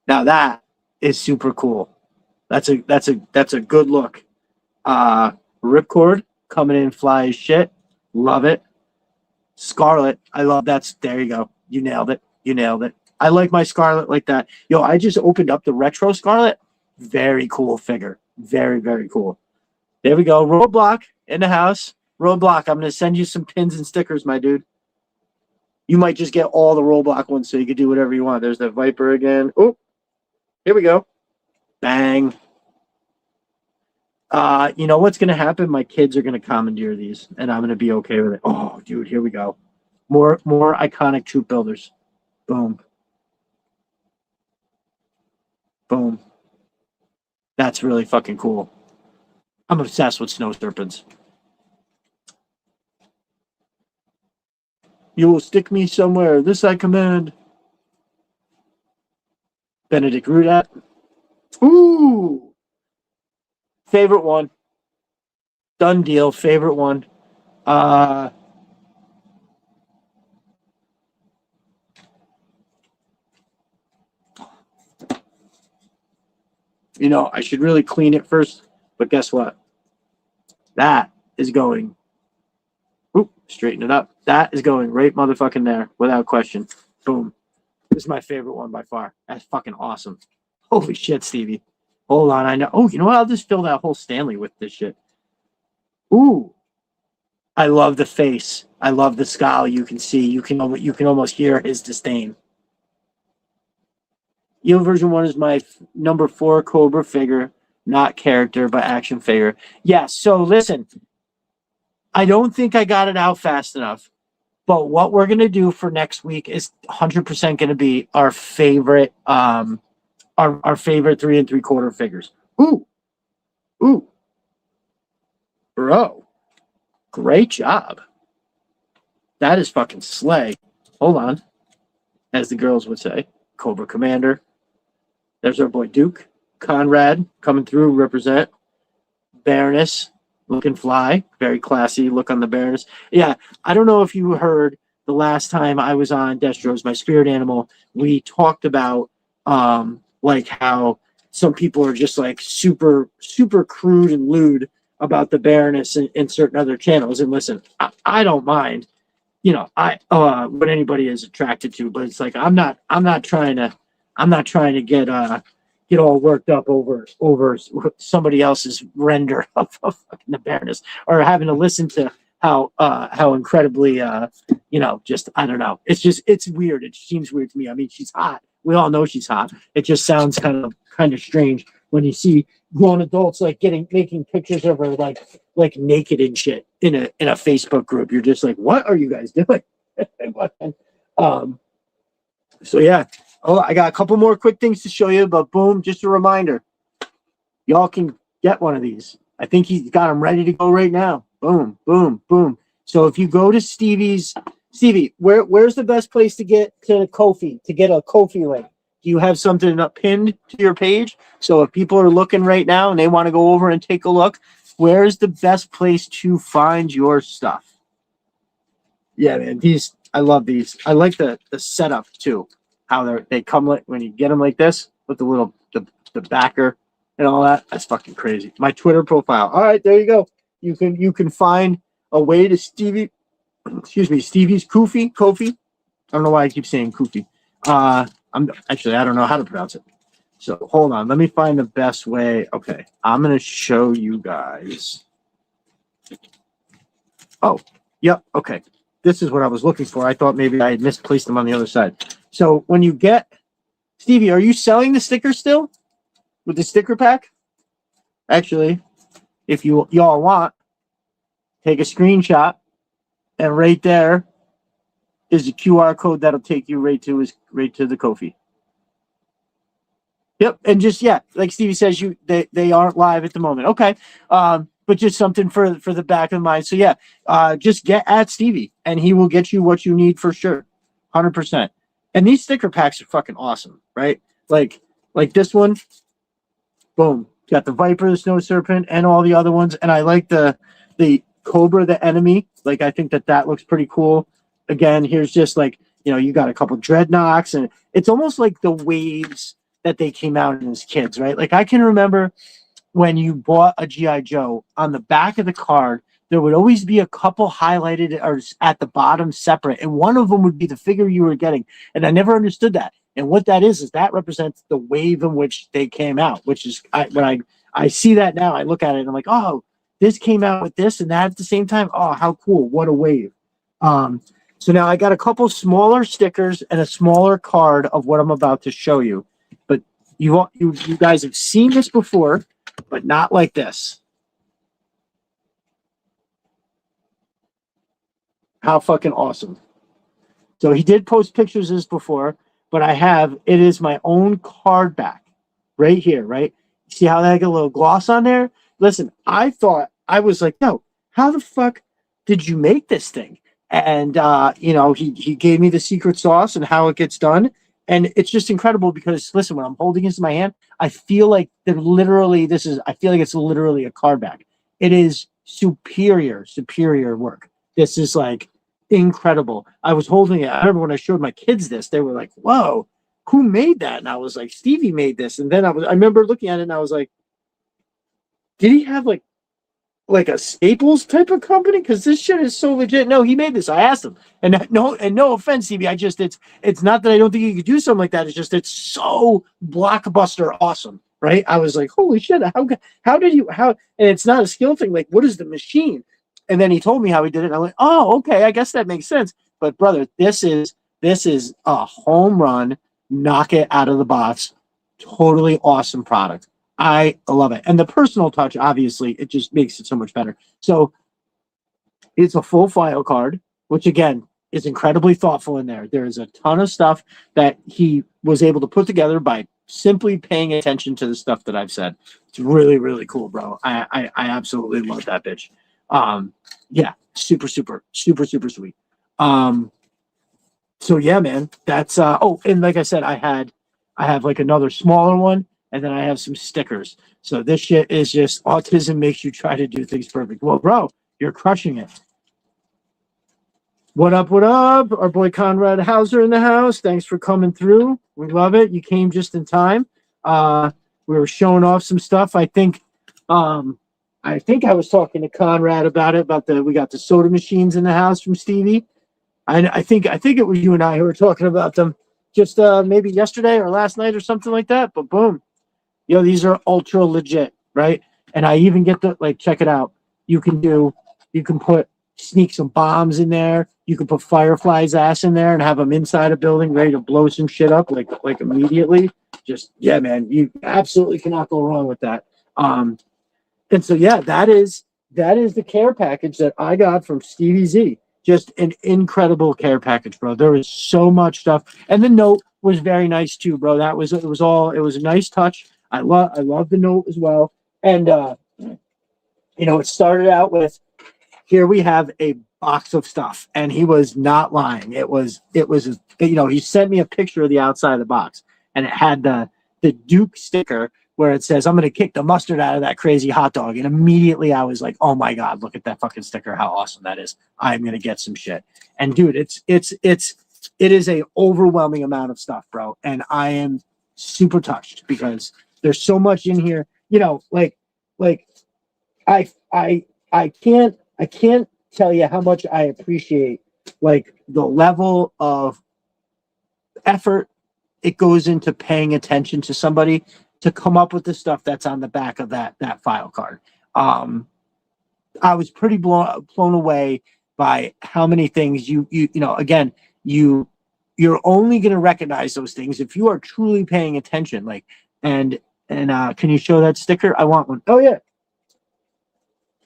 Now that is super cool. That's a good look. Ripcord coming in fly as shit. Love it. Scarlet. I love that. There you go. You nailed it. I like my Scarlet like that. Yo, I just opened up the retro Scarlet. Very cool figure. Very, very cool. There we go. Roadblock in the house. Roadblock. I'm going to send you some pins and stickers, my dude. You might just get all the Roadblock ones so you can do whatever you want. There's the Viper again. Oh, here we go. Bang. You know what's going to happen? My kids are going to commandeer these, and I'm going to be okay with it. Oh, dude, here we go. More iconic troop builders. Boom. Boom. That's really fucking cool. I'm obsessed with snow serpents. You will stick me somewhere. This I command. Benedict Rudat. Ooh. Favorite one. Done deal. Favorite one. You know, I should really clean it first, but guess what? That is going. Oop, straighten it up. That is going right motherfucking there, without question. Boom. This is my favorite one by far. That's fucking awesome. Holy shit, Stevie. Hold on, I know. Oh, you know what? I'll just fill that whole Stanley with this shit. Ooh. I love the face. I love the scowl you can see. You can almost hear his disdain. Evo version 1 is my number 4 Cobra figure, not character, but action figure. Yeah, so listen. I don't think I got it out fast enough. But what we're going to do for next week is 100% going to be our favorite our favorite 3 3/4 figures. Ooh. Bro. Great job. That is fucking slay. Hold on. As the girls would say. Cobra Commander. There's our boy Duke. Conrad coming through, represent. Baroness, looking fly. Very classy look on the Baroness. Yeah, I don't know if you heard the last time I was on Destro's My Spirit Animal, we talked about like how some people are just like super crude and lewd about the Baroness in certain other channels. And listen, I don't mind, you know, what anybody is attracted to, but it's like I'm not trying to get all worked up over somebody else's render of the Baroness, or having to listen to how incredibly just I don't know. It's weird. It seems weird to me. I mean, she's hot. We all know she's hot. It just sounds kind of strange when you see grown adults like making pictures of her like naked and shit in a Facebook group. You're just like, what are you guys doing? So yeah. Oh, I got a couple more quick things to show you, but boom, just a reminder. Y'all can get one of these. I think he's got them ready to go right now. Boom, boom, boom. So if you go to Stevie, where's the best place to get to Ko-fi, to get a Ko-fi link? Do you have something pinned to your page? So if people are looking right now and they want to go over and take a look, where's the best place to find your stuff? Yeah, man, I love these. I like the setup too. How they come when you get them like this with the little the backer and all that. That's fucking crazy. My Twitter profile. All right, there you go. You can find a way to Stevie's Kofi. I don't know why I keep saying Kofi. I don't know how to pronounce it. So hold on. Let me find the best way. Okay, I'm gonna show you guys. Oh, yep. Okay, this is what I was looking for. I thought maybe I had misplaced them on the other side. So when you get Stevie, are you selling the sticker still with the sticker pack? Actually, if y'all want, take a screenshot, and right there is the QR code that'll take you right to the Ko-fi. Yep, and just yeah, like Stevie says, they aren't live at the moment. Okay, but just something for the back of the mind. So yeah, just get at Stevie, and he will get you what you need for sure, 100%. And these sticker packs are fucking awesome, right? Like this one, boom, got the Viper, the Snow Serpent, and all the other ones. And I like the Cobra, the enemy. Like I think that looks pretty cool. Again, here's just like you got a couple dreadnoughts, and it's almost like the waves that they came out as kids, right? Like I can remember when you bought a GI Joe, on the back of the card there would always be a couple highlighted or at the bottom separate, and one of them would be the figure you were getting. And I never understood that. And what that is that represents the wave in which they came out, which is when I see that now, I look at it and I'm like, oh, this came out with this and that at the same time. Oh, how cool! What a wave! Um, so now I got a couple smaller stickers and a smaller card of what I'm about to show you. But you guys have seen this before, but not like this. How fucking awesome. So he did post pictures of this before, but it is my own card back right here, right? See how that got a little gloss on there? Listen, I was like, no, how the fuck did you make this thing? And he gave me the secret sauce and how it gets done. And it's just incredible because listen, when I'm holding this in my hand, I feel like I feel like it's literally a card back. It is superior work. This is like incredible. I was holding it. I remember when I showed my kids this, they were like, whoa, who made that? And I was like, Stevie made this. And then I remember looking at it and I was like, did he have like a Staples type of company? Because this shit is so legit. No, he made this. I asked him. And no offense, Stevie. It's not that I don't think he could do something like that. It's just it's so blockbuster awesome. Right. I was like, holy shit, how did you how and it's not a skill thing. Like, what is the machine? And then he told me how he did it. And I went, oh, okay, I guess that makes sense. But brother, this is a home run, knock it out of the box. Totally awesome product. I love it. And the personal touch, obviously, it just makes it so much better. So it's a full file card, which again is incredibly thoughtful in there. There is a ton of stuff that he was able to put together by simply paying attention to the stuff that I've said. It's really, really cool, bro. I absolutely love that bitch. Yeah, super sweet. Um, so yeah, man, that's and like I said, I have like another smaller one, and then I have some stickers. So this shit is just autism makes you try to do things perfect. Well, bro, you're crushing it. What up, what up? Our boy Conrad Hauser in the house. Thanks for coming through. We love it. You came just in time. We were showing off some stuff. I think I was talking to Conrad about it, we got the soda machines in the house from Stevie. I think it was you and I who were talking about them just maybe yesterday or last night or something like that. But boom, these are ultra legit, right? And I even get check it out. You can sneak some bombs in there. You can put Firefly's ass in there and have them inside a building ready to blow some shit up like immediately. Just yeah, man, you absolutely cannot go wrong with that. And so yeah, that is the care package that I got from Stevie Z. Just an incredible care package, bro. There was so much stuff, and the note was very nice too, bro. It was a nice touch. I love the note as well, and it started out with here we have a box of stuff, and he was not lying. It was he sent me a picture of the outside of the box, and it had the Duke sticker where it says, I'm going to kick the mustard out of that crazy hot dog. And immediately I was like, oh my God, look at that fucking sticker. How awesome that is. I'm going to get some shit. And dude, it is a overwhelming amount of stuff, bro. And I am super touched because there's so much in here, like I can't tell you how much I appreciate like the level of effort it goes into paying attention to somebody to come up with the stuff that's on the back of that file card. I was pretty blown away by how many things again, you're only going to recognize those things if you are truly paying attention. Like, and can you show that sticker? I want one. Oh yeah.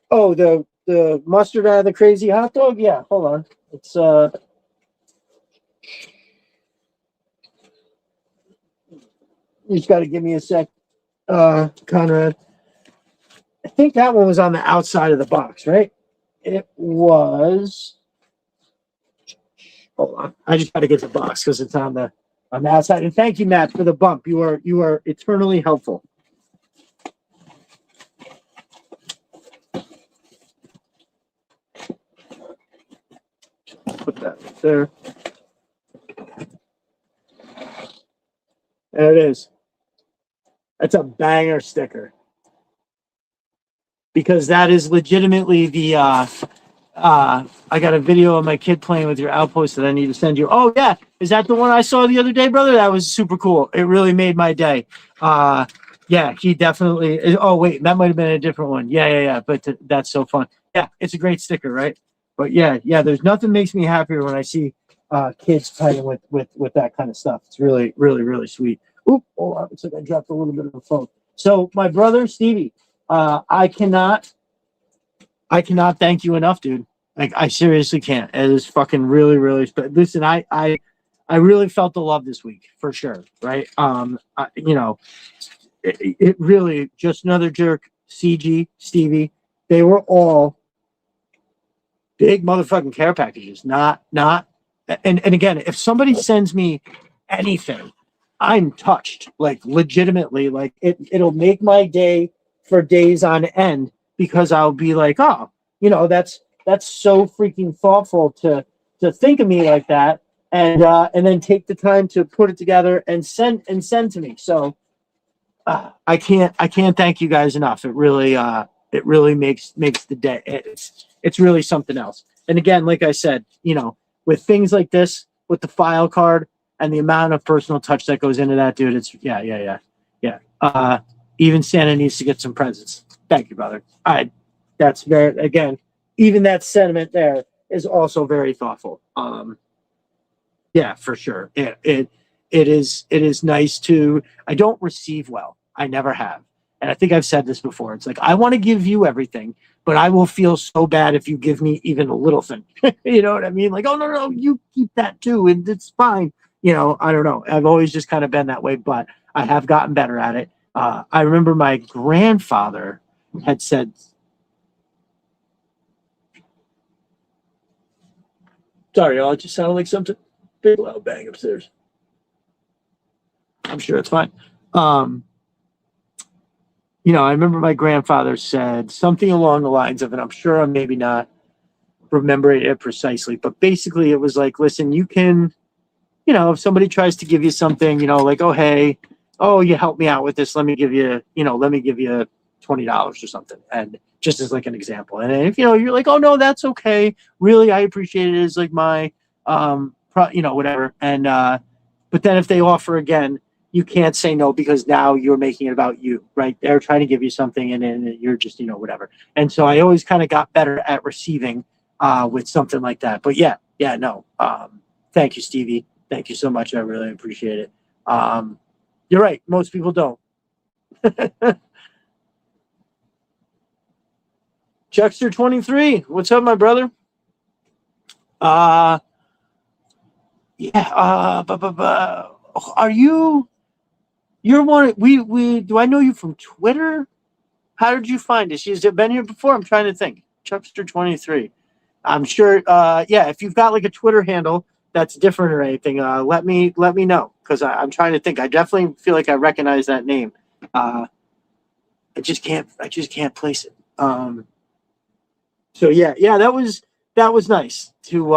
Oh, the mustard out of the crazy hot dog. Yeah. Hold on. It's You just got to give me a sec, Conrad. I think that one was on the outside of the box, right? It was. Hold on. I just got to get the box because it's on the outside. And thank you, Matt, for the bump. You are eternally helpful. Put that right there. There it is. That's a banger sticker. Because that is legitimately the I got a video of my kid playing with your Outpost that I need to send you. Oh yeah, is that the one I saw the other day, brother? That was super cool. It really made my day. Yeah, he definitely. Oh wait, that might have been a different one. Yeah. But that's so fun. Yeah, it's a great sticker, right? But yeah. There's nothing makes me happier when I see kids playing with that kind of stuff. It's really, really, really sweet. Oop, hold on. Looks like I dropped a little bit of the phone. So my brother Stevie, I cannot thank you enough, dude. Like I seriously can't. It is fucking really, really. Listen, I really felt the love this week for sure. Right. It really just another jerk. CG, Stevie, they were all big motherfucking care packages. Not. And again, if somebody sends me anything, I'm touched. Like legitimately, like it'll make my day for days on end because I'll be like, oh, that's so freaking thoughtful to think of me like that, and then take the time to put it together and send to me. So I can't thank you guys enough. It really makes the day. It's really something else. And again, like I said, with things like this, with the file card and the amount of personal touch that goes into that, dude, it's yeah. Even Santa needs to get some presents. Thank you, brother. That's very, again, even that sentiment there is also very thoughtful. Yeah, for sure. It is nice to. I don't receive well. I never have, and I think I've said this before. It's like I want to give you everything, but I will feel so bad if you give me even a little thing. You know what I mean? Like, oh no, you keep that too, and it's fine. I don't know. I've always just kind of been that way, but I have gotten better at it. I remember my grandfather had said. Sorry, y'all. It just sounded like something big loud bang upstairs. I'm sure it's fine. I remember my grandfather said something along the lines of, and I'm sure I'm maybe not remembering it precisely, but basically it was like, listen, you can, if somebody tries to give you something, like, oh, hey, you help me out with this. Let me give you $20 or something. And just as like an example. And if, you're like, oh no, that's okay. Really, I appreciate it as like my, whatever. And, but then if they offer again, you can't say no because now you're making it about you, right? They're trying to give you something and then you're just, whatever. And so I always kind of got better at receiving with something like that. But yeah, no. Thank you, Stevie. Thank you so much. I really appreciate it. You're right. Most people don't. Chuckster 23. What's up, my brother? Are you're one we do I know you from Twitter? How did you find it? She's been here before. I'm trying to think. Chuckster 23. I'm sure if you've got like a Twitter handle that's different or anything, let me know because I'm trying to think. I definitely feel like I recognize that name. I just can't place it. So yeah, that was nice to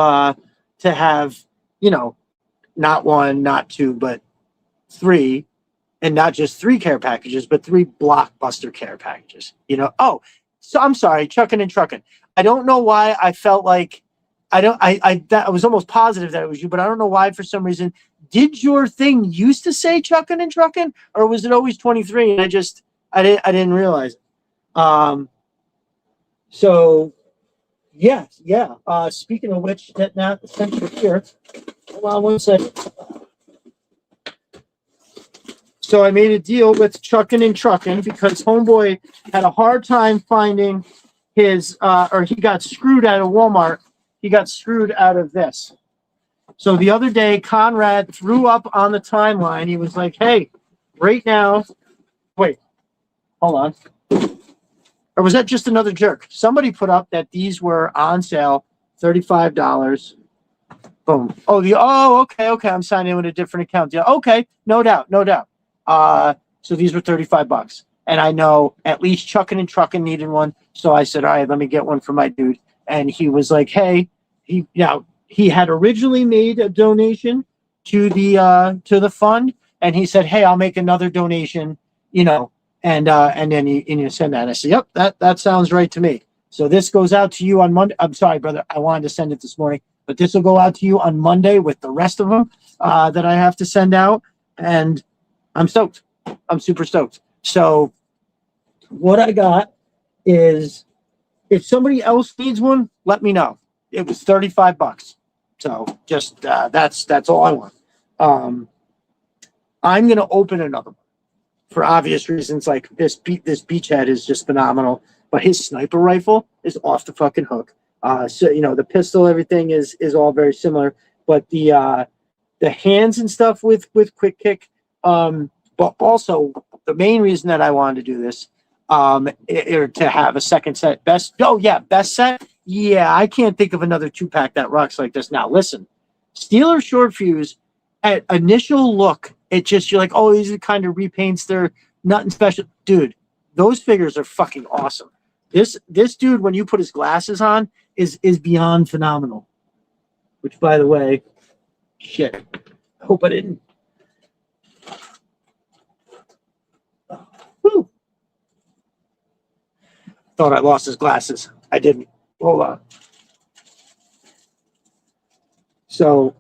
have, not one, not two, but three, and not just 3 care packages, but 3 blockbuster care packages. Oh, so I'm sorry, Chuckin' and Truckin'. I don't know why I felt like I was almost positive that it was you, but I don't know why for some reason. Did your thing used to say Chuckin' and Truckin', or was it always 23? And I didn't realize it. So yeah. Speaking of which, now since you're here, hold on one second. So I made a deal with Chuckin' and Truckin' because homeboy had a hard time finding his, or he got screwed out of Walmart. He got screwed out of this. So the other day, Conrad threw up on the timeline. He was like, hey, right now, wait, hold on. Or was that just another jerk? Somebody put up that these were on sale, $35. Boom. Okay. I'm signing in with a different account. Yeah, okay, no doubt, no doubt. So these were $35. And I know at least Chuckin' and Truckin' needed one. So I said, all right, let me get one for my dude. And he was like, hey, he had originally made a donation to the fund, and he said, hey, I'll make another donation, and then you send that. And I said, yep, that sounds right to me. So this goes out to you on Monday. I'm sorry, brother. I wanted to send it this morning, but this will go out to you on Monday with the rest of them that I have to send out. And I'm stoked. I'm super stoked. So what I got is, if somebody else needs one, let me know. It was $35. So just that's all I want. I'm gonna open another one for obvious reasons. Like this beachhead is just phenomenal, but his sniper rifle is off the fucking hook. So the pistol, everything is all very similar, but the hands and stuff with quick kick. But also the main reason that I wanted to do this, or to have a second set, best set. Yeah, I can't think of another 2-pack that rocks like this. Now listen, Steeler short fuse. At initial look, it just, you're like, oh, these are kind of repaints. They're nothing special, dude. Those figures are fucking awesome. This dude, when you put his glasses on, is beyond phenomenal. Which, by the way, shit. I hope I didn't. Whew. Thought I lost his glasses. I didn't. Hold on. So,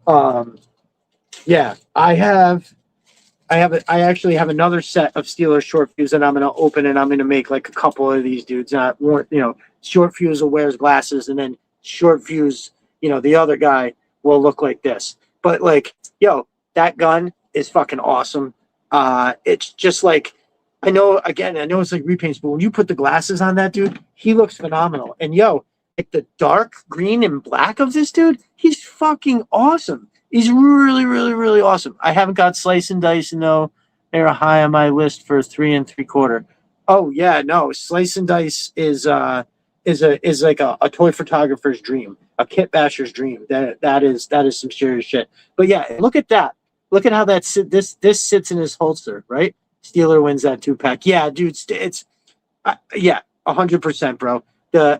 yeah, I actually have another set of Steelers short fuse that I'm going to open, and I'm going to make like a couple of these dudes. Short fuse will wear his glasses, and then short fuse, the other guy will look like this. But like, that gun is fucking awesome. It's just like, I know it's like repaints, but when you put the glasses on that dude, he looks phenomenal. And like the dark green and black of this dude, he's fucking awesome. He's really, really, really awesome. I haven't got Slice and Dice, though. They're high on my list for 3 3/4. Oh yeah, no, Slice and Dice is like a toy photographer's dream, a kit basher's dream. That is some serious shit. But yeah, look at that. Look at how this sits in his holster, right? Steeler wins that 2-pack. Yeah, dude, it's 100%, bro.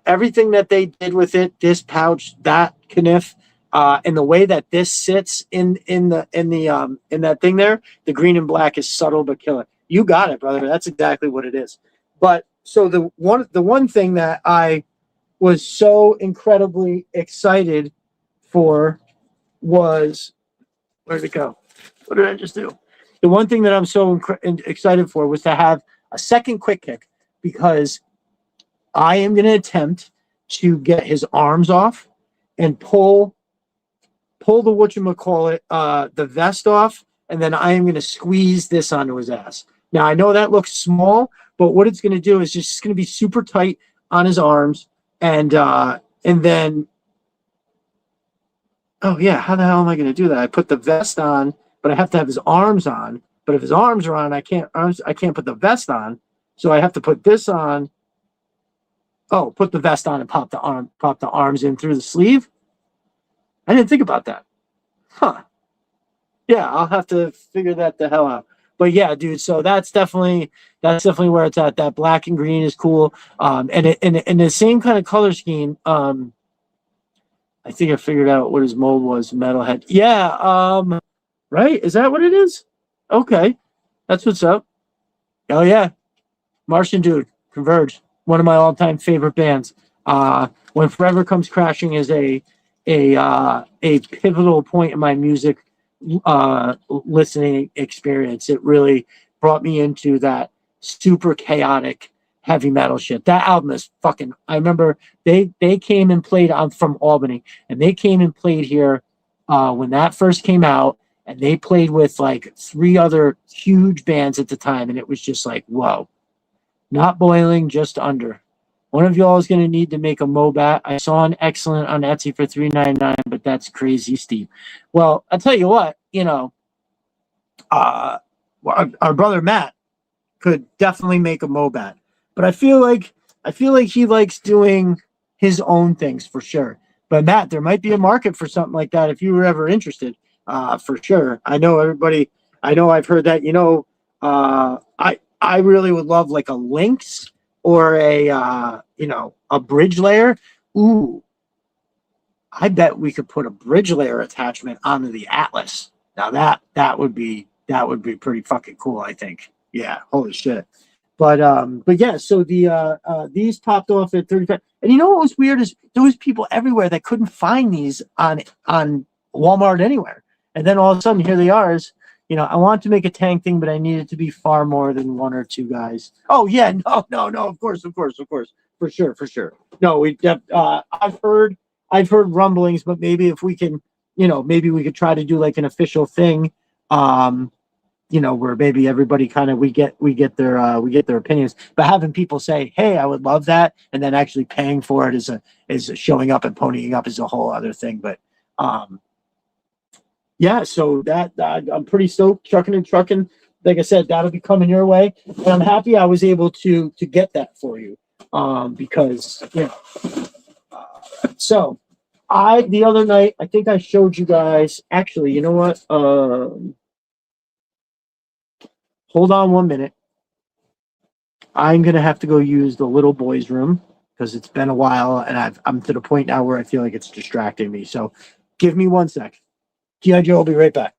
Everything that they did with it, this pouch, that kniff, and the way that this sits in that thing there, the green and black is subtle but killer. You got it, brother. That's exactly what it is. But so the one thing that I was so incredibly excited for was, where'd it go? What did I just do? The one thing that I'm so excited for was to have a second quick kick, because I am going to attempt to get his arms off and pull the whatchamacallit, the vest off, and then I am going to squeeze this onto his ass. Now, I know that looks small, but what it's going to do is just going to be super tight on his arms, and then, oh yeah, how the hell am I going to do that? I put the vest on, but I have to have his arms on. But if his arms are on, I can't put the vest on, so I have to put this on. Oh, put the vest on and pop the arms in through the sleeve. I didn't think about that. Huh. Yeah, I'll have to figure that the hell out. But yeah, dude, so that's definitely where it's at. That black and green is cool. And the same kind of color scheme. I think I figured out what his mold was, Metalhead. Yeah, right? Is that what it is? Okay. That's what's up. Oh yeah. Martian Dude, Converge. One of my all-time favorite bands. When Forever Comes Crashing is a pivotal point in my music listening experience. It really brought me into that super chaotic heavy metal shit. That album is fucking, I remember they came and played, I'm from Albany, and they came and played here when that first came out, and they played with like 3 other huge bands at the time, and it was just like, whoa. Not boiling, just under. One of y'all is going to need to make a Mobat. I saw an excellent on Etsy for $3.99, but that's crazy steep. Well, I'll tell you what, our brother Matt could definitely make a Mobat, but I feel like he likes doing his own things for sure. But Matt, there might be a market for something like that if you were ever interested. For sure. I know everybody. I know I've heard that. I really would love like a Lynx or a bridge layer. Ooh, I bet we could put a bridge layer attachment onto the Atlas. Now that would be pretty fucking cool, I think. Yeah, holy shit. But yeah, so these popped off at 35. And you know what was weird is there was people everywhere that couldn't find these on Walmart anywhere. And then all of a sudden here they are. I wanted to make a tank thing, but I needed to be far more than one or two guys. Oh yeah, no, of course, for sure. No, I've heard rumblings, but maybe if we can, maybe we could try to do like an official thing, where maybe everybody kind of we get their opinions. But having people say, "Hey, I would love that," and then actually paying for it is showing up and ponying up is a whole other thing. But yeah, so that I'm pretty stoked. Trucking. Like I said, that'll be coming your way, and I'm happy I was able to get that for you, because so the other night I think I showed you guys. Actually, you know what? Hold on 1 minute. I'm gonna have to go use the little boy's room because it's been a while, and I'm to the point now where I feel like it's distracting me. So, give me 1 sec. G.I. Joe will be right back.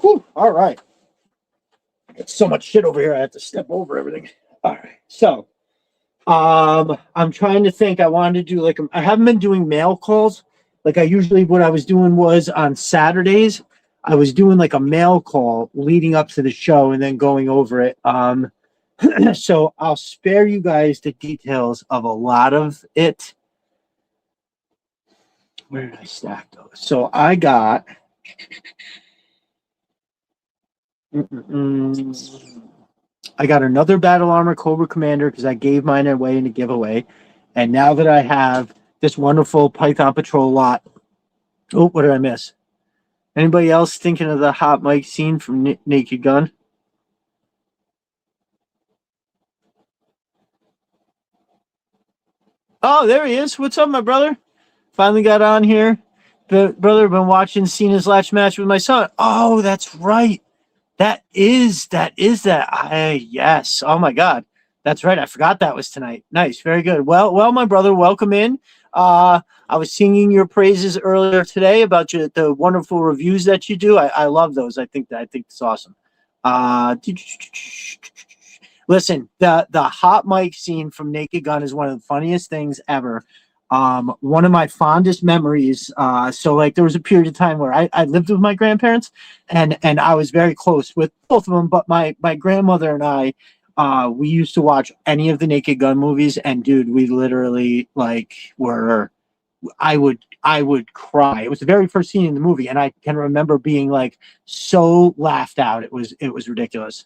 Whew, all right. Got so much shit over here. I have to step over everything. All right. So, I'm trying to think. I wanted to do I haven't been doing mail calls. Like I usually, what I was doing was on Saturdays, I was doing like a mail call leading up to the show and then going over it. So I'll spare you guys the details of a lot of it. Where did I stack those? So I got. I got another Battle Armor Cobra Commander because I gave mine away in a giveaway. And now that I have this wonderful Python Patrol lot. Oh, what did I miss? Anybody else thinking of the hot mic scene from Naked Gun? Oh, there he is. What's up, my brother? Finally got on here. Brother, been watching Cena's last match with my son. Oh, that's right. That is that. Yes. Oh my God. That's right. I forgot that was tonight. Nice. Very good. Well, my brother, welcome in. I was singing your praises earlier today about the wonderful reviews that you do. I love those. I think it's awesome. Listen, the hot mic scene from Naked Gun is one of the funniest things ever. One of my fondest memories. So like there was a period of time where I lived with my grandparents and I was very close with both of them, but my grandmother and I, we used to watch any of the Naked Gun movies, and dude, we literally I would cry. It was the very first scene in the movie, and I can remember being like so laughed out. It was ridiculous.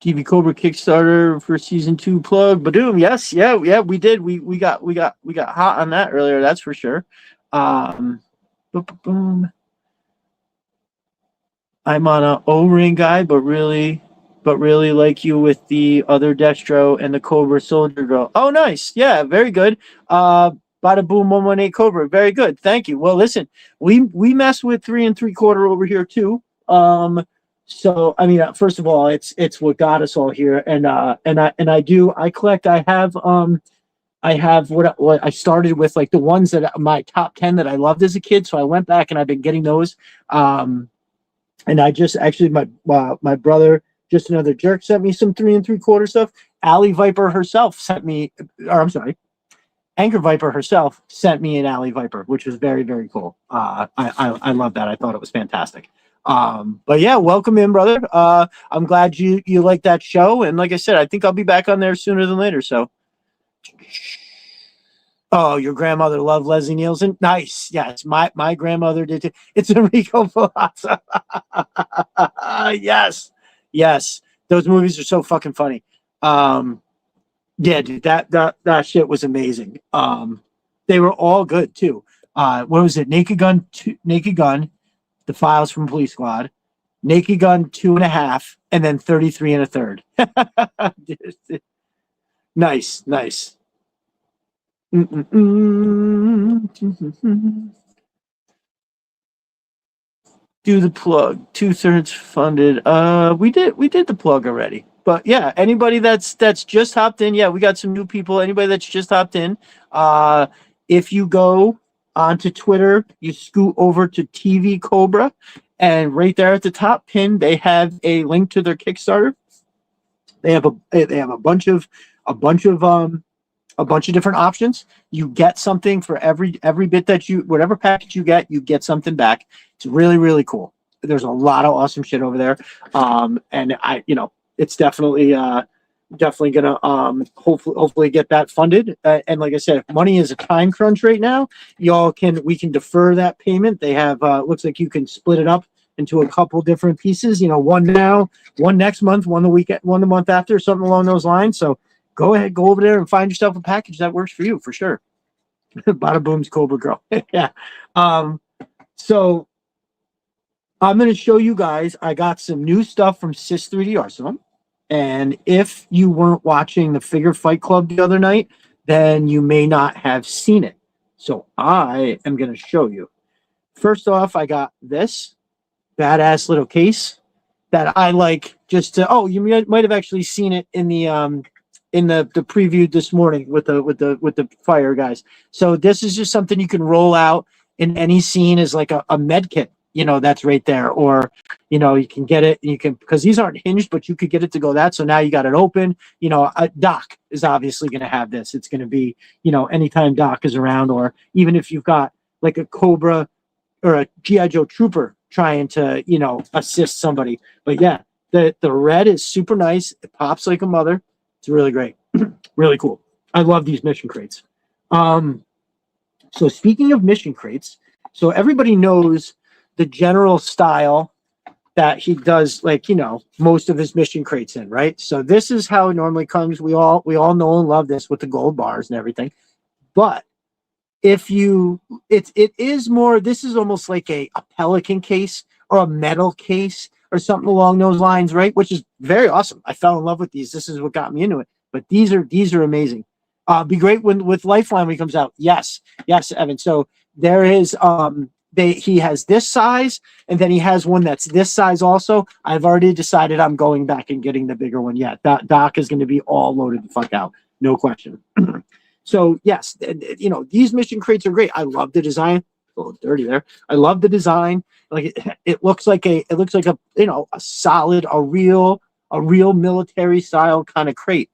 TV Cobra Kickstarter for season 2 plug. Badoom. Yes, yeah, we did. We got hot on that earlier. That's for sure. Boom. I'm on a O-ring guide, but really but really like you with the other Destro and the Cobra Soldier Girl. Oh, nice. Yeah, very good. Bada boom, 118 Cobra. Very good. Thank you. Well, listen, we mess with 3 3/4 over here too. So I mean, first of all, it's what got us all here, and I collect. I have what I started with, like the ones that my top 10 that I loved as a kid. So I went back and I've been getting those. And I just actually my brother, just another jerk, sent me some 3 3/4 stuff. Alley Viper herself sent me, or I'm sorry, Anchor Viper herself sent me an Alley Viper, which was very, very cool. I love that. I thought it was fantastic. But yeah, welcome in, brother. I'm glad you like that show, and like I said, I think I'll be back on there sooner than later. So, oh, your grandmother loved Leslie Nielsen. Nice. Yes, my grandmother did too. It's Enrico Palazzo. Yes, yes. Those movies are so fucking funny. Yeah, dude, that shit was amazing. They were all good too. What was it? Naked Gun, Naked Gun, The Files from Police Squad, Naked Gun 2.5, and then 33 1/3. Nice, nice. Do the plug. 2/3 funded. We did the plug already. But yeah, anybody that's just hopped in, yeah, we got some new people. Anybody that's just hopped in, if you go onto Twitter, you scoot over to TV Cobra, and right there at the top pin, they have a link to their Kickstarter. They have a bunch of a bunch of different options. You get something for every bit that whatever package you get something back. It's really, really cool. There's a lot of awesome shit over there. And it's definitely gonna hopefully get that funded. And like I said, if money is a time crunch right now, we can defer that payment. They have looks like you can split it up into a couple different pieces, one now, one next month, one the month after, something along those lines. So go ahead, go over there and find yourself a package that works for you for sure. Bada boom's Cobra Girl. Yeah. So I'm going to show you guys, I got some new stuff from Sis 3D Arsenal. And if you weren't watching the Figure Fight Club the other night, then you may not have seen it. So I am going to show you. First off, I got this badass little case that I like just to, you might have actually seen it in the preview this morning with the fire guys. So this is just something you can roll out in any scene as like a med kit, that's right there. Or, you can get it, because these aren't hinged, but you could get it to go that. So now you got it open, a Doc is obviously going to have this. It's going to be, anytime Doc is around, or even if you've got like a Cobra or a G.I. Joe Trooper trying to, assist somebody. But yeah, the red is super nice. It pops like a mother. It's really great. Really cool. I love these mission crates. So speaking of mission crates, so everybody knows the general style that he does, like, most of his mission crates in, right? So this is how it normally comes. We all know and love this with the gold bars and everything. But if it is more, this is almost like a Pelican case or a metal case or something along those lines, right? Which is very awesome. I fell in love with these. This is what got me into it. But these are amazing. Be great with Lifeline when he comes out. Yes, Evan. So there is he has this size, and then he has one that's this size also. I've already decided I'm going back and getting the bigger one. Yeah, Doc is going to be all loaded the fuck out, no question. So yes, these mission crates are great. I love the design. A little dirty there. I love the design. Like it looks like a solid, a real military style kind of crate.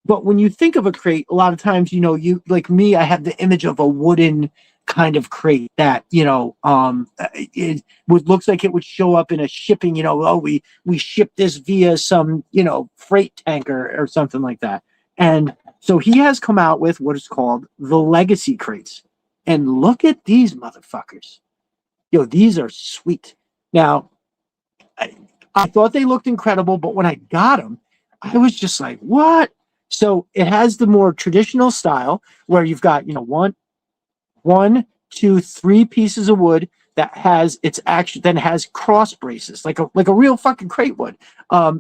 But when you think of a crate, a lot of times, you like me, I have the image of a wooden kind of crate that, it looks like it would show up in a shipping, we ship this via some, freight tanker or something like that. And so he has come out with what is called the Legacy crates. And look at these motherfuckers. These are sweet. Now, I thought they looked incredible, but when I got them, I was just like, what? So it has the more traditional style where you've got, 1, 2, 3 pieces of wood that has it's actually then has cross braces like a real fucking crate would.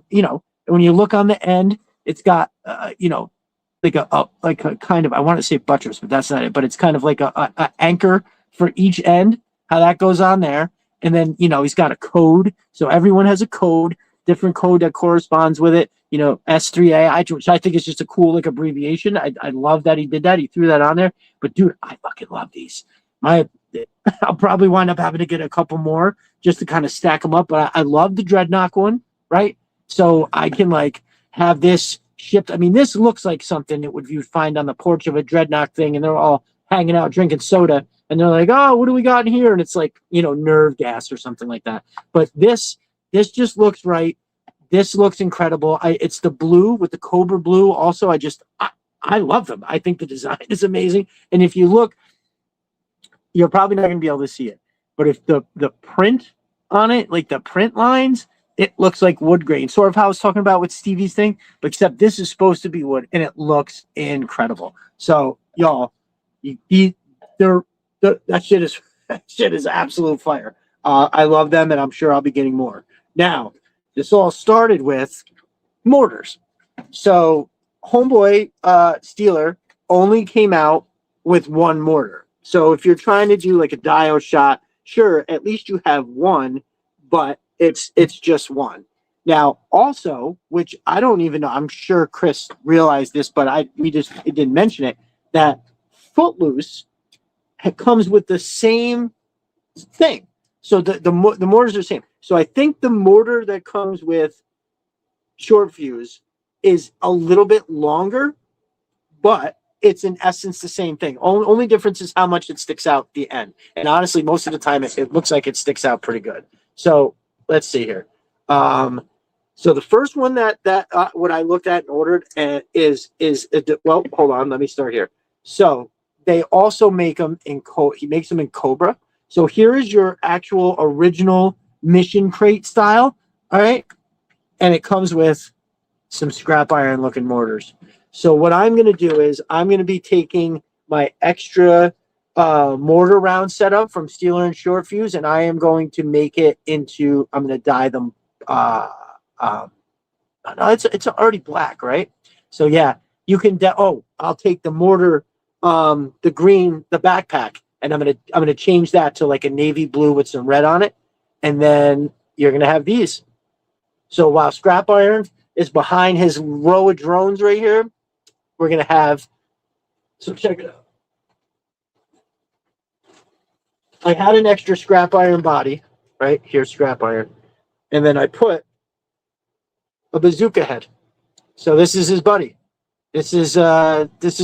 You know, when you look on the end, it's got you know, like a kind of, I want to say buttress, but that's not it. But it's kind of like a anchor for each end. How that goes on there, and then you know he's got a code, so everyone has a code, different code that corresponds with it. You know, S3A, which I think is just a cool like abbreviation. I love that he did that. He threw that on there. But dude, I fucking love these. I'll probably wind up having to get a couple more just to kind of stack them up. But I love the Dreadnought one, right? So I can like have this shipped. I mean, this looks like something that you'd find on the porch of a Dreadnought thing, and they're all hanging out drinking soda, and they're like, "Oh, what do we got in here?" And it's like, you know, nerve gas or something like that. But this just looks right. This looks incredible. It's the blue with the Cobra blue. Also, I love them. I think the design is amazing. And if you look, you're probably not going to be able to see it, but if the print on it, like the print lines, it looks like wood grain, sort of how I was talking about with Stevie's thing, but except this is supposed to be wood, and it looks incredible. So, y'all, that shit is absolute fire. I love them, and I'm sure I'll be getting more. Now, this all started with mortars. So, Homeboy Steeler only came out with one mortar. So if you're trying to do like a dio shot, sure, at least you have one, but it's just one. Now, also, which I don't even know, I'm sure Chris realized this, but we didn't mention it, that Footloose comes with the same thing. So the mortars are the same. So I think the mortar that comes with Short Fuse is a little bit longer, but it's in essence the same thing. Only difference is how much it sticks out the end. And honestly, most of the time it looks like it sticks out pretty good. So let's see here. So the first one that what I looked at and ordered is well, hold on, let me start here. So they also make them he makes them in Cobra. So here is your actual original Mission Crate style. All right. And it comes with some scrap iron looking mortars. So what I'm going to do is I'm going to be taking my extra mortar round setup from Steeler and Short Fuse, and I am going to make it into, I'm going to dye them. No, it's already black, right? So yeah, you can, I'll take the mortar, the green, the backpack, and I'm going to change that to like a navy blue with some red on it. And then you're going to have these. So while scrap iron is behind his row of drones right here, we're going to have, so check it out. I had an extra scrap iron body, right? Here's scrap iron. And then I put a bazooka head. So this is his buddy. This is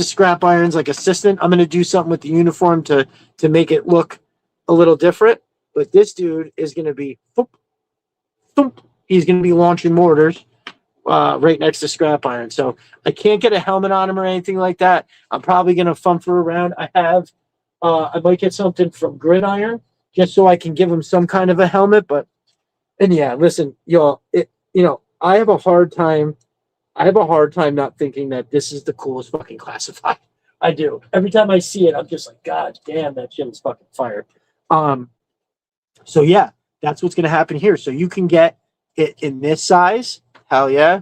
scrap iron's like assistant. I'm going to do something with the uniform to make it look a little different. But this dude is going to be, thump, thump. He's going to be launching mortars. Right next to scrap iron. So I can't get a helmet on him or anything like that. I'm probably going to fumble around. I might get something from Gridiron just so I can give him some kind of a helmet. And yeah, listen, y'all, I have a hard time not thinking that this is the coolest fucking classified. I do. Every time I see it, I'm just like, God damn, that shit is fucking fire. So yeah, that's what's going to happen here. So you can get it in this size. Hell yeah.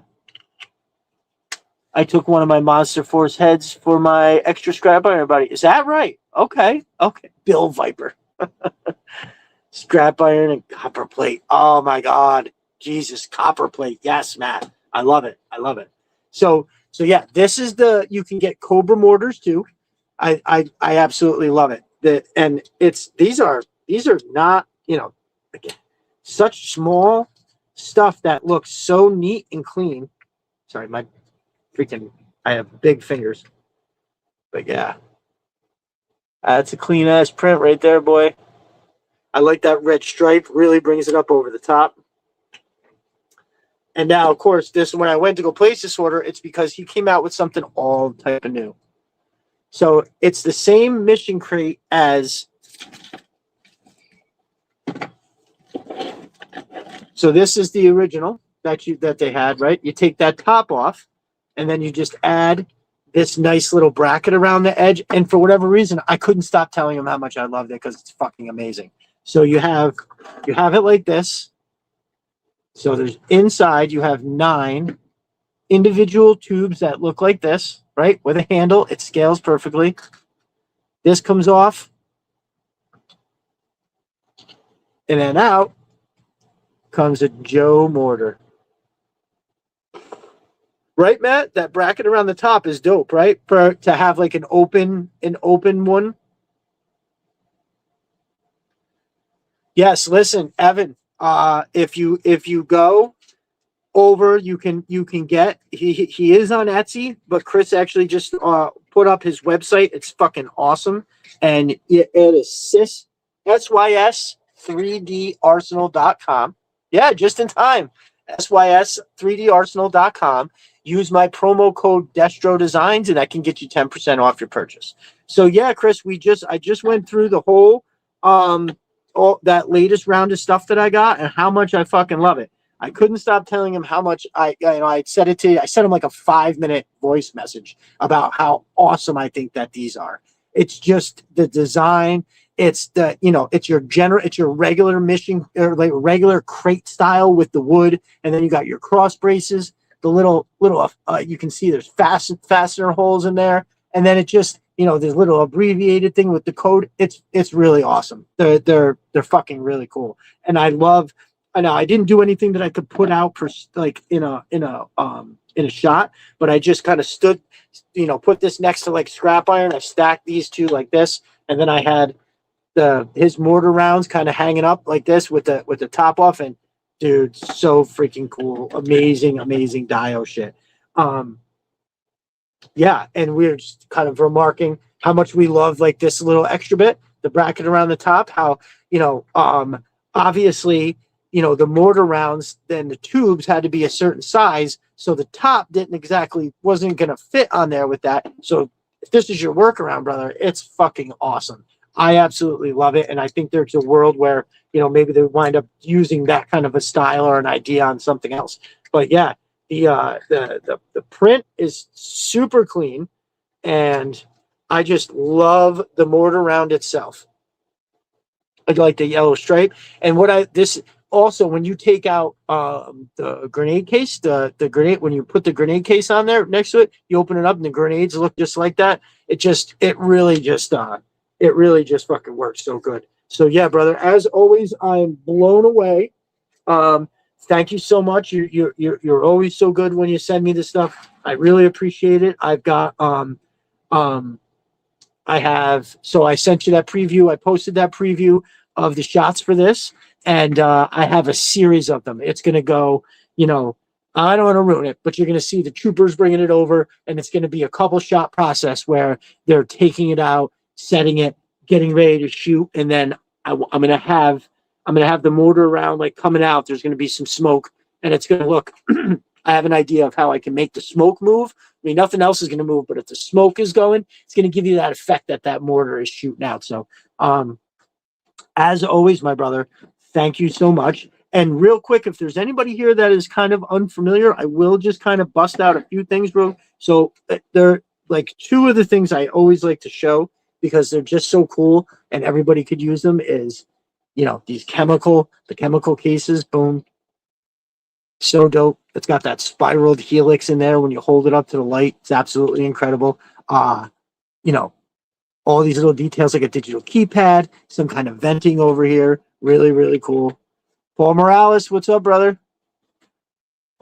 I took one of my Monster Force heads for my extra scrap iron body. Is that right? Okay. Bill Viper. Scrap iron and copper plate. Oh my God. Jesus, copper plate. Yes, Matt. I love it. So yeah, this is you can get Cobra mortars too. I absolutely love it. These are not, again, such small stuff that looks so neat and clean. Sorry, I have big fingers. But yeah. That's a clean ass print right there, boy. I like that red stripe, really brings it up over the top. And now, of course, when I went to go place this order, it's because he came out with something all type of new. So it's the same Mission Crate as. So this is the original that they had, right? You take that top off, and then you just add this nice little bracket around the edge. And for whatever reason, I couldn't stop telling him how much I loved it because it's fucking amazing. So you have it like this. So there's inside you have 9 individual tubes that look like this, right? With a handle, it scales perfectly. This comes off, and then out comes a Joe mortar. Right, Matt? That bracket around the top is dope, right? For to have like an open one. Yes, listen, Evan. If you go over, you can get he is on Etsy, but Chris actually just put up his website. It's fucking awesome, and it is sys3darsenal.com. Yeah, just in time. sys3darsenal.com. Use my promo code Destro Designs, and that can get you 10% off your purchase. So yeah, Chris, I just went through the whole all that latest round of stuff that I got and how much I fucking love it. I couldn't stop telling him how much I sent him like a 5-minute voice message about how awesome I think that these are. It's just the design. It's it's your regular mission or like regular crate style with the wood, and then you got your cross braces, the little you can see there's fastener holes in there, and then it just this little abbreviated thing with the code. It's really awesome. They're fucking really cool, and I love. I know I didn't do anything that I could put out for like in a shot, but I just kind of stood, put this next to like scrap iron. I stacked these two like this, and then I had his mortar rounds kind of hanging up like this with the top off. And dude, so freaking cool, amazing dio shit. Yeah, and we're just kind of remarking how much we love like this little extra bit, the bracket around the top. How obviously. The mortar rounds, then the tubes had to be a certain size. So the top wasn't going to fit on there with that. So if this is your workaround, brother, it's fucking awesome. I absolutely love it. And I think there's a world where, maybe they wind up using that kind of a style or an idea on something else. But yeah, the print is super clean. And I just love the mortar round itself. I like the yellow stripe. And also, when you take out the grenade case, the grenade, when you put the grenade case on there next to it, you open it up and the grenades look just like that. It really just fucking works so good. So yeah, brother, as always, I'm blown away. Thank you so much. You're always so good when you send me this stuff. I really appreciate it. I've got I sent you that preview. I posted that preview of the shots for this, and I have a series of them. It's going to go, I don't want to ruin it, but you're going to see the troopers bringing it over, and it's going to be a couple shot process where they're taking it out, setting it, getting ready to shoot, and then I'm going to have the mortar round like coming out. There's going to be some smoke, and it's going to look. I have an idea of how I can make the smoke move. I mean, nothing else is going to move, but if the smoke is going, it's going to give you that effect that mortar is shooting out. So, as always, my brother, thank you so much. And real quick, if there's anybody here that is kind of unfamiliar, I will just kind of bust out a few things, bro. So they're like 2 of the things I always like to show because they're just so cool and everybody could use them is, the chemical cases, boom. So dope. It's got that spiraled helix in there when you hold it up to the light. It's absolutely incredible. All these little details like a digital keypad, some kind of venting over here. Really, really cool. Paul Morales, what's up, brother?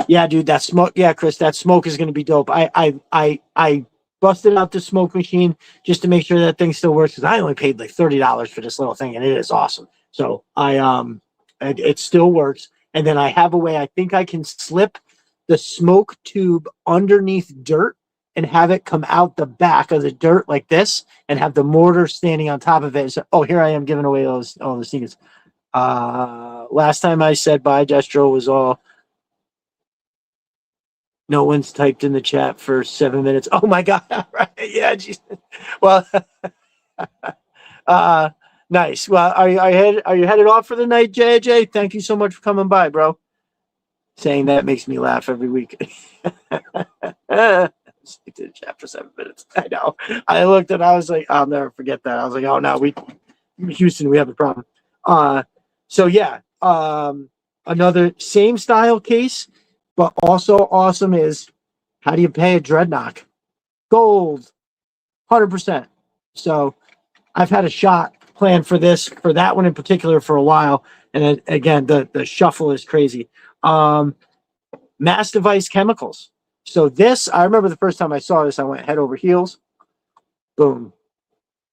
Yeah, dude, that smoke. Yeah, Chris, that smoke is gonna be dope. I busted out the smoke machine just to make sure that thing still works because I only paid like $30 for this little thing and it is awesome. So it still works. And then I have a way I think I can slip the smoke tube underneath dirt and have it come out the back of the dirt like this and have the mortar standing on top of it. So, here I am giving away all the secrets. Last time I said bye, Destro was all. No one's typed in the chat for 7 minutes. Oh my God. Right. Yeah. Geez. Well, nice. Well, are you headed off for the night, JJ? Thank you so much for coming by, bro. Saying that makes me laugh every week. Stick to the chat for 7 minutes. I know. I looked and I was like, I'll never forget that. I was like, oh no, Houston, we have a problem. So yeah, another same style case, but also awesome is how do you pay a dreadnought? Gold, 100%. So I've had a shot planned for this, for that one in particular for a while. And then, again, the shuffle is crazy. Mass device chemicals. So this, I remember the first time I saw this, I went head over heels. Boom.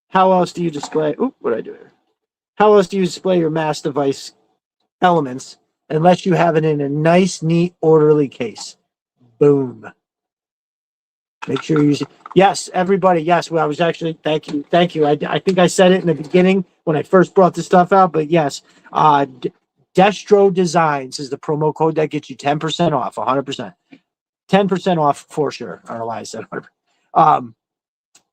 How else do you display? Oop, what did I do here? How else do you display your mass device elements unless you have it in a nice, neat, orderly case? Boom. Make sure you use it. Yes, everybody. Yes, well, I was actually, thank you. Thank you. I think I said it in the beginning when I first brought this stuff out, but yes, Destro Designs is the promo code that gets you 10% off, 100%. 10% off for sure. I don't know why I said 100%.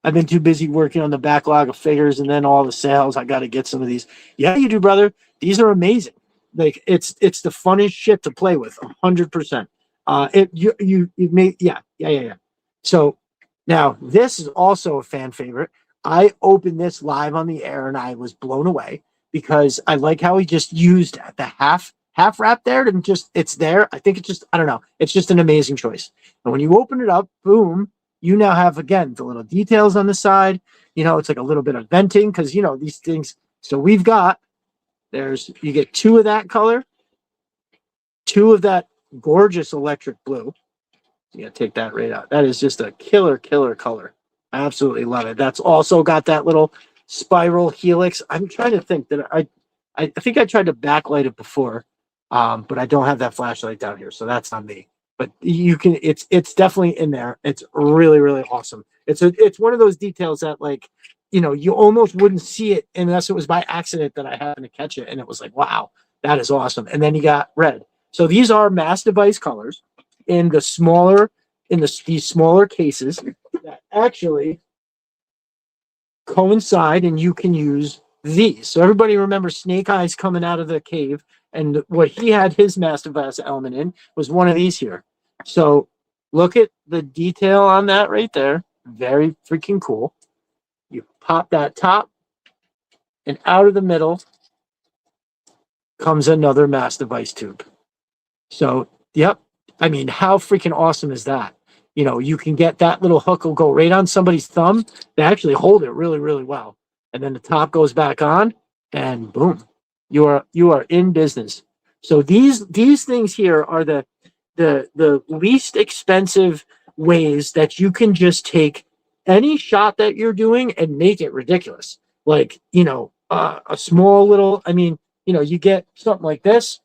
I've been too busy working on the backlog of figures and then all the sales. I got to get some of these. Yeah, you do, brother. These are amazing. Like it's the funnest shit to play with, 100%. You made yeah. So now this is also a fan favorite. I opened this live on the air and I was blown away because I like how he just used the half wrap there to just, it's there. I think it's just, I don't know. It's just an amazing choice. And when you open it up, boom, you now have, again, the little details on the side. You know, it's like a little bit of venting because, you know, these things. So we've got, you get 2 of that color, 2 of that gorgeous electric blue. You gotta take that right out. That is just a killer color. I absolutely love it. That's also got that little spiral helix. I'm trying to think that I think I tried to backlight it before, but I don't have that flashlight down here, so that's on me. But you can, it's definitely in there. It's really awesome. It's one of those details that, like, you know, you almost wouldn't see it unless it was by accident that I happened to catch it, and it was like, wow, that is awesome. And then you got red. So these are mass device colors in the smaller, these smaller cases that actually coincide, and you can use these. So everybody remember Snake Eyes coming out of the cave, and what he had his mass device element in was one of these here. So look at the detail on that right there. Very freaking cool. You pop that top, and out of the middle comes another mass device tube. So, yep. I mean, how freaking awesome is that? You know, you can get that little hook will go right on somebody's thumb. They actually hold it really well. And then the top goes back on and boom, you are in business. So these things here are the least expensive ways that you can just take any shot that you're doing and make it ridiculous. Like, you know, a small little, I mean, you know, you get something like this.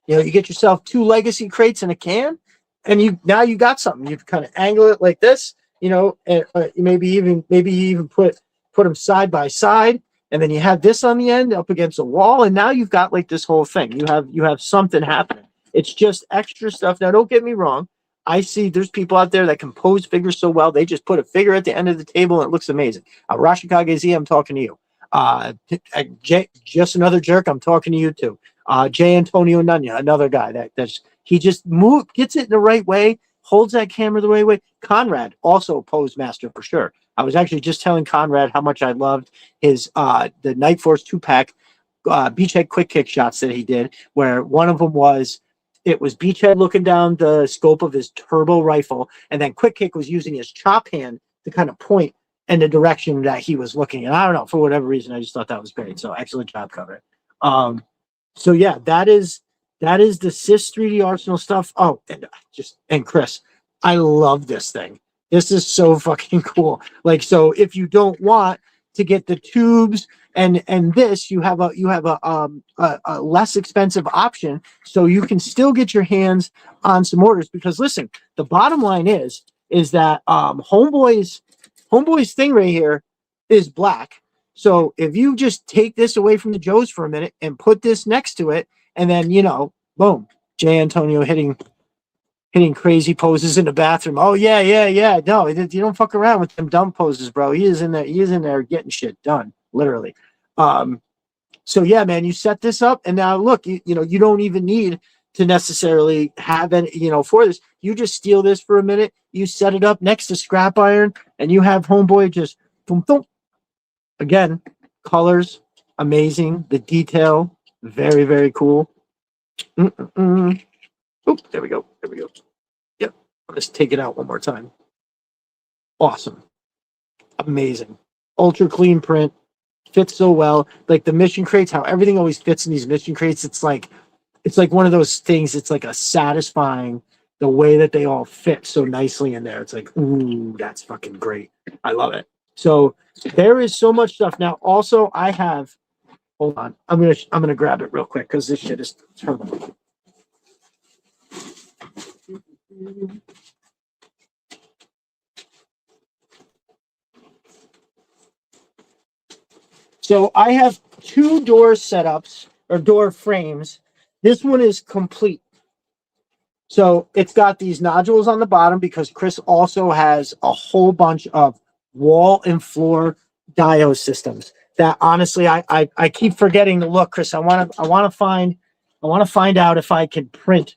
You know, you get yourself 2 legacy crates in a can, and you got something. You kind of angle it like this, you know, and maybe you even put them side by side, and then you have this on the end up against a wall, and now you've got like this whole thing. You have something happening. It's just extra stuff. Now, don't get me wrong. I see there's people out there that can pose figures so well. They just put a figure at the end of the table and it looks amazing. Rashikage Z, I'm talking to you. Just another jerk, I'm talking to you too. J. Antonio Nunya, another guy that's he just gets it in the right way, holds that camera the right way. Conrad, also a pose master for sure. I was actually just telling Conrad how much I loved his the Night Force 2-pack beachhead quick kick shots that he did, where one of them was beachhead looking down the scope of his turbo rifle, and then quick kick was using his chop hand to kind of point in the direction that he was looking. And I don't know, for whatever reason, I just thought that was great. So excellent job cover. So yeah, that is the Sis 3D Arsenal stuff. Oh, and Chris, I love this thing. This is so fucking cool. Like, so if you don't want to get the tubes and this, you have a less expensive option, so you can still get your hands on some orders. Because listen, the bottom line is that Homeboy's thing right here is black. So if you just take this away from the Joes for a minute and put this next to it, and then, you know, boom, J. Antonio hitting crazy poses in the bathroom. Oh yeah. No, you don't fuck around with them dumb poses, bro. He is in there getting shit done, literally. So yeah, man, you set this up, and now look, you know, you don't even need to necessarily have any, you know, for this. You just steal this for a minute, you set it up next to scrap iron, and you have Homeboy just boom, boom. Again, colors, amazing. The detail, very, very cool. Mm-mm-mm. Oop, there we go. There we go. Yep. Let's take it out one more time. Awesome. Amazing. Ultra clean print. Fits so well. Like the mission crates, how everything always fits in these mission crates. It's like one of those things. It's like a satisfying the way that they all fit so nicely in there. It's like, ooh, that's fucking great. I love it. So there is so much stuff. Now, also, I have. Hold on, I'm gonna grab it real quick because this shit is terrible. So I have two door setups or door frames. This one is complete. So it's got these nodules on the bottom because Chris also has a whole bunch of wall and floor diode systems that honestly I keep forgetting to look, Chris. I want to find out if I can print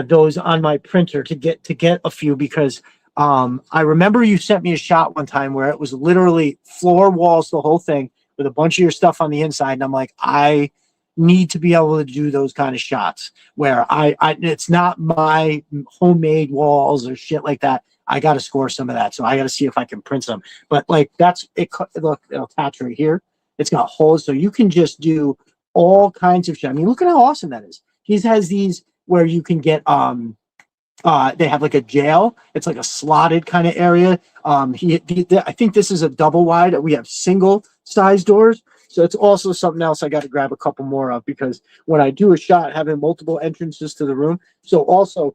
those on my printer to get a few because I remember you sent me a shot one time where it was literally floor walls, the whole thing with a bunch of your stuff on the inside. And I'm like, I need to be able to do those kind of shots where I it's not my homemade walls or shit like that. I got to score some of that, so I got to see if I can print some. But like that's it. Look, it'll attach right here. It's got holes, so you can just do all kinds of shit. I mean, look at how awesome that is. He has these where you can get they have like a jail. It's like a slotted kind of area. I think this is a double wide. We have single size doors. So it's also something else I got to grab a couple more of because when I do a shot, having multiple entrances to the room. So also,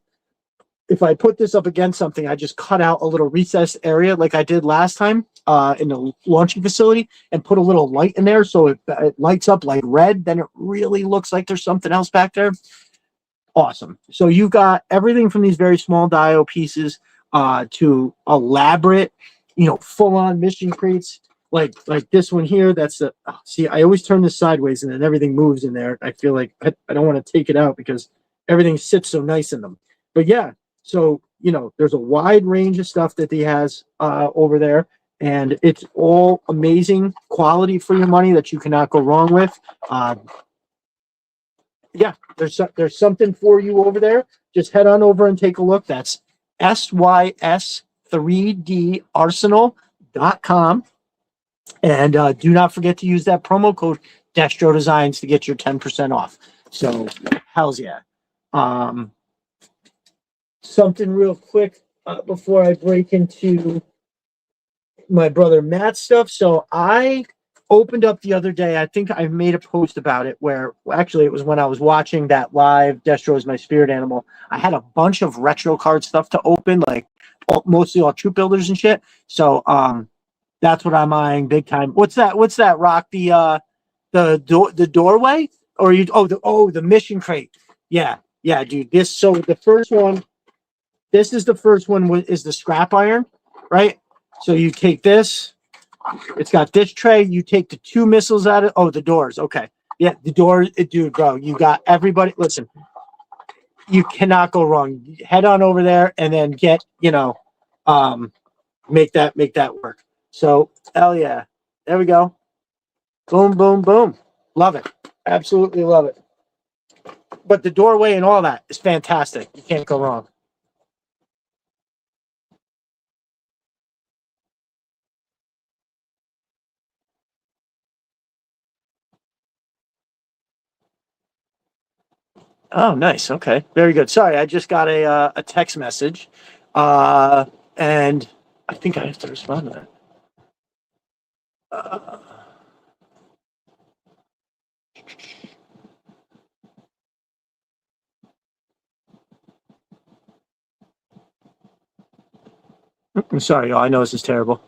if I put this up against something, I just cut out a little recessed area like I did last time in the launching facility and put a little light in there so it lights up like red. Then it really looks like there's something else back there. Awesome. So you've got everything from these very small diode pieces to elaborate, full on mission crates like this one here. That's the see. I always turn this sideways and then everything moves in there. I feel like I don't want to take it out because everything sits so nice in them. But yeah, so there's a wide range of stuff that he has over there, and it's all amazing quality for your money that you cannot go wrong with. Yeah, there's something for you over there. Just head on over and take a look. That's sys3darsenal.com. And do not forget to use that promo code Destro Designs to get your 10% off. So, hells yeah. Something real quick before I break into my brother Matt's stuff. So I opened up the other day. I think I made a post about it where actually it was when I was watching that live Destro is my spirit animal. I had a bunch of retro card stuff to open, like mostly all troop builders and shit. So that's what I'm eyeing big time. What's that rock? The doorway? Or you the mission crate. Yeah, yeah, dude. The first one, this is the first one is the scrap iron, right? So you take this, it's got this tray. You take the two missiles out of the doors. Okay. Yeah, the door, dude, bro. You got everybody. Listen, you cannot go wrong. Head on over there and then make that work. So hell yeah. There we go. Boom, boom, boom. Love it. Absolutely love it. But the doorway and all that is fantastic. You can't go wrong. Oh, nice. Okay, very good. Sorry, I just got a text message, and I think I have to respond to that. Uh, I'm sorry, y'all. I know this is terrible.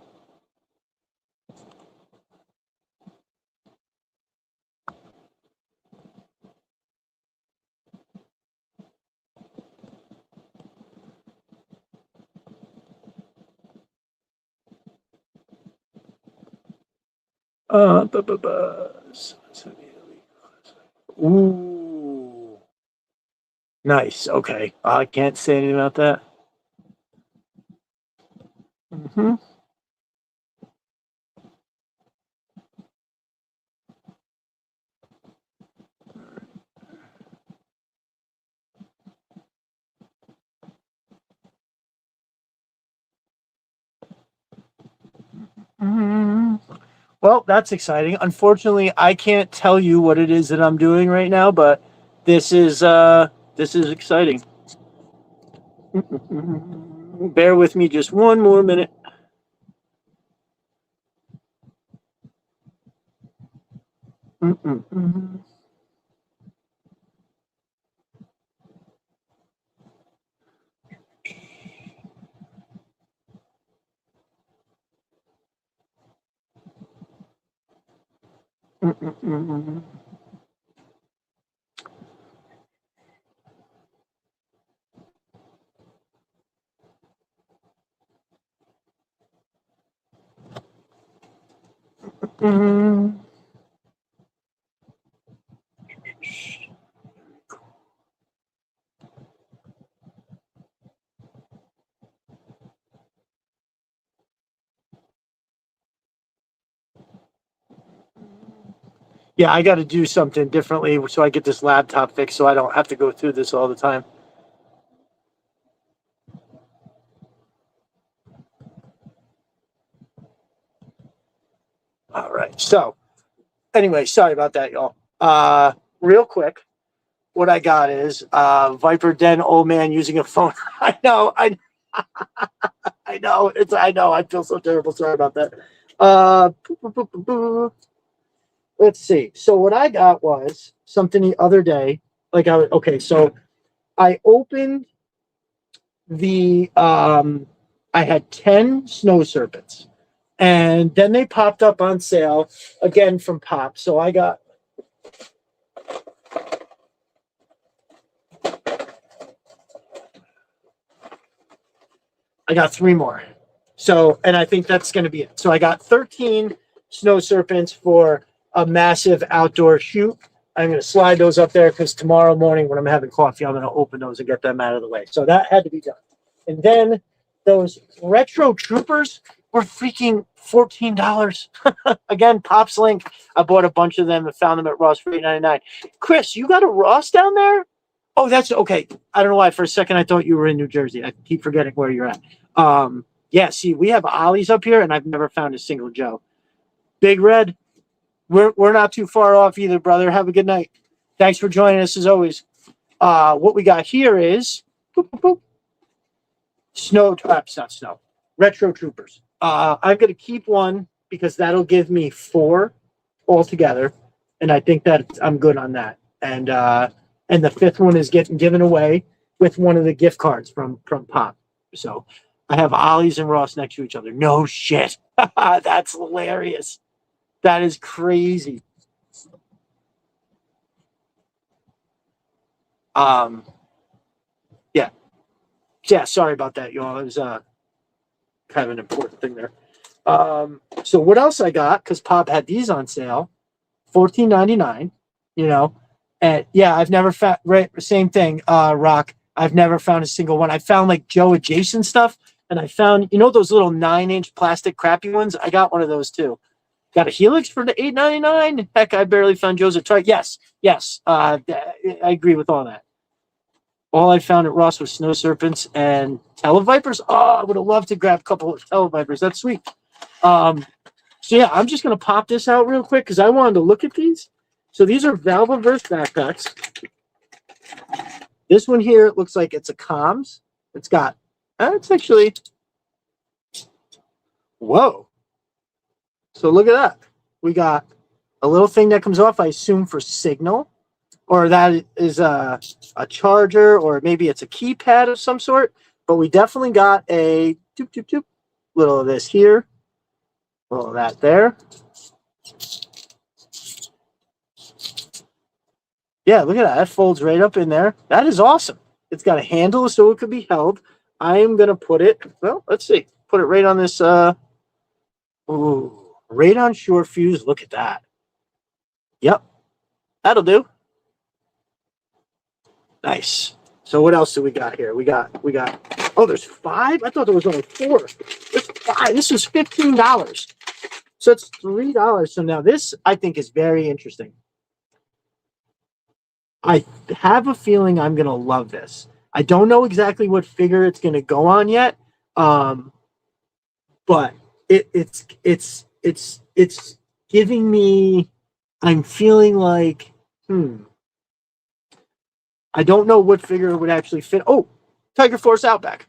Ooh, nice. Okay, I can't say anything about that. Mm-hmm. Well, that's exciting. Unfortunately, I can't tell you what it is that I'm doing right now, but this is exciting. Bear with me just one more minute. Yeah, I got to do something differently so I get this laptop fixed so I don't have to go through this all the time. All right. So, anyway, sorry about that, y'all. Real quick, what I got is Viper Den old man using a phone. I know, I know. I know. I feel so terrible. Sorry about that. Uh, let's see. So what I got was something the other day. Okay, so I opened the I had 10 snow serpents, and then they popped up on sale again from Pop. So I got three more. So, and I think that's going to be it. So I got 13 snow serpents for a massive outdoor shoot. I'm going to slide those up there because tomorrow morning when I'm having coffee, I'm going to open those and get them out of the way. So that had to be done. And then those retro troopers were freaking $14. Again, Pop's link. I bought a bunch of them and found them at Ross for $8.99. Chris, you got a Ross down there? Oh, that's okay. I don't know why. For a second, I thought you were in New Jersey. I keep forgetting where you're at. Yeah, see, we have Ollie's up here, and I've never found a single Joe. Big Red, we're not too far off either, brother. Have a good night. Thanks for joining us as always. What we got here is boop, boop, boop, snow traps, not snow. Retro Troopers. I'm gonna keep one because that'll give me 4 altogether, and I think that I'm good on that. And the fifth one is getting given away with one of the gift cards from Pop. So I have Ollie's and Ross next to each other. No shit. That's hilarious. That is crazy. Um, yeah, yeah. Sorry about that, y'all. It was kind of an important thing there. So what else I got? Because Pop had these on sale, $14.99. You know, and yeah, I've never found right. Same thing, Rock. I've never found a single one. I found like Joe adjacent stuff, and I found those little 9-inch plastic crappy ones. I got one of those too. Got a Helix for the $8.99. Heck, I barely found Joe's a toy. Yes, yes. I agree with all that. All I found at Ross was snow serpents and televipers. Oh, I would have loved to grab a couple of televipers. That's sweet. Um, so yeah, I'm just gonna pop this out real quick because I wanted to look at these. So these are Valvaverse backpacks. This one here looks like it's a comms. It's got. It's actually. Whoa. So look at that. We got a little thing that comes off, I assume, for signal, or that is a charger, or maybe it's a keypad of some sort. But we definitely got a doop, doop, doop, little of this here, a little of that there. Yeah, look at that. That folds right up in there. That is awesome. It's got a handle so it could be held. I am going to put it, well, let's see. Put it right on this, radon shore fuse. Look at that. Yep, that'll do. Nice. So what else do we got here? We got. Oh, there's 5. I thought there was only 4. There's 5. This was $15. So it's $3. So now this I think is very interesting. I have a feeling I'm gonna love this. I don't know exactly what figure it's gonna go on yet, but it's giving me. I'm feeling like I don't know what figure would actually fit. Oh, Tiger Force Outback.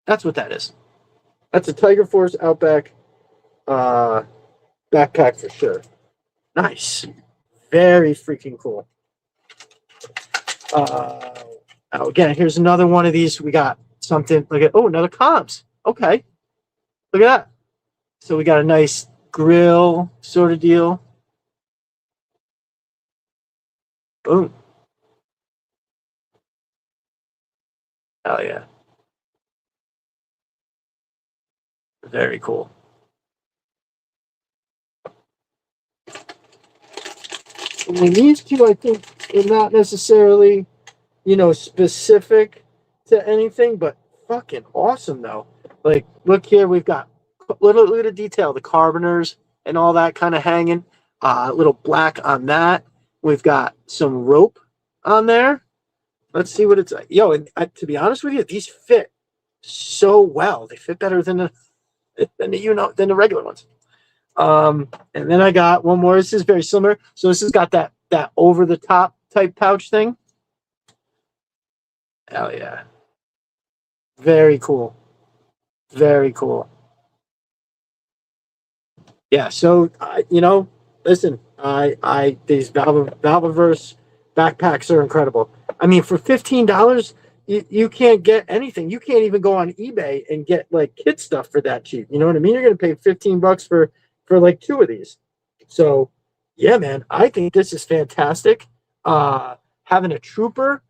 That's what that is. That's a Tiger Force Outback backpack for sure. Nice. Very freaking cool. Again, here's another one of these. We got something. Look at another Cobbs. Okay. Look at that. So we got a nice grill sort of deal. Boom. Oh yeah. Very cool. I mean, these two, I think, are not necessarily, specific to anything, but fucking awesome though. Like, look here, we've got look at detail, the carboners and all that kind of hanging. Little black on that. We've got some rope on there. Let's see what it's like. Yo, and to be honest with you, these fit so well. They fit better than the regular ones. And then I got one more. This is very similar. So this has got that over the top type pouch thing. Hell yeah. Very cool. Very cool. Yeah. So listen, these Valviverse backpacks are incredible. I mean, for $15, you can't get anything. You can't even go on eBay and get like kit stuff for that cheap. You know what I mean? You're gonna pay $15 for like two of these. So yeah, man, I think this is fantastic. Having a trooper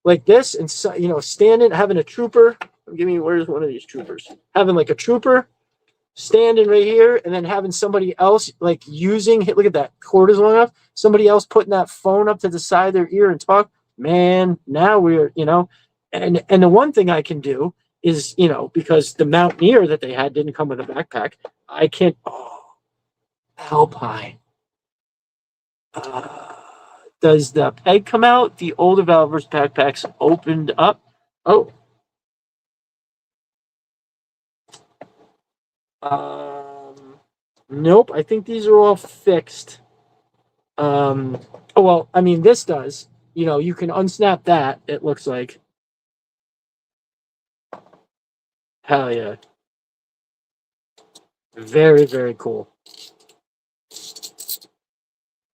like this and standing, having a trooper. Where's one of these troopers? Having like a trooper standing right here and then having somebody else like look at that cord is long enough, somebody else putting that phone up to the side of their ear and talk. Man, now we're and the one thing I can do is because the Mountaineer that they had didn't come with a backpack, I can't. Alpine. Does the peg come out? The older Valverse backpacks opened up. Oh. Nope. I think these are all fixed. Oh well, I mean this does. You can unsnap that. It looks like. Hell yeah. Very, very cool.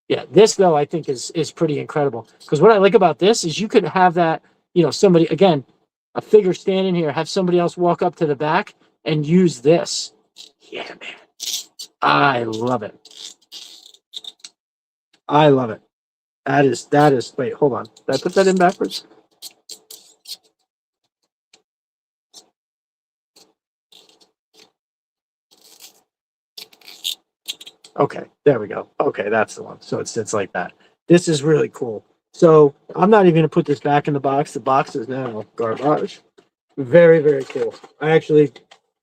Yeah, this though I think is pretty incredible because what I like about this is you could have that somebody again a figure standing here, have somebody else walk up to the back and use this. Yeah, man, I love it. I love it. That is. Wait, hold on. Did I put that in backwards? Okay, there we go. Okay, that's the one. So it sits like that. This is really cool. So I'm not even gonna put this back in the box. The box is now garbage. Very, very cool. I actually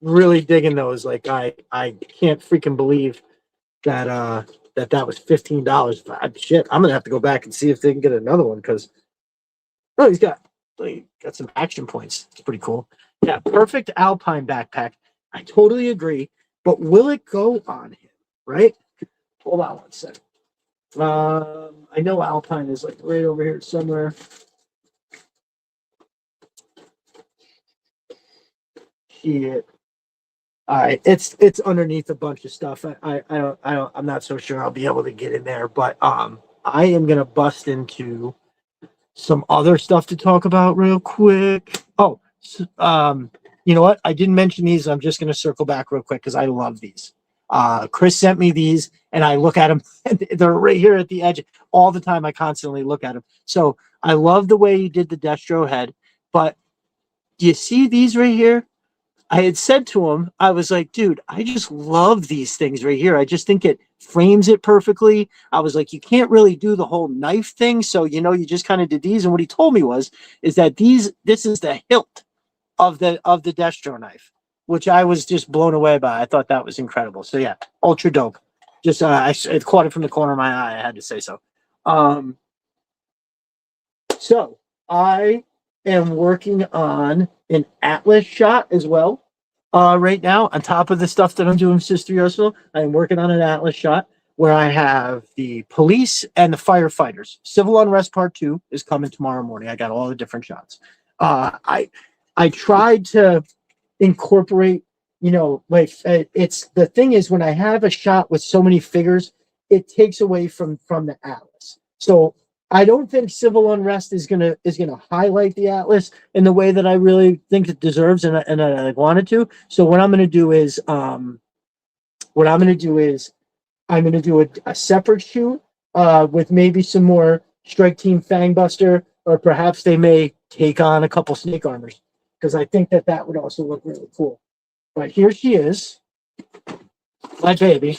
really digging those. Like I can't freaking believe that that was $15. Shit, I'm gonna have to go back and see if they can get another one because he's got some action points. It's pretty cool. Yeah, perfect Alpine backpack. I totally agree. But will it go on him? Right? Hold on one second. I know Alpine is like right over here somewhere. Shit. All right, it's underneath a bunch of stuff. I'm not so sure I'll be able to get in there, but I am gonna bust into some other stuff to talk about real quick. Oh, you know what? I didn't mention these. I'm just gonna circle back real quick because I love these. Chris sent me these, and I look at them. They're right here at the edge all the time. I constantly look at them. So I love the way you did the Destro head, but do you see these right here? I had said to him, I was like, dude, I just love these things right here. I just think it frames it perfectly. I was like, you can't really do the whole knife thing. So, you just kind of did these. And what he told me is that this is the hilt of the Destro knife, which I was just blown away by. I thought that was incredible. So yeah, ultra dope. Just, I caught it from the corner of my eye. I had to say so. So I am working on an Atlas shot as well. Right now, on top of the stuff that I'm doing, Sister Arsenal, I'm working on an Atlas shot where I have the police and the firefighters. Civil Unrest Part 2 is coming tomorrow morning. I got all the different shots. I tried to incorporate, like it's the thing is when I have a shot with so many figures, it takes away from the Atlas. So I don't think Civil Unrest is gonna highlight the Atlas in the way that I really think it deserves and I wanted to. So what I'm gonna do is I'm gonna do a separate shoot with maybe some more Strike Team Fangbuster, or perhaps they may take on a couple Snake Armors because I think that would also look really cool. But here she is, my baby.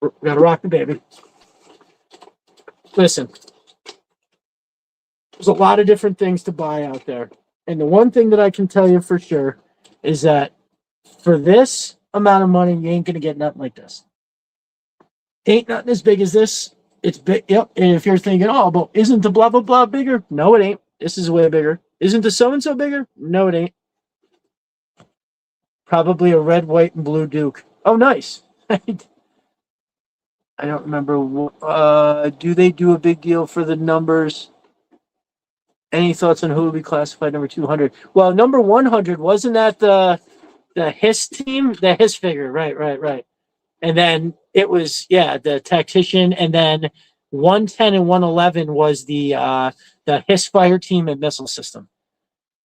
We gotta rock the baby. Listen, there's a lot of different things to buy out there. And the one thing that I can tell you for sure is that for this amount of money, you ain't going to get nothing like this. Ain't nothing as big as this. It's big. Yep. And if you're thinking, oh, but isn't the blah, blah, blah bigger? No, it ain't. This is way bigger. Isn't the so-and-so bigger? No, it ain't. Probably a red, white, and blue Duke. Oh, nice. I don't remember. Do they do a big deal for the numbers? Any thoughts on who will be classified number 200? Well, number 100, wasn't that the Hiss team? The Hiss figure, right. And then it was, the tactician, and then 110 and 111 was the Hiss fire team and missile system.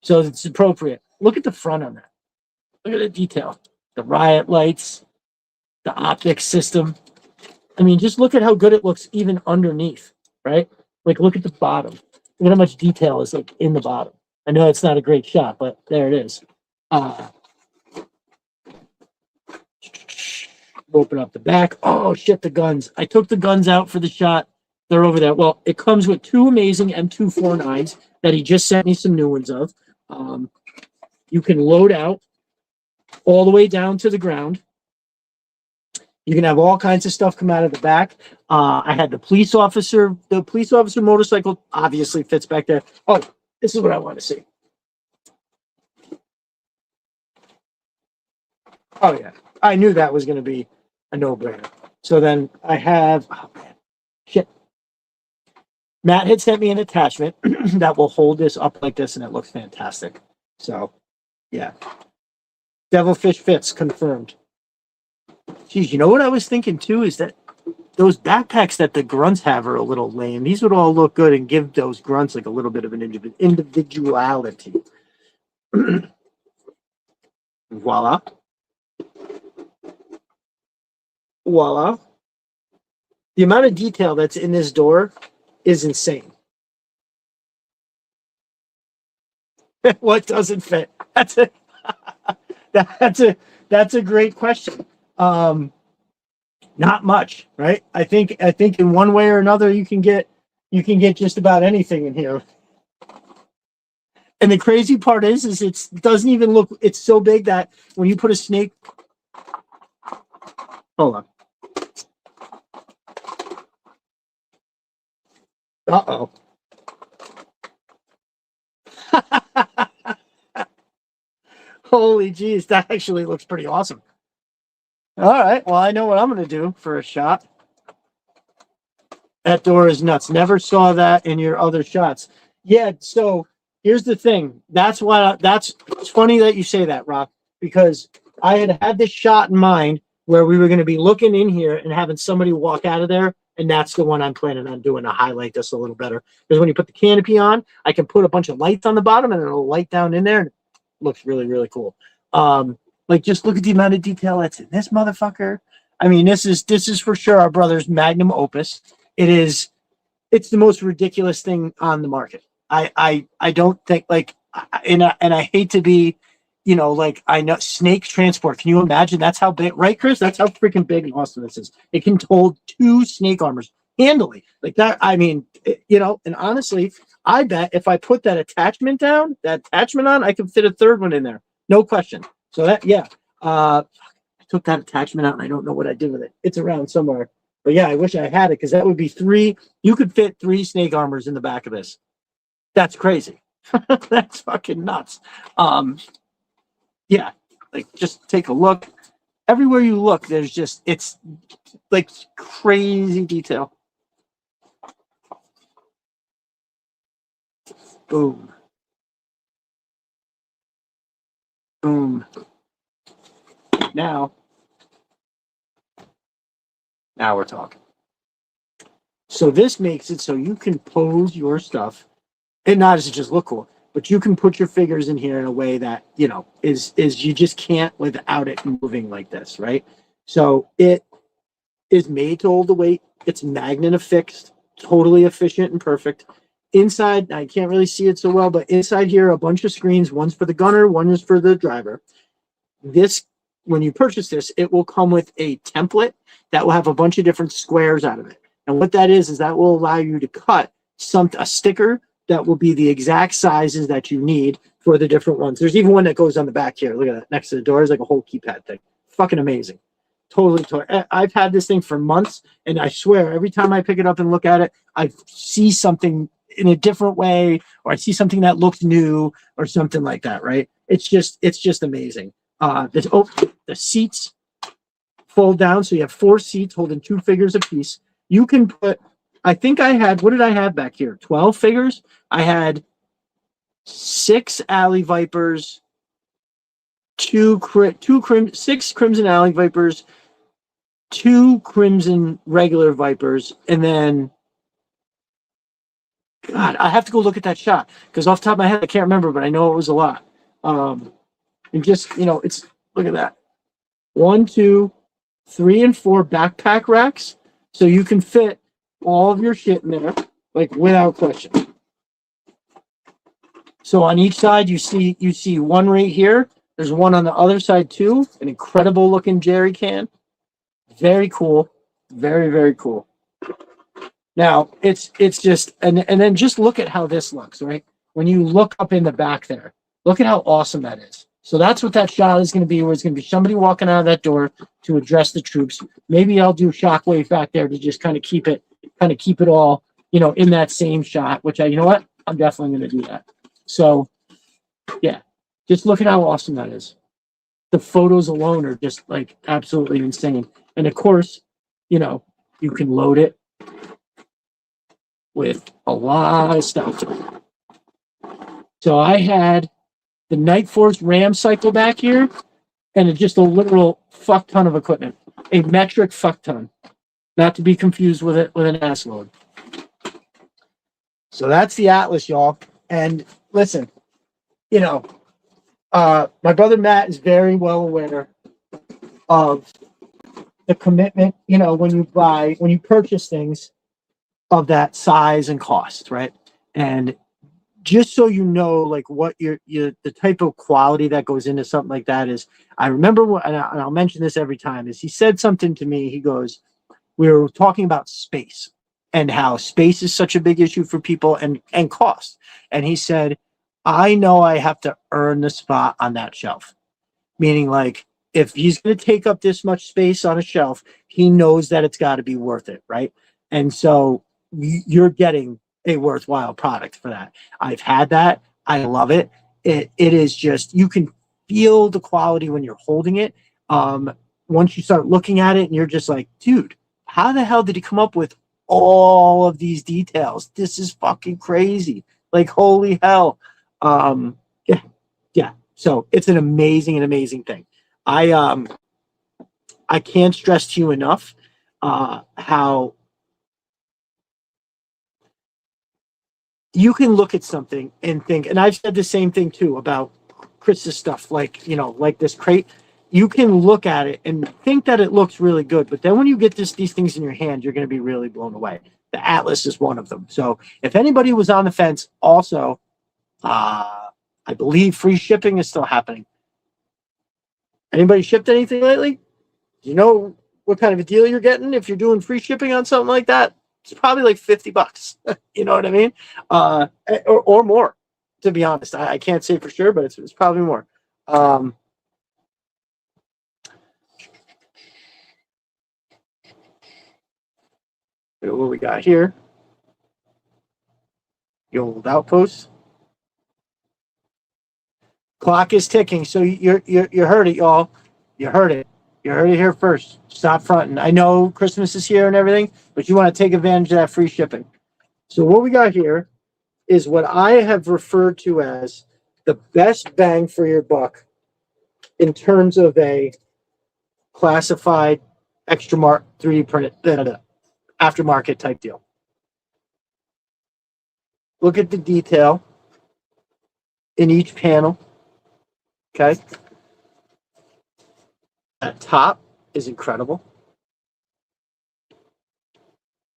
So it's appropriate. Look at the front on that. Look at the detail. The riot lights, the optics system. I mean, just look at how good it looks even underneath, right? Like, look at the bottom. Look at how much detail is like in the bottom. I know it's not a great shot, but there it is. Open up the back. Oh shit, the guns. I took the guns out for the shot. They're over there. Well, it comes with two amazing M249s that he just sent me some new ones of. You can load out all the way down to the ground. You can have all kinds of stuff come out of the back. I had the police officer motorcycle obviously fits back there. Oh, this is what I want to see. Oh yeah, I knew that was going to be a no-brainer. So then I have, oh man, shit. Matt had sent me an attachment that will hold this up like this, and it looks fantastic. So, yeah. Devilfish fits, confirmed. Geez, you know what I was thinking too is that those backpacks that the grunts have are a little lame. These would all look good and give those grunts like a little bit of an individuality. Voila. Voila. The amount of detail that's in this door is insane. What doesn't fit? That's a great question. Not much, right? I think in one way or another you can get just about anything in here. And the crazy part is it doesn't even look. It's so big that when you put a snake. Hold on. Uh-oh. Holy jeez, that actually looks pretty awesome. All right, well, I know what I'm going to do for a shot. That door is nuts. Never saw that in your other shots. Yeah, so here's the thing. It's funny that you say that, Rock, because I had this shot in mind where we were going to be looking in here and having somebody walk out of there, and that's the one I'm planning on doing to highlight this a little better. Because when you put the canopy on, I can put a bunch of lights on the bottom, and it'll light down in there, and it looks really, really cool. Like, just look at the amount of detail that's in this motherfucker. I mean, this is for sure our brother's magnum opus. It's the most ridiculous thing on the market. I don't think and I hate to be, like, I know Snake Transport. Can you imagine? That's how big, right, Chris? That's how freaking big and awesome this is. It can hold 2 Snake Armors handily like that. I mean, and honestly, I bet if I put that attachment on, I can fit a third one in there. No question. So I took that attachment out and I don't know what I did with it. It's around somewhere. But yeah, I wish I had it because that would be 3. You could fit 3 Snake Armors in the back of this. That's crazy. That's fucking nuts. Yeah, like just take a look. Everywhere you look, there's just it's like crazy detail. Boom, boom. Now, now we're talking. So this makes it so you can pose your stuff, and not as it just look cool, but you can put your figures in here in a way that is you just can't without it moving like this, right? So it is made to hold the weight. It's magnet affixed, totally efficient and perfect. Inside, I can't really see it so well, but inside here, a bunch of screens. One's for the gunner, one is for the driver. This, when you purchase this, it will come with a template that will have a bunch of different squares out of it. And what that is that will allow you to cut a sticker that will be the exact sizes that you need for the different ones. There's even one that goes on the back here. Look at that, next to the door is like a whole keypad thing. Fucking amazing. Totally. I've had this thing for months, and I swear every time I pick it up and look at it, I see something in a different way, or I see something that looks new, or something like that. Right? It's just amazing. The seats fold down, so you have 4 seats holding 2 figures apiece. You can put. I think I had. What did I have back here? 12 figures. I had 6 Alley Vipers, 6 Crimson Alley Vipers, 2 Crimson regular Vipers, and then God, I have to go look at that shot because off the top of my head I can't remember, but I know it was a lot. And just it's look at that. 1, 2, 3, and 4 backpack racks, so you can fit all of your shit in there, like without question. So on each side, you see one right here. There's one on the other side too. An incredible looking jerry can. Very cool. Very, very cool. Now it's just and then just look at how this looks, right? When you look up in the back there, look at how awesome that is. So that's what that shot is going to be, where it's going to be somebody walking out of that door to address the troops. Maybe I'll do shockwave back there to just kind of keep it all, in that same shot, which you know what? I'm definitely going to do that. So yeah, just look at how awesome that is. The photos alone are just like absolutely insane. And of course, you can load it with a lot of stuff. So I had the Night Force Ram cycle back here, and just a literal fuck ton of equipment, a metric fuck ton, not to be confused with an ass load. So that's the Atlas, y'all. And listen, my brother Matt is very well aware of the commitment. When you purchase things of that size and cost, right? And just so you know, like what the type of quality that goes into something like that is. I remember, and I'll mention this every time, is he said something to me. He goes, we were talking about space and how space is such a big issue for people and cost. And he said, I know I have to earn the spot on that shelf. Meaning, like, if he's going to take up this much space on a shelf, he knows that it's got to be worth it, right? And so you're getting a worthwhile product for that. I've had that. I love it. It is just, you can feel the quality when you're holding it. Once you start looking at it and you're just like, dude, how the hell did he come up with all of these details? This is fucking crazy. Like, holy hell. Yeah, yeah. So it's an amazing thing. I can't stress to you enough how you can look at something and think, and I've said the same thing too about Chris's stuff, like this crate. You can look at it and think that it looks really good, but then when you get these things in your hand, you're going to be really blown away. The Atlas is one of them. So if anybody was on the fence, also, I believe free shipping is still happening. Anybody shipped anything lately? Do you know what kind of a deal you're getting if you're doing free shipping on something like that? It's probably like $50. You know what I mean? Or more, to be honest. I can't say for sure, but it's probably more. What we got here? The old Outpost. Clock is ticking. So you heard it, y'all. You heard it. You heard it here first. Stop fronting. I know Christmas is here and everything, but you want to take advantage of that free shipping. So what we got here is what I have referred to as the best bang for your buck in terms of a classified extra mark 3D printed aftermarket type deal. Look at the detail in each panel. Okay. That top is incredible.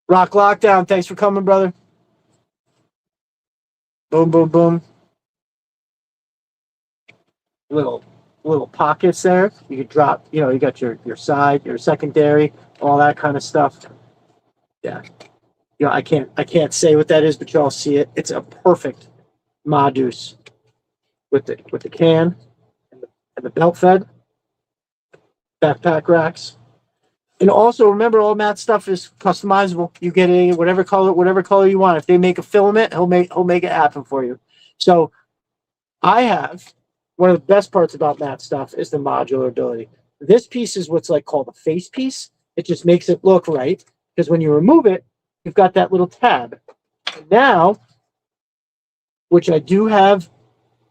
Rock Lockdown, thanks for coming, brother. Boom, boom, boom. Little pockets there. You could drop, you got your side, your secondary, all that kind of stuff. Yeah. I can't say what that is, but y'all see it. It's a perfect Modus with the can and the belt fed backpack racks. And also remember, all Matt's stuff is customizable. You get whatever color you want. If they make a filament, he'll make it happen for you. So I have one of the best parts about Matt's stuff is the modular ability. This piece is what's called a face piece. It just makes it look right because when you remove it, you've got that little tab. And now, which I do have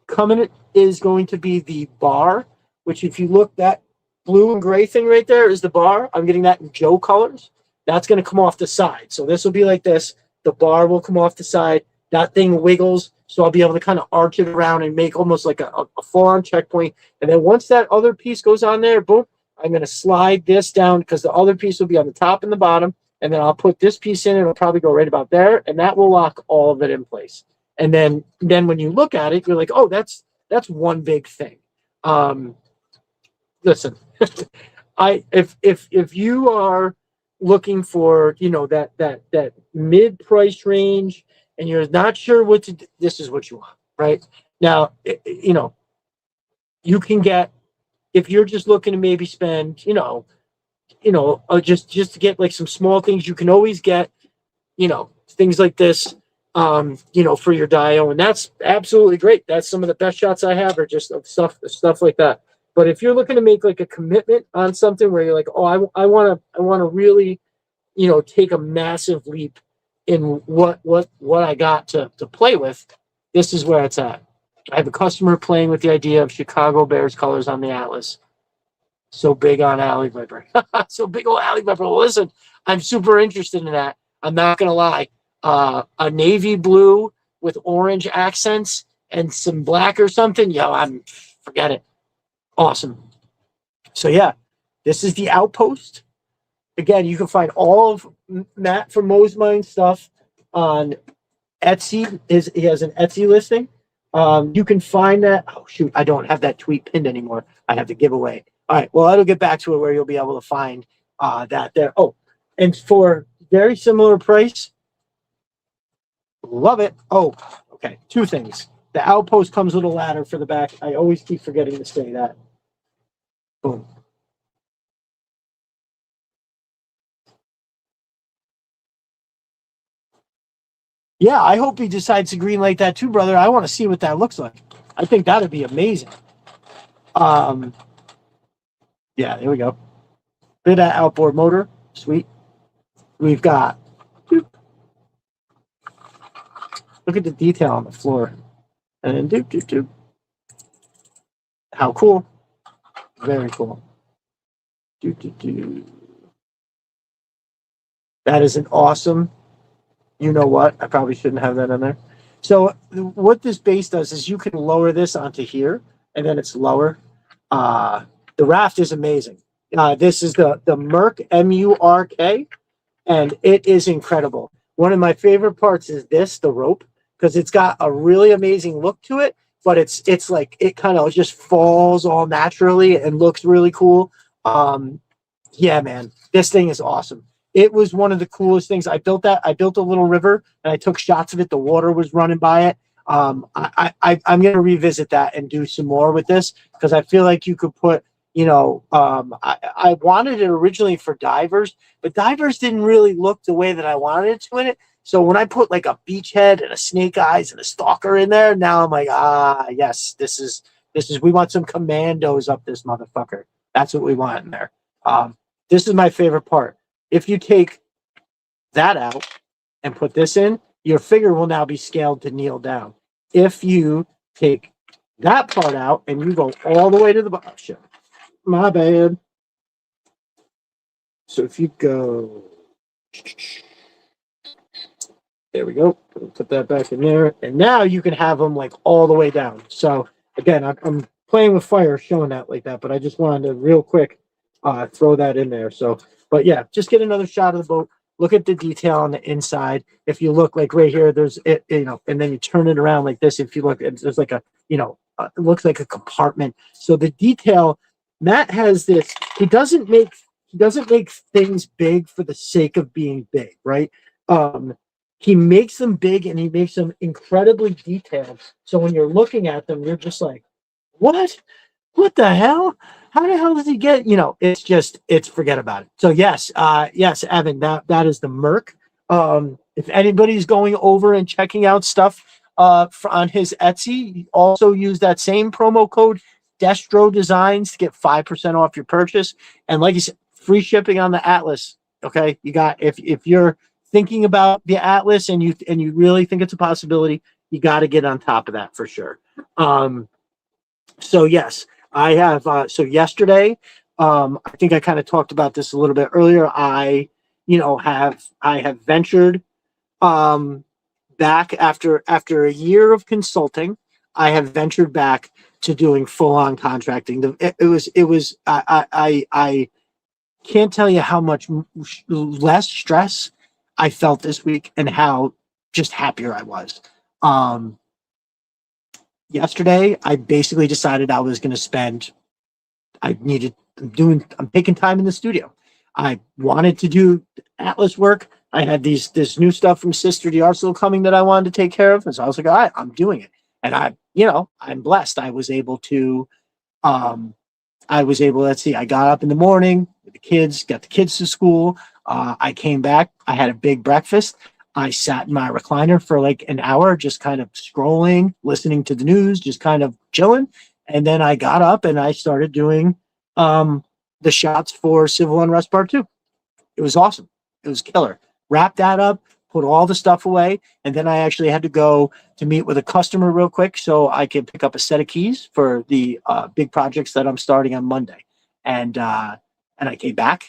coming, is going to be the bar, which if you look, that blue and gray thing right there is the bar. I'm getting that in Joe colors. That's going to come off the side. So this will be like this. The bar will come off the side. That thing wiggles. So I'll be able to kind of arch it around and make almost like a full-on checkpoint. And then once that other piece goes on there, boom, I'm going to slide this down because the other piece will be on the top and the bottom. And then I'll put this piece in. It'll probably go right about there. And that will lock all of it in place. And then when you look at it, you're like, oh, that's one big thing. Listen, if you are looking for that mid price range and you're not sure what to do, this is what you want right now. You can get, if you're just looking to maybe spend just to get like some small things, you can always get things like this for your dio, and that's absolutely great. That's some of the best shots I have are just of stuff like that. But if you're looking to make like a commitment on something where you're like, oh, I want to really, take a massive leap in what I got to play with, this is where it's at. I have a customer playing with the idea of Chicago Bears colors on the Atlas. So big on Alley Viper. So big old Alley Viper. Well, listen, I'm super interested in that. I'm not going to lie. A navy blue with orange accents and some black or something. Forget it. Awesome. So yeah, this is the Outpost. Again, you can find all of Matt from Mo's Mine stuff on Etsy. He has an Etsy listing. You can find that. Oh shoot, I don't have that tweet pinned anymore. I have the giveaway. All right. Well, I'll get back to it where you'll be able to find that there. Oh, and for very similar price, love it. Oh, okay. Two things. The Outpost comes with a ladder for the back. I always keep forgetting to say that. Boom. Yeah, I hope he decides to green light that too, brother. I want to see what that looks like. I think that'd be amazing. Yeah, there we go. Bit of outboard motor. Sweet. We've got. Look at the detail on the floor. And then How cool. Very cool. That is an awesome. You know what? I probably shouldn't have that on there. So what this base does is you can lower this onto here, and then it's lower. The raft is amazing. This is the Murk, M-U-R-K, and it is incredible. One of my favorite parts is the rope, because it's got a really amazing look to it, but it's like it kind of just falls all naturally and looks really cool. Yeah, man, this thing is awesome. It was one of the coolest things. I built a little river and I took shots of it. The water was running by it. I'm going to revisit that and do some more with this because I feel like you could put, I wanted it originally for divers, but divers didn't really look the way that I wanted it to in it. So when I put like a beachhead and a snake eyes and a stalker in there, now I'm like, yes, this is We want some commandos up this motherfucker. That's what we want in there. This is my favorite part. If you take that out and put this in, your figure will now be scaled to kneel down. If you take that part out and you go all the way to the bottom, shit, my bad. So if you go, there we go. Put that back in there, and now you can have them like all the way down. So again, I'm playing with fire, showing that like that, but I just wanted to real quick throw that in there. So, but yeah, just get another shot of the boat. Look at the detail on the inside. If you look like right here, there's it, and then you turn it around like this. If you look, there's like a, it looks like a compartment. So the detail, Matt has this. He doesn't make things big for the sake of being big, right? He makes them big and he makes them incredibly detailed. So when you're looking at them, you're just like, what? What the hell? How the hell does he get? It's forget about it. So yes, Evan, that is the Merc. If anybody's going over and checking out stuff on his Etsy, also use that same promo code Destro Designs to get 5% off your purchase. And like you said, free shipping on the Atlas. Okay, you got if you're thinking about the Atlas and you really think it's a possibility, you got to get on top of that for sure. So yes, I have. So yesterday, I think I kind of talked about this a little bit earlier. I have ventured back after a year of consulting. I have ventured back to doing full on contracting. I can't tell you how much less stress I felt this week and how just happier I was. Yesterday, I basically decided I was going to spend. I'm taking time in the studio. I wanted to do Atlas work. I had this new stuff from Sister the Arsenal coming that I wanted to take care of, and so I was like, all right, I'm doing it. And I'm blessed. I was able to. Let's see. I got up in the morning with the kids, got the kids to school. I came back. I had a big breakfast. I sat in my recliner for like an hour, just kind of scrolling, listening to the news, just kind of chilling. And then I got up and I started doing the shots for Civil Unrest Part 2. It was awesome. It was killer. Wrapped that up, put all the stuff away, and then I actually had to go to meet with a customer real quick so I could pick up a set of keys for the big projects that I'm starting on Monday. And I came back.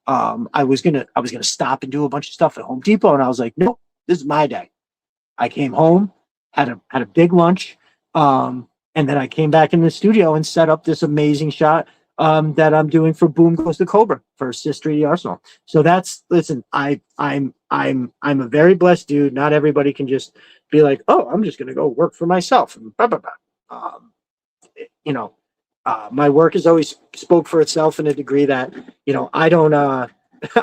I was gonna stop and do a bunch of stuff at Home Depot, and I was like, nope, this is my day. I came home, had a big lunch, and then I came back in the studio and set up this amazing shot that I'm doing for Boom Goes the Cobra for Sister the Arsenal. So I'm a very blessed dude. Not everybody can just be like, oh, I'm just gonna go work for myself. And blah, blah, blah. My work has always spoke for itself in a degree that, I don't,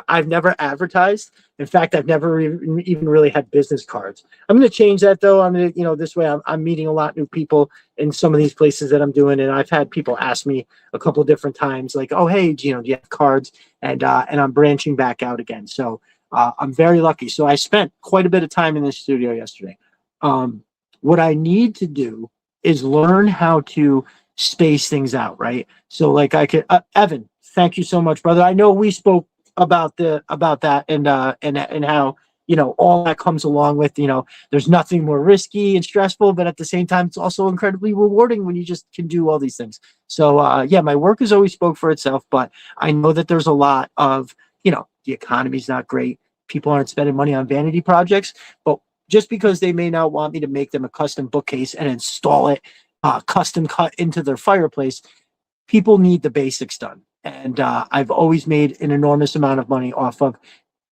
I've never advertised. In fact, I've never even really had business cards. I'm going to change that though. I'm going to, this way I'm meeting a lot of new people in some of these places that I'm doing. And I've had people ask me a couple of different times like, oh, hey, do you have cards? And I'm branching back out again. So I'm very lucky. So I spent quite a bit of time in the studio yesterday. What I need to do is learn how to space things out, right? So like I could, Evan, thank you so much, brother. I know we spoke about that and how all that comes along with there's nothing more risky and stressful, but at the same time it's also incredibly rewarding when you just can do all these things. So yeah, my work has always spoke for itself, but I know that there's a lot of the economy's not great. People aren't spending money on vanity projects, but just because they may not want me to make them a custom bookcase and install it custom cut into their fireplace, people need the basics done. And I've always made an enormous amount of money off of.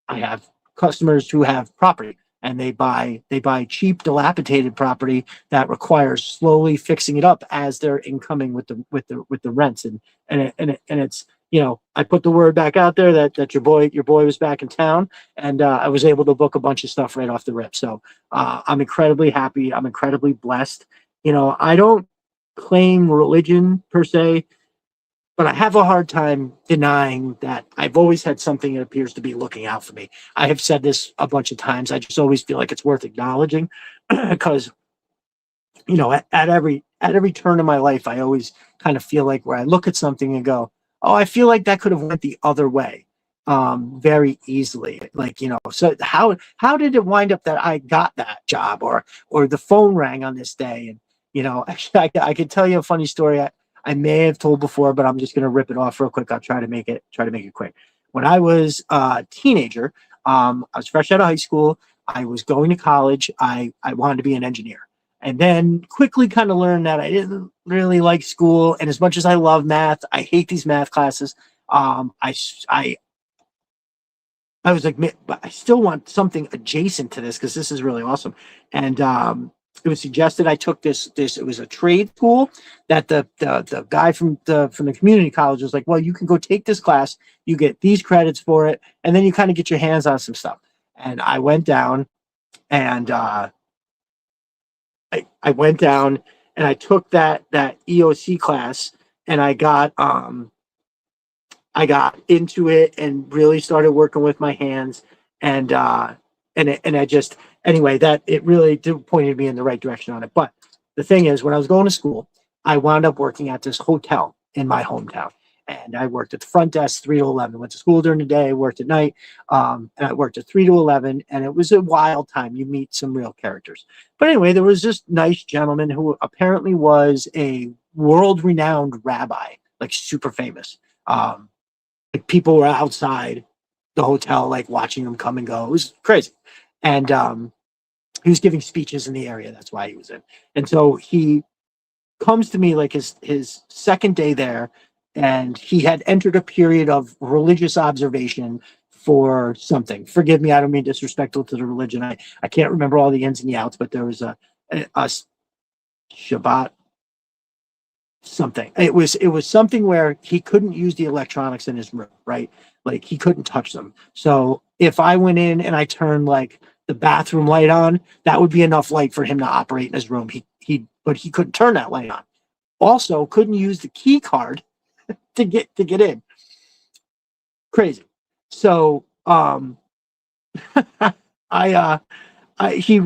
I have customers who have property and they buy cheap, dilapidated property that requires slowly fixing it up as they're incoming with the rents. And it's I put the word back out there that your boy was back in town, and I was able to book a bunch of stuff right off the rip. So I'm incredibly happy. I'm incredibly blessed. I don't claim religion per se, but I have a hard time denying that I've always had something that appears to be looking out for me. I have said this a bunch of times. I just always feel like it's worth acknowledging because, at at every turn in my life, I always kind of feel like where I look at something and go, oh, I feel like that could have went the other way very easily. Like, so how did it wind up that I got that job, or the phone rang on this day? And, actually, I could tell you a funny story. I may have told before, but I'm just going to rip it off real quick. I'll try to make it quick. When I was a teenager, I was fresh out of high school. I was going to college. I wanted to be an engineer. And then quickly kind of learned that I didn't really like school. And as much as I love math, I hate these math classes. I was like, but I still want something adjacent to this because this is really awesome. And it was suggested I took this. It was a trade school that the guy from the community college was like, well, you can go take this class. You get these credits for it, and then you kind of get your hands on some stuff. And I went down, and I went down and I took that EOC class, and I got into it and really started working with my hands, and I just, anyway, that it really pointed me in the right direction on it. But the thing is, when I was going to school, I wound up working at this hotel in my hometown. And I worked at the front desk 3 to 11. Went to school during the day, worked at night, and I worked at 3 to 11. And it was a wild time. You meet some real characters. But anyway, there was this nice gentleman who apparently was a world-renowned rabbi, like super famous. Like people were outside the hotel, like watching him come and go. It was crazy. And he was giving speeches in the area. That's why he was in. And so he comes to me like his second day there, and he had entered a period of religious observation for something. Forgive me, I don't mean disrespectful to the religion. I can't remember all the ins and the outs, but there was a Shabbat something. It was something where he couldn't use the electronics in his room, right? Like he couldn't touch them. So if I went in and I turned like the bathroom light on, that would be enough light for him to operate in his room. But he couldn't turn that light on. Also couldn't use the key card to get in. Crazy. So he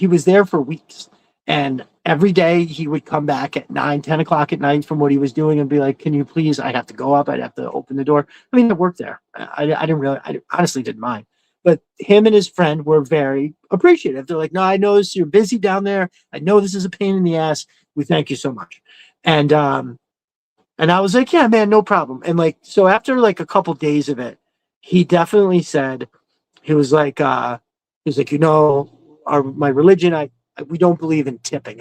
was there for weeks, and every day he would come back at 9-10 o'clock at night from what he was doing and be like, can you please, I'd have to go up, I'd have to open the door. I mean, I worked there. I honestly didn't mind. But him and his friend were very appreciative. They're like, no, I know you're busy down there. I know this is a pain in the ass. We thank you so much. And I was like, yeah, man, no problem. And like, so after like a couple days of it, he definitely said, he was like, my religion, we don't believe in tipping.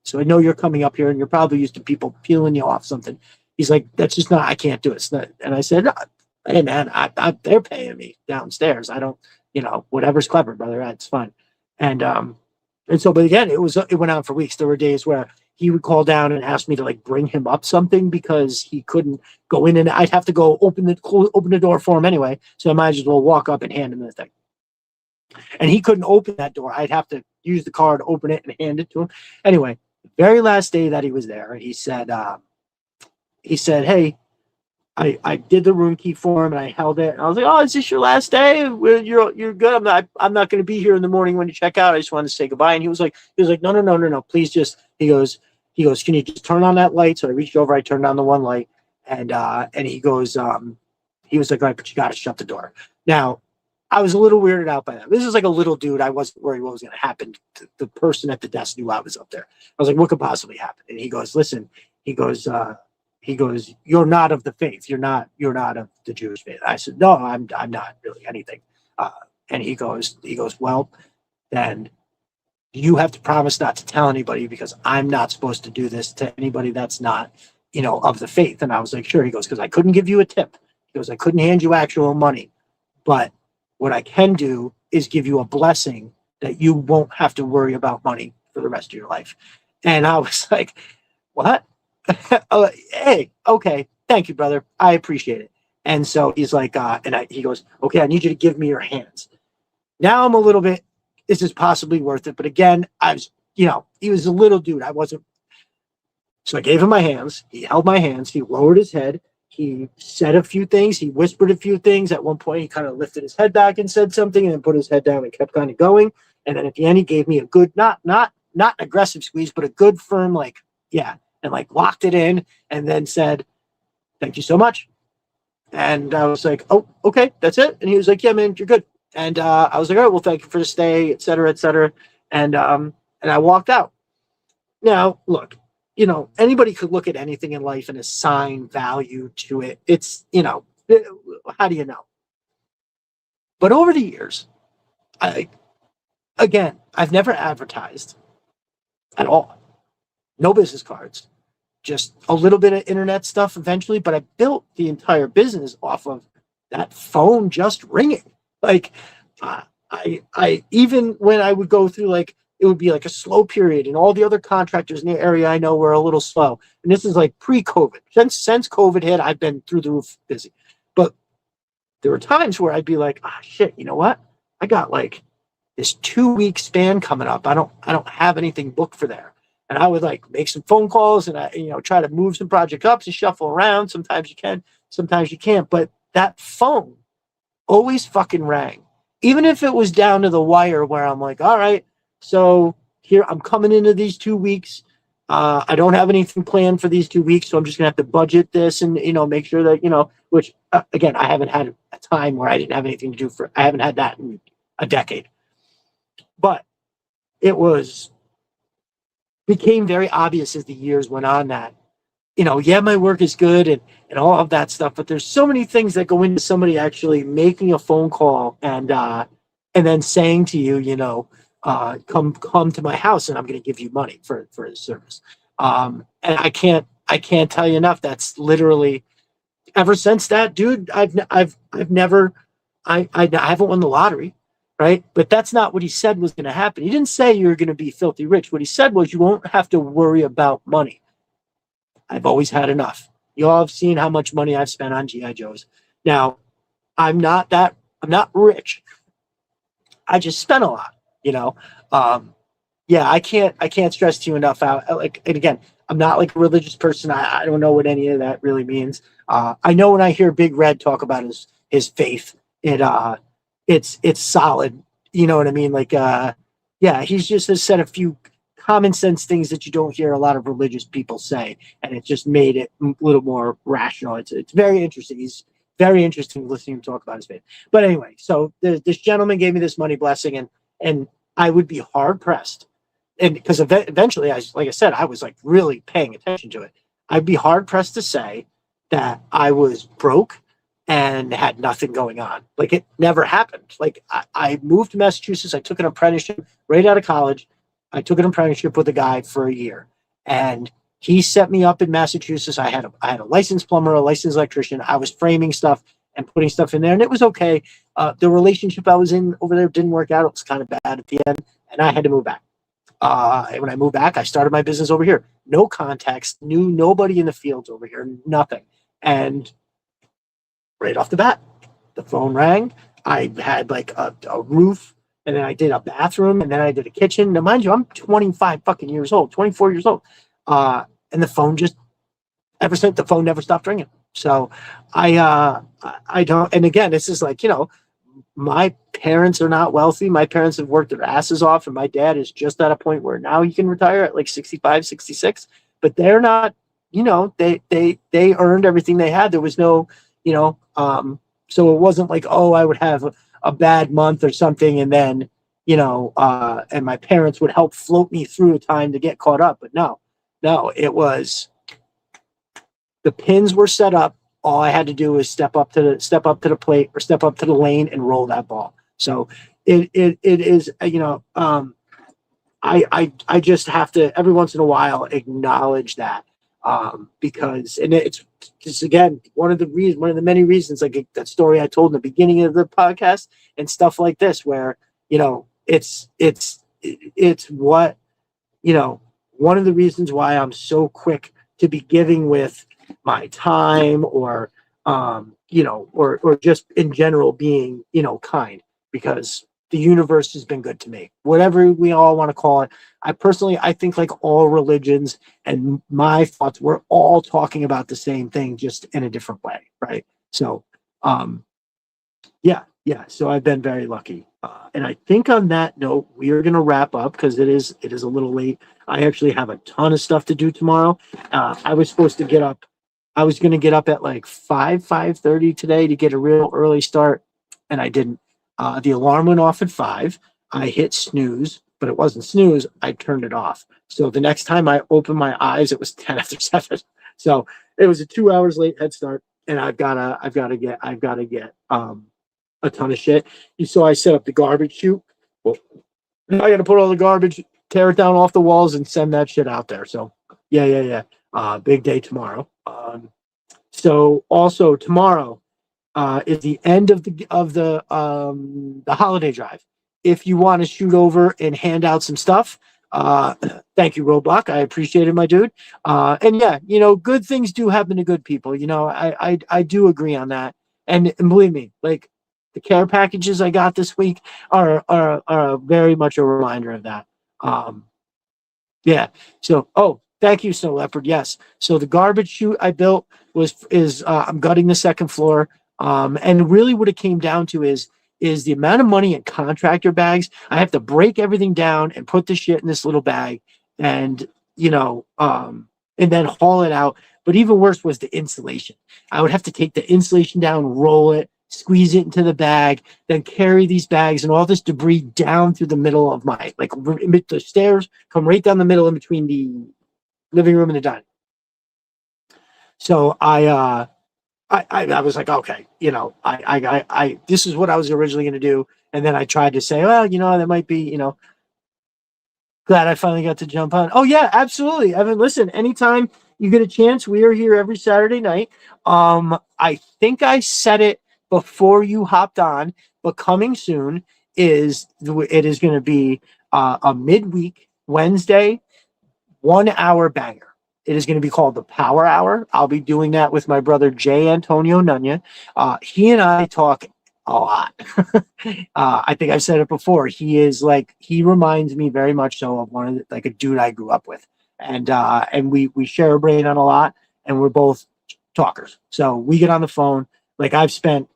So I know you're coming up here and you're probably used to people peeling you off something. He's like, that's just not, I can't do it. It's not. And I said, hey man, they're paying me downstairs. I don't, whatever's clever, brother. It's fine. And so, but again, it went on for weeks. There were days where he would call down and ask me to like bring him up something because he couldn't go in, and I'd have to go open the door for him anyway. So I might as well walk up and hand him the thing. And he couldn't open that door. I'd have to use the card, open it, and hand it to him. Anyway, the very last day that he was there, he said, hey, I did the room key for him and I held it. And I was like, oh, is this your last day? You're good. I'm not going to be here in the morning when you check out. I just wanted to say goodbye. And he was like, no. Please just, he goes, can you just turn on that light? So I reached over, I turned on the one light, and he goes, he was like, all right, but you got to shut the door. Now, I was a little weirded out by that. This is like a little dude. I wasn't worried what was going to happen. The person at the desk knew I was up there. I was like, what could possibly happen? And he goes, listen, he goes, you're not of the faith. You're not of the Jewish faith. I said, no, I'm not really anything. And he goes, well, then you have to promise not to tell anybody because I'm not supposed to do this to anybody that's not, of the faith. And I was like, sure. He goes, because I couldn't give you a tip. He goes, I couldn't hand you actual money, but what I can do is give you a blessing that you won't have to worry about money for the rest of your life. And I was like, what? Hey, okay. Thank you, brother. I appreciate it. And so he's like, he goes, okay, I need you to give me your hands. Now I'm a little bit, is this possibly worth it? But again, I was, he was a little dude. I wasn't. So I gave him my hands. He held my hands. He lowered his head. He said a few things. He whispered a few things. At one point, he kind of lifted his head back and said something, and then put his head down and kept kind of going. And then at the end, he gave me a good, not an aggressive squeeze, but a good firm, like Yeah. And like locked it in and then said, thank you so much. And I was like, oh, okay, that's it. And he was like, yeah, man, you're good. And I was like, all right, well, thank you for the stay, et cetera, et cetera. And I walked out. Now, look, anybody could look at anything in life and assign value to it. It's, how do you know? But over the years, I, I've never advertised at all. No business cards, just a little bit of internet stuff eventually. But I built the entire business off of that phone just ringing. Like, I even when I would go through like it would be like a slow period, and all the other contractors in the area I know were a little slow. And this is like pre-COVID. Since COVID hit, I've been through the roof busy. But there were times where I'd be like, ah, shit, you know what? I got like this 2 week span coming up. I don't have anything booked for there. And I would like make some phone calls and I, try to move some project ups and shuffle around. Sometimes you can, sometimes you can't. But that phone always fucking rang. Even if it was down to the wire where I'm like, all right, so here I'm coming into these 2 weeks. I don't have anything planned for these 2 weeks, so I'm just gonna have to budget this and make sure that which again I haven't had a time where I didn't have anything to do for. I haven't had that in a decade, but it became very obvious as the years went on that yeah, my work is good and all of that stuff, but there's so many things that go into somebody actually making a phone call and then saying to you, come to my house and I'm going to give you money for the service. And I can't tell you enough. That's literally ever since that, dude. I've never, I haven't won the lottery, right? But that's not what he said was going to happen. He didn't say you're going to be filthy rich. What he said was you won't have to worry about money. I've always had enough. You all have seen how much money I've spent on GI Joes. Now, I'm not rich. I just spent a lot, yeah, I can't stress to you enough how and again, I'm not like a religious person. I don't know what any of that really means. I know when I hear Big Red talk about his faith, it's solid. You know what I mean? Like yeah, he's just has said a few common sense things that you don't hear a lot of religious people say, and it just made it a little more rational. It's very interesting. He's very interesting listening to him talk about his faith. But anyway, so this gentleman gave me this money blessing, and I would be hard pressed, and because eventually, like I said, I was like really paying attention to it. I'd be hard pressed to say that I was broke and had nothing going on. Like it never happened. Like I moved to Massachusetts. I took an apprenticeship right out of college. I took an apprenticeship with a guy for a year, and he set me up in Massachusetts. I had a licensed plumber, a licensed electrician. I was framing stuff and putting stuff in there, and it was okay. The relationship I was in over there didn't work out. It was kind of bad at the end, and I had to move back. And when I moved back, I started my business over here. No contacts, knew nobody in the fields over here, nothing. And right off the bat, the phone rang. I had like a roof, and then I did a bathroom, and then I did a kitchen. Now, mind you, I'm 25 fucking years old, 24 years old. And the phone ever since, the phone never stopped ringing. So I don't, and again, this is like, my parents are not wealthy. My parents have worked their asses off, and my dad is just at a point where now he can retire at like 65, 66, but they're not, they earned everything they had. There was no, so it wasn't like, oh, I would have a bad month or something, and then, and my parents would help float me through a time to get caught up. But no, it was, the pins were set up. All I had to do was step up to the plate or step up to the lane and roll that ball. So it is, I just have to every once in a while acknowledge that, because, and it's just, again, one of the many reasons, like that story I told in the beginning of the podcast and stuff like this, where, it's what, one of the reasons why I'm so quick to be giving with my time, or or just in general being, kind, because the universe has been good to me, whatever we all want to call it. I think like all religions and my thoughts, we're all talking about the same thing, just in a different way, right? So yeah, so I've been very lucky And I think on that note, we are going to wrap up because it is a little late. I actually have a ton of stuff to do tomorrow. I was supposed to get up. I was going to get up at like 5:30 today to get a real early start, and I didn't. The alarm went off at 5. I hit snooze, but it wasn't snooze. I turned it off. So the next time I opened my eyes, it was 10 after 7. So it was a 2 hours late head start, and I've got to get a ton of shit. You saw I set up the garbage chute. Well, now I got to put all the garbage, tear it down off the walls, and send that shit out there. So, yeah. Big day tomorrow. So also tomorrow is the end of the holiday drive. If you want to shoot over and hand out some stuff, thank you, Roadblock. I appreciate it, my dude. And yeah, good things do happen to good people. I do agree on that. And believe me, like the care packages I got this week are very much a reminder of that. Yeah. So, thank you, Snow Leopard. Yes. So the garbage chute I built I'm gutting the second floor. And really what it came down to is the amount of money in contractor bags. I have to break everything down and put the shit in this little bag and, and then haul it out. But even worse was the insulation. I would have to take the insulation down, roll it, squeeze it into the bag, then carry these bags and all this debris down through the middle of the stairs come right down the middle in between the living room and the dining. So I was like, okay, I this is what I was originally going to do. And then I tried to say, well, that might be, glad I finally got to jump on. Oh yeah, absolutely. Evan, listen, anytime you get a chance, we are here every Saturday night. I think I said it before you hopped on, but coming soon is going to be a midweek Wednesday 1 hour banger. It is going to be called the Power Hour. I'll be doing that with my brother Jay Antonio Nunya. He and I talk a lot. I think I've said it before. He reminds me very much so of like a dude I grew up with, and we share a brain on a lot, and we're both talkers. So we get on the phone. Like I've spent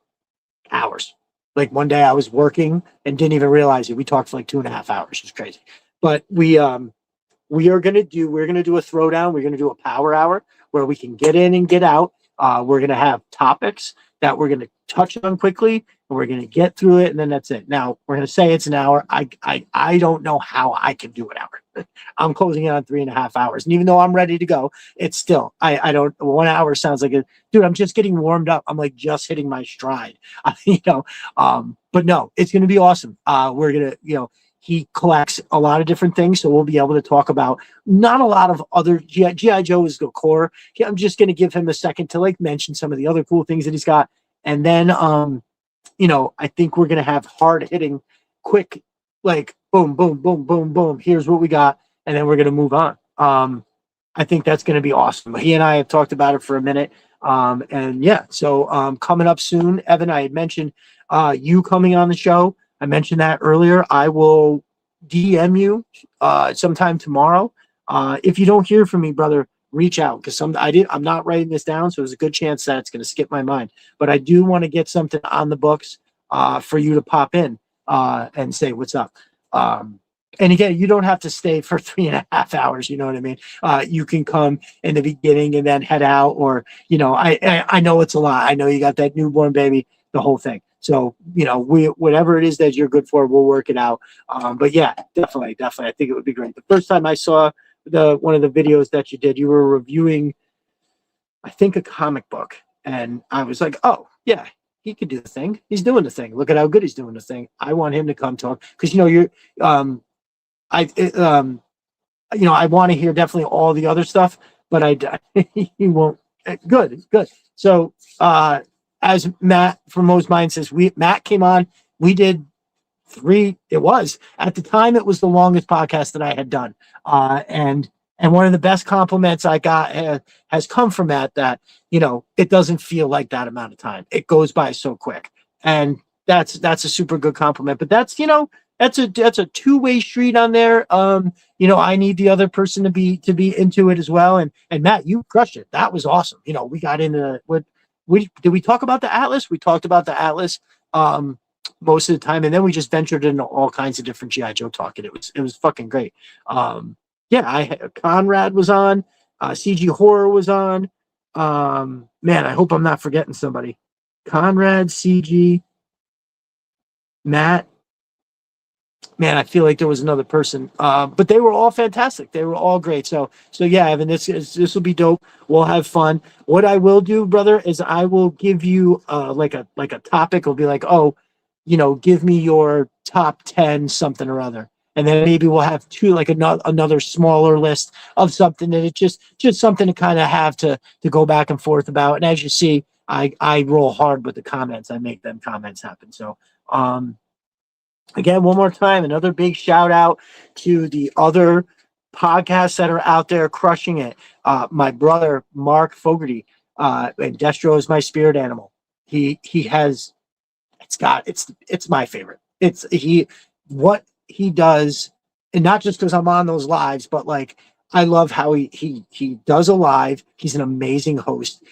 hours. Like one day I was working and didn't even realize it. We talked for like 2.5 hours. It's crazy, but we're gonna do a throwdown. We're gonna do a power hour where we can get in and get out. We're gonna have topics that we're gonna touch on quickly, and we're gonna get through it, and then that's it. Now we're gonna say it's an hour. I don't know how I can do an hour. I'm closing it on 3.5 hours, and even though I'm ready to go, it's still I don't. 1 hour sounds like a dude. I'm just getting warmed up. I'm like just hitting my stride, But no, it's gonna be awesome. We're gonna He collects a lot of different things, so we'll be able to talk about not a lot of other G.I. Joe is the core. I'm just going to give him a second to mention some of the other cool things that he's got. And then, I think we're going to have hard hitting, quick, like boom, boom, boom, boom, boom. Here's what we got. And then we're going to move on. I think that's going to be awesome. He and I have talked about it for a minute. And yeah, so coming up soon, Evan, I had mentioned you coming on the show. I mentioned that earlier. I will DM you sometime tomorrow. If you don't hear from me, brother, reach out because I'm not writing this down, so there's a good chance that it's going to skip my mind. But I do want to get something on the books for you to pop in and say what's up. And again, you don't have to stay for 3.5 hours. You know what I mean? You can come in the beginning and then head out, or I know it's a lot. I know you got that newborn baby, the whole thing. So, whatever it is that you're good for, we'll work it out. But yeah, definitely. I think it would be great. The first time I saw one of the videos that you did, you were reviewing, I think, a comic book. And I was like, oh, yeah, he could do the thing. He's doing the thing. Look at how good he's doing the thing. I want him to come talk. Because, I want to hear definitely all the other stuff, but he won't. Good. So, as Matt from Mo's Mind says, Matt came on. We did 3. It was at the time it was the longest podcast that I had done, and one of the best compliments I got has come from Matt that it doesn't feel like that amount of time. It goes by so quick, and that's a super good compliment. But that's that's a two-way street on there. I need the other person to be into it as well. And Matt, you crushed it. That was awesome. We got into what did we talk about the Atlas? We talked about the Atlas. most of the time. And then we just ventured into all kinds of different GI Joe talk, and it was fucking great. Yeah, Conrad was on, CG Horror was on. Man, I hope I'm not forgetting somebody. Conrad, CG, Matt. Man, I feel like there was another person, but they were all fantastic. They were all great. So yeah, Evan, this will be dope. We'll have fun. What I will do, brother, is I will give you like a topic. It'll be like, oh, give me your top 10 something or other, and then maybe we'll have like another smaller list of something that it's just something to kind of have to go back and forth about. And as you see, I roll hard with the comments. I make them comments happen. So again, one more time, another big shout out to the other podcasts that are out there crushing it. My brother Mark Fogarty, and Destro is my spirit animal. He has it's my favorite. What he does, and not just because I'm on those lives, but like I love how he does a live. He's an amazing host.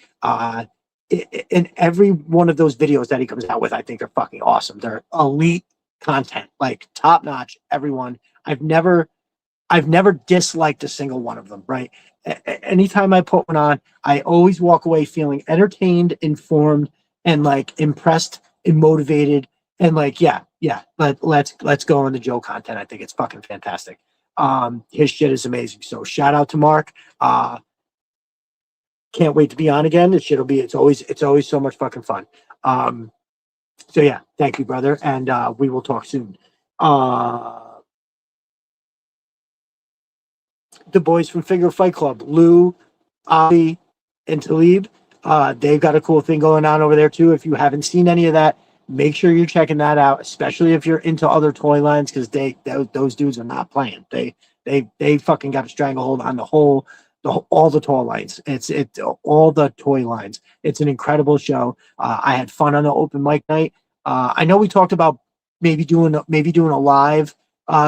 In every one of those videos that he comes out with, I think they're fucking awesome. They're elite content, like top notch. Everyone. I've never disliked a single one of them. Right. Anytime I put one on, I always walk away feeling entertained, informed, and like impressed and motivated. And like, yeah. Let's go on the Joe content. I think it's fucking fantastic. His shit is amazing. So shout out to Mark. Can't wait to be on again. It's always so much fucking fun. So yeah, thank you, brother, and we will talk soon. The boys from Figure Fight Club, Lou, Ali, and Talib, they've got a cool thing going on over there too. If you haven't seen any of that, make sure you're checking that out, especially if you're into other toy lines, because those dudes are not playing. They fucking got a stranglehold on all the toy lines. It's all the toy lines. It's an incredible show. I had fun on the open mic night. I know we talked about maybe doing a live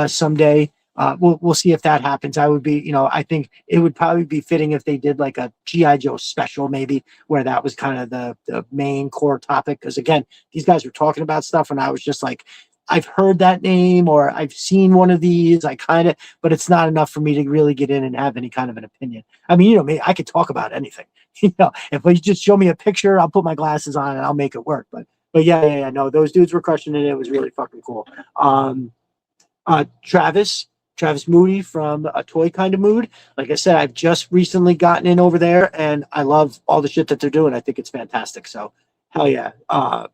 someday. We'll see if that happens. I would be, I think it would probably be fitting if they did like a GI Joe special, maybe, where that was kind of the main core topic. Because again, these guys were talking about stuff, and I was just like, I've heard that name or I've seen one of these. But it's not enough for me to really get in and have any kind of an opinion. I mean, me, I could talk about anything. If you just show me a picture, I'll put my glasses on and I'll make it work. But yeah, no, those dudes were crushing it. It was really fucking cool. Travis Moody from A Toy Kind of Mood. Like I said, I've just recently gotten in over there, and I love all the shit that they're doing. I think it's fantastic. So, hell yeah,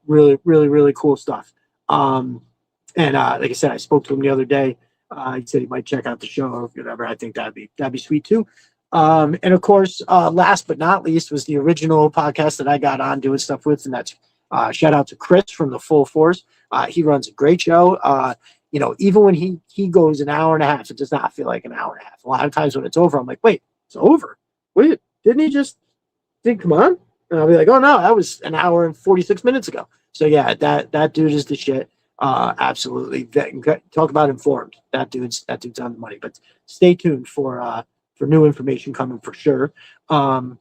really, really, really cool stuff. And like I said, I spoke to him the other day. He said he might check out the show or whatever. I think that'd be sweet too. And of course, last but not least was the original podcast that I got on doing stuff with, and that's shout out to Chris from the Full Force. He runs a great show. Even when he goes an hour and a half, it does not feel like an hour and a half. A lot of times when it's over, I'm like, wait, it's over? Wait, didn't he just think, come on? And I'll be like, oh no, that was an hour and 46 minutes ago. So yeah, that dude is the shit. Absolutely. Talk about informed. That dude's on the money. But stay tuned for new information coming for sure. And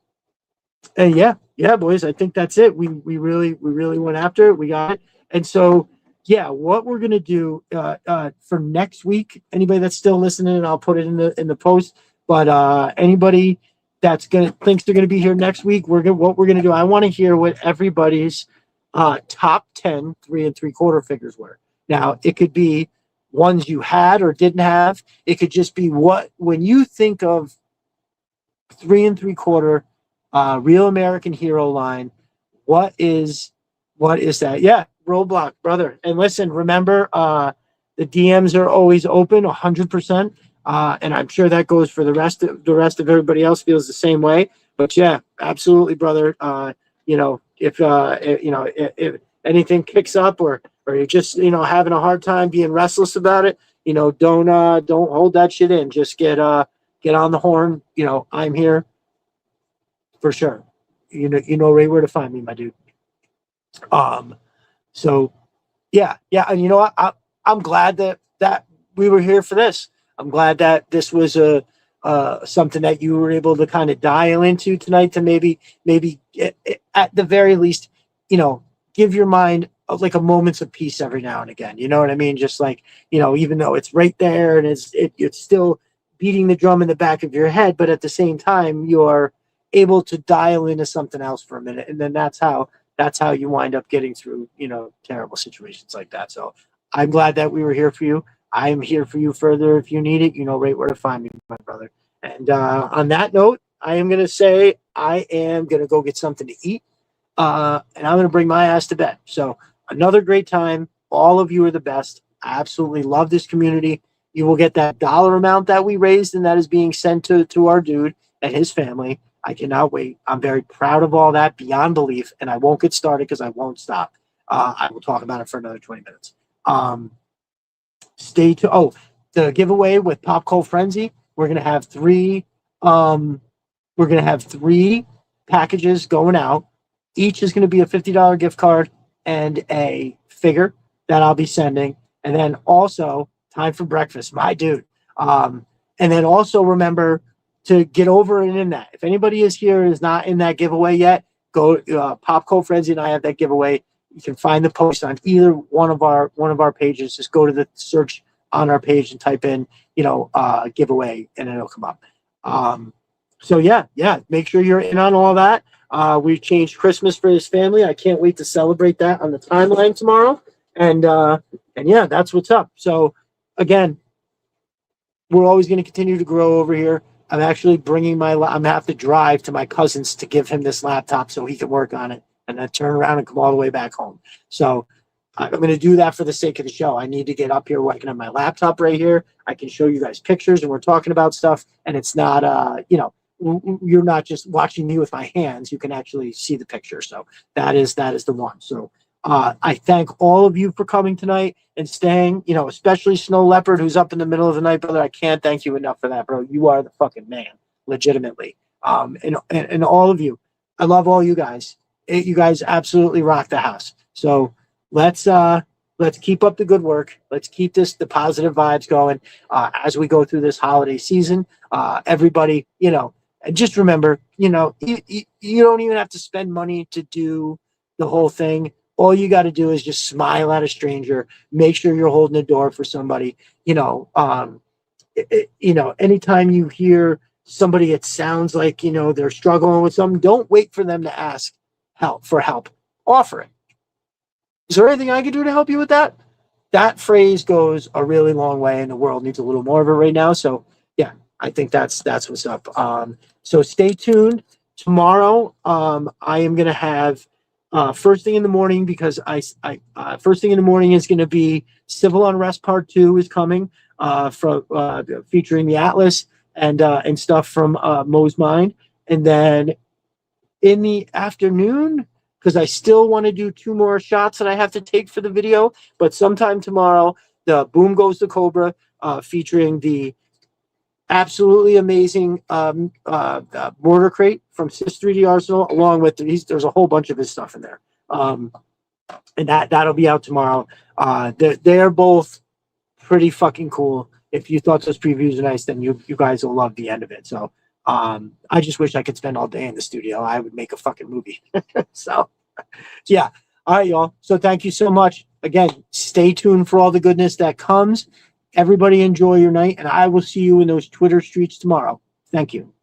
yeah, boys, I think that's it. We really went after it. We got it. And so yeah, what we're gonna do for next week, anybody that's still listening, and I'll put it in the post. But anybody that's thinks they're gonna be here next week, what we're gonna do. I want to hear what everybody's top 10 3 3/4 figures were. Now it could be ones you had or didn't have. It could just be when you think of 3 3/4 Real American Hero line, what is that? Yeah. Roadblock, brother. And listen, remember, the DMs are always open 100%. And I'm sure that goes for the rest of everybody else feels the same way. But yeah, absolutely, brother. If anything kicks up or you're just, having a hard time being restless about it, don't hold that shit in. Just get on the horn. I'm here for sure. You know right where to find me, my dude. So yeah. And you know what? I'm glad that we were here for this. I'm glad that this was something that you were able to kind of dial into tonight to maybe at the very least, give your mind like a moments of peace every now and again. You know what I mean? Just like, even though it's right there and it's still beating the drum in the back of your head, but at the same time, you're able to dial into something else for a minute. And then that's how you wind up getting through, terrible situations like that. So I'm glad that we were here for you. I'm here for you further if you need it. You know right where to find me, my brother. And on that note, I am going to say I am going to go get something to eat. And I'm going to bring my ass to bed. So another great time. All of you are the best. I absolutely love this community. You will get that dollar amount that we raised, and that is being sent to our dude and his family. I cannot wait. I'm very proud of all that beyond belief, and I won't get started because I won't stop. I will talk about it for another 20 minutes. Stay tuned. Oh, the giveaway with Pop Cold Frenzy. We're gonna have three. We're gonna have 3 packages going out. Each is gonna be a $50 gift card and a figure that I'll be sending, and then also time for breakfast, my dude. And then also remember to get over and in that. If anybody is here and is not in that giveaway yet, go Pop Cold Frenzy and I have that giveaway. You can find the post on either one of our pages. Just go to the search on our page and type in, giveaway, and it'll come up. So yeah, make sure you're in on all that. We've changed Christmas for his family. I can't wait to celebrate that on the timeline tomorrow. And yeah, that's what's up. So again, we're always going to continue to grow over here. I'm actually bringing I'm going to have to drive to my cousin's to give him this laptop so he can work on it and then turn around and come all the way back home. So I'm going to do that for the sake of the show. I need to get up here working on my laptop right here. I can show you guys pictures and we're talking about stuff, and it's not, you're not just watching me with my hands. You can actually see the picture. So that is the one. So I thank all of you for coming tonight and staying, especially Snow Leopard, who's up in the middle of the night, brother. I can't thank you enough for that, bro. You are the fucking man, legitimately. And all of you, I love all you guys. You guys absolutely rock the house. So let's keep up the good work. Let's keep the positive vibes going as we go through this holiday season. Everybody, and just remember, you don't even have to spend money to do the whole thing. All you got to do is just smile at a stranger. Make sure you're holding the door for somebody. Anytime you hear somebody, it sounds like they're struggling with something. Don't wait for them to ask for help. Offer it. Is there anything I can do to help you with that? That phrase goes a really long way, and the world needs a little more of it right now. So yeah, I think that's what's up. So stay tuned. Tomorrow, I am gonna have first thing in the morning, because first thing in the morning is gonna be Civil Unrest Part 2 is coming from featuring the Atlas and stuff from Mo's Mind, and then in the afternoon, because I still want to do 2 more shots that I have to take for the video. But sometime tomorrow, the Boom Goes the Cobra, featuring the absolutely amazing Mortar Crate from Sis 3D Arsenal, along with there's a whole bunch of his stuff in there. And that'll be out tomorrow. They're both pretty fucking cool. If you thought those previews are nice, then you guys will love the end of it. So I just wish I could spend all day in the studio. I would make a fucking movie. So yeah. All right, y'all. So thank you so much. Again, stay tuned for all the goodness that comes. Everybody enjoy your night, and I will see you in those Twitter streets tomorrow. Thank you.